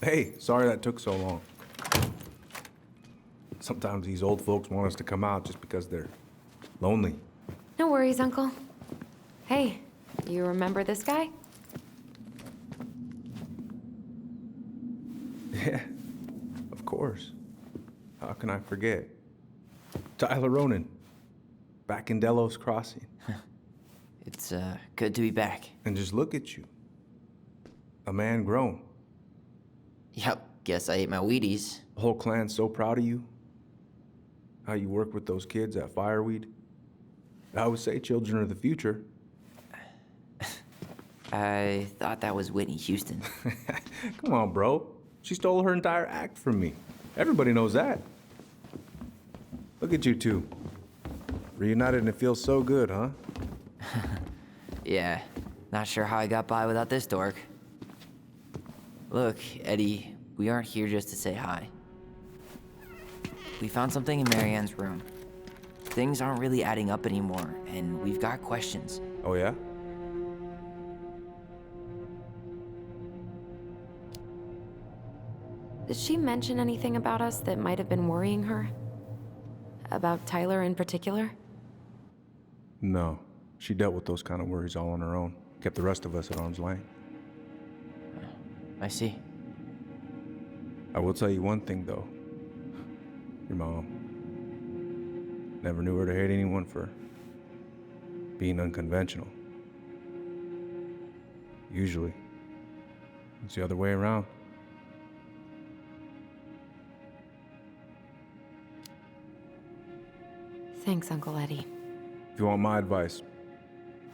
Hey, sorry that took so long. Sometimes these old folks want us to come out just because they're lonely. No worries, Uncle. Hey, you remember this guy? Yeah, of course. How can I forget? Tyler Ronan, back in Delos Crossing. It's, good to be back. And just look at you. A man grown. Yep, guess I ate my Wheaties. The whole clan's so proud of you. How you work with those kids at Fireweed. I would say children are the future. I thought that was Whitney Houston. Come on, bro. She stole her entire act from me. Everybody knows that. Look at you two. Reunited and it feels so good, huh? Yeah, not sure how I got by without this dork. Look, Eddie, we aren't here just to say hi. We found something in Marianne's room. things aren't really adding up anymore, and we've got questions. Oh, yeah? Did she mention anything about us that might have been worrying her? About Tyler in particular? No. She dealt with those kind of worries all on her own. Kept the rest of us at arm's length. I see. I will tell you one thing, though. Your mom. Never knew her to hate anyone for being unconventional. Usually, it's the other way around. Thanks, Uncle Eddie. If you want my advice,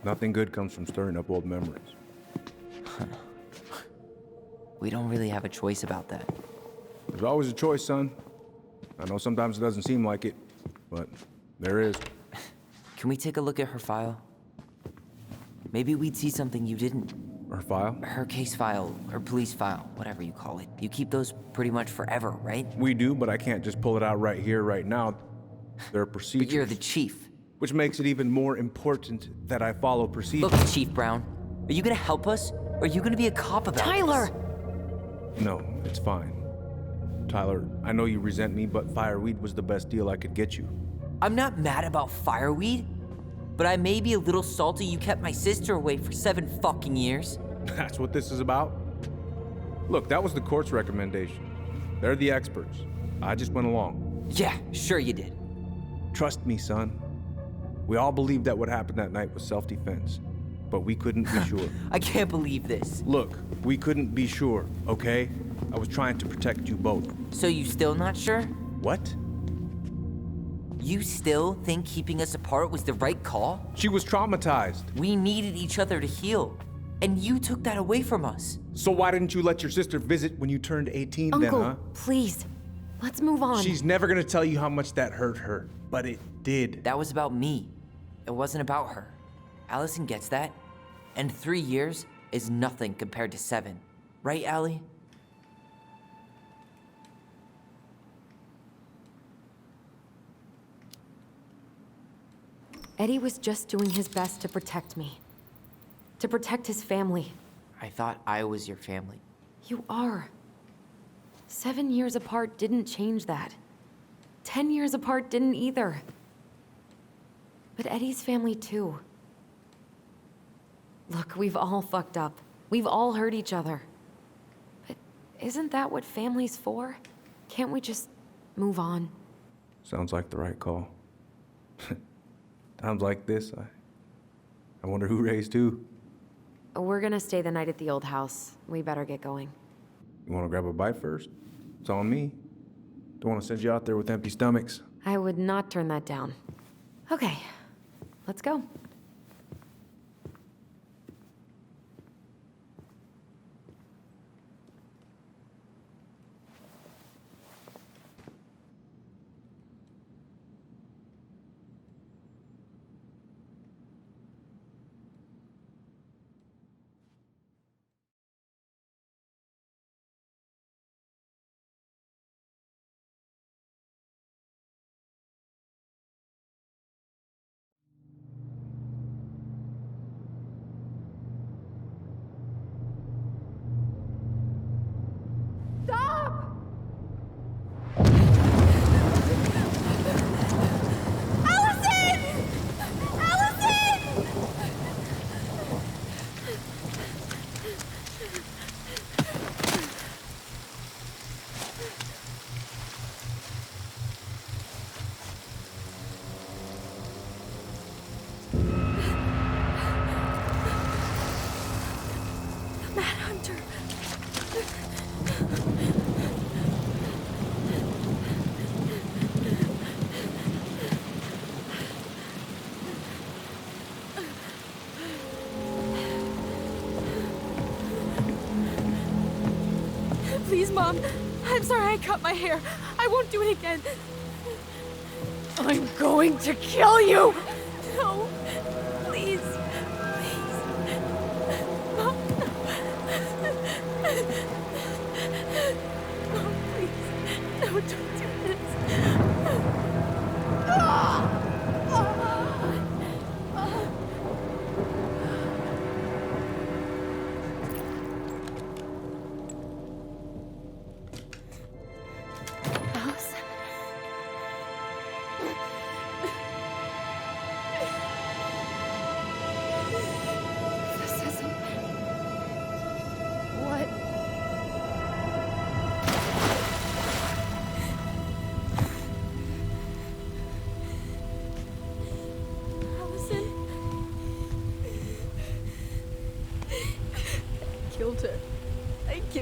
nothing good comes from stirring up old memories. We don't really have a choice about that. There's always a choice, son. I know sometimes it doesn't seem like it, but there is. Can we take a look at her file? Maybe we'd see something you didn't. Her file? Her case file, her police file, whatever you call it. You keep those pretty much forever, right? We do, but I can't just pull it out right here, right now. There are procedures. But you're the chief. Which makes it even more important that I follow procedures. Look, Chief Brown, are you gonna help us? Or are you gonna be a cop about Tyler! this? No, it's fine. Tyler, I know you resent me, but fireweed was the best deal I could get you. I'm not mad about fireweed, but I may be a little salty you kept my sister away for 7 fucking years. That's what this is about? Look, that was the court's recommendation. They're the experts. I just went along. Yeah, sure you did. Trust me, son. We all believed that what happened that night was self-defense, but we couldn't be sure. I can't believe this. Look, we couldn't be sure, okay? I was trying to protect you both. So you still not sure? What? You still think keeping us apart was the right call? She was traumatized. We needed each other to heal, and you took that away from us. So why didn't you let your sister visit when you turned 18 Uncle, then, huh? please. Let's move on. She's never gonna tell you how much that hurt her, but it did. That was about me. It wasn't about her. Allison gets that, and 3 years is nothing compared to 7. Right, Allie? Eddie was just doing his best to protect me. To protect his family. I thought I was your family. You are. 7 years apart didn't change that. 10 years apart didn't either. But Eddie's family too. Look, we've all fucked up. We've all hurt each other. But isn't that what family's for? Can't we just move on? Sounds like the right call. Times like this, I wonder who raised who. We're gonna stay the night at the old house. We better get going. You wanna grab a bite first? It's on me. Don't wanna send you out there with empty stomachs. I would not turn that down. Okay, let's go. Please, Mom. I'm sorry I cut my hair. I won't do it again. I'm going to kill you! No. Please. Please. Mom. Mom, please. No, don't do this.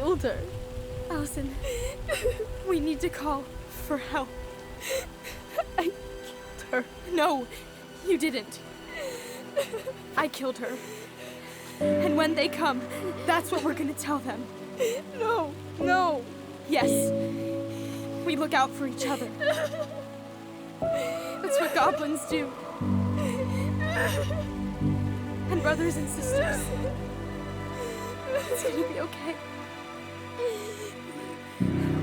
killed her. Allison, we need to call for help. I killed her. No, you didn't. I killed her. And when they come, that's what we're gonna tell them. No, no. Yes, we look out for each other. That's what goblins do. And brothers and sisters. It's gonna be okay.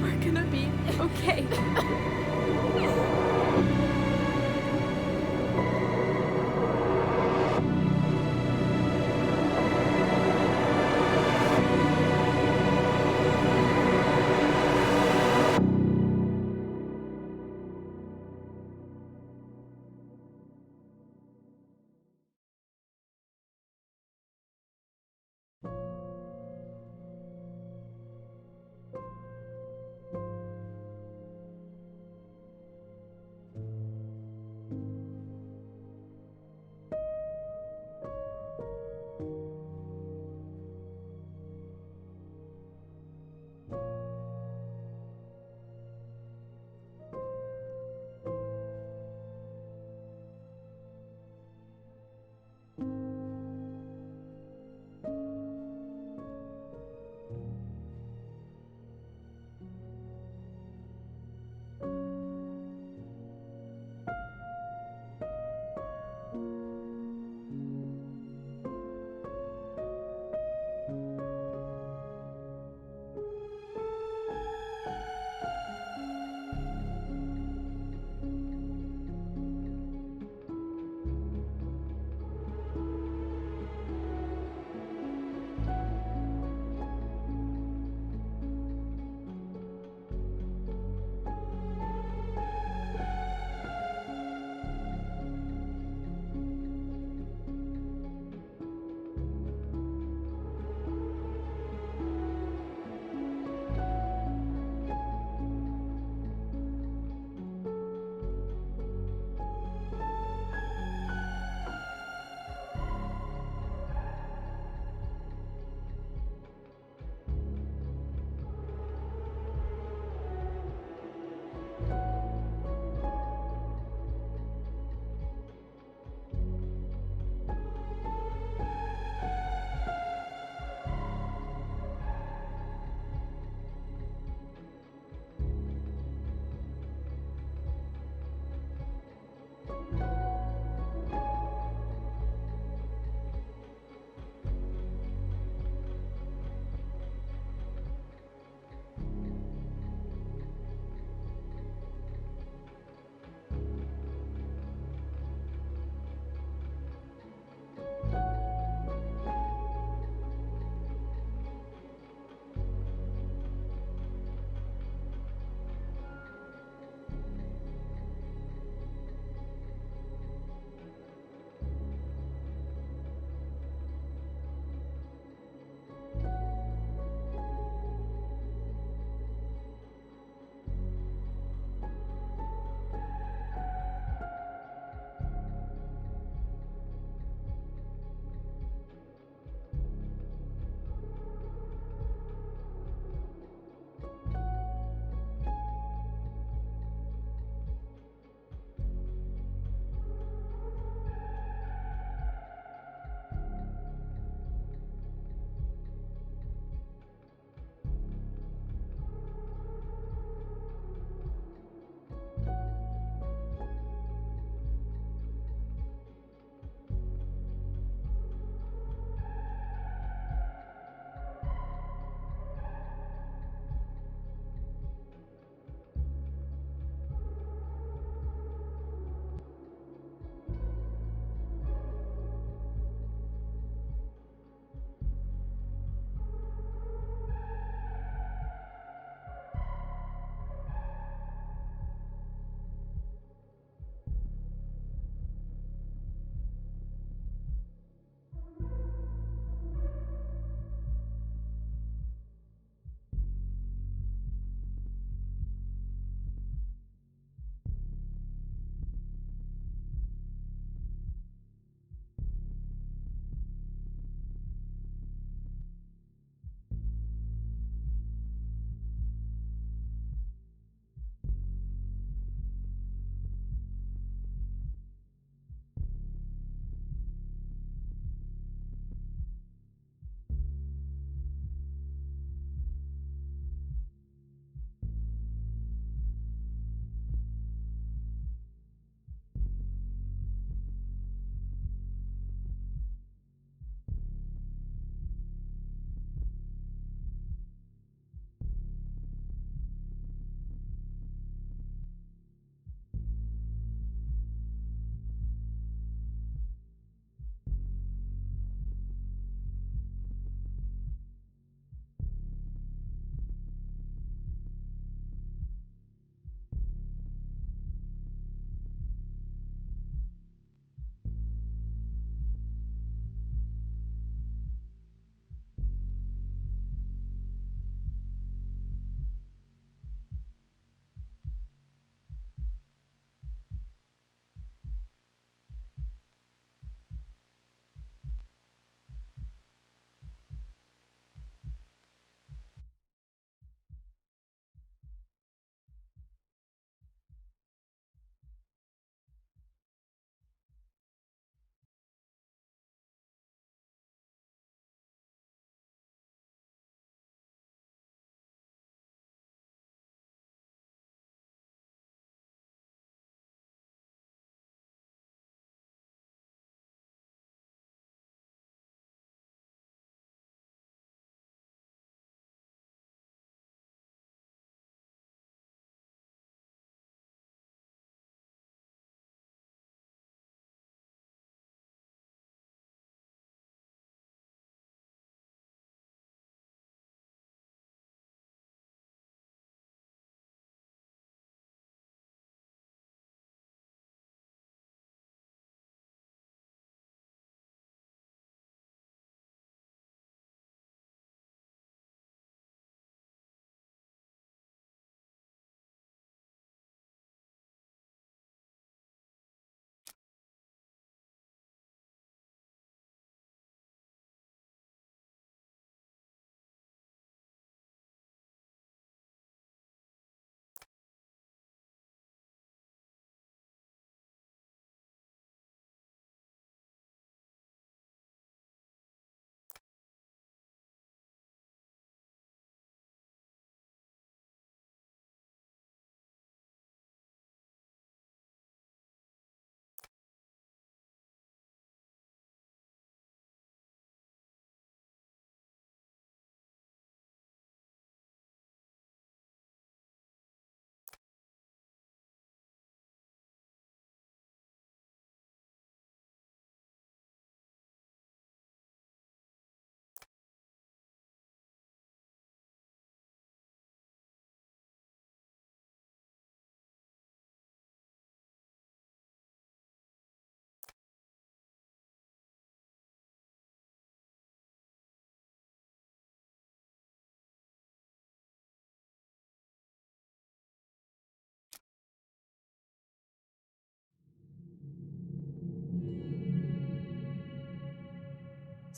We're gonna be okay.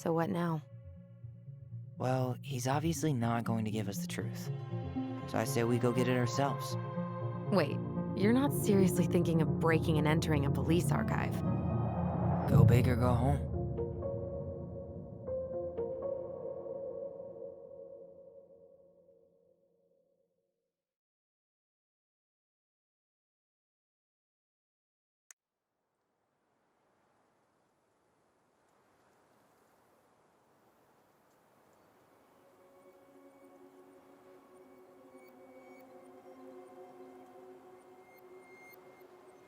So what now? Well, he's obviously not going to give us the truth. So I say we go get it ourselves. Wait, you're not seriously thinking of breaking and entering a police archive? Go big or go home.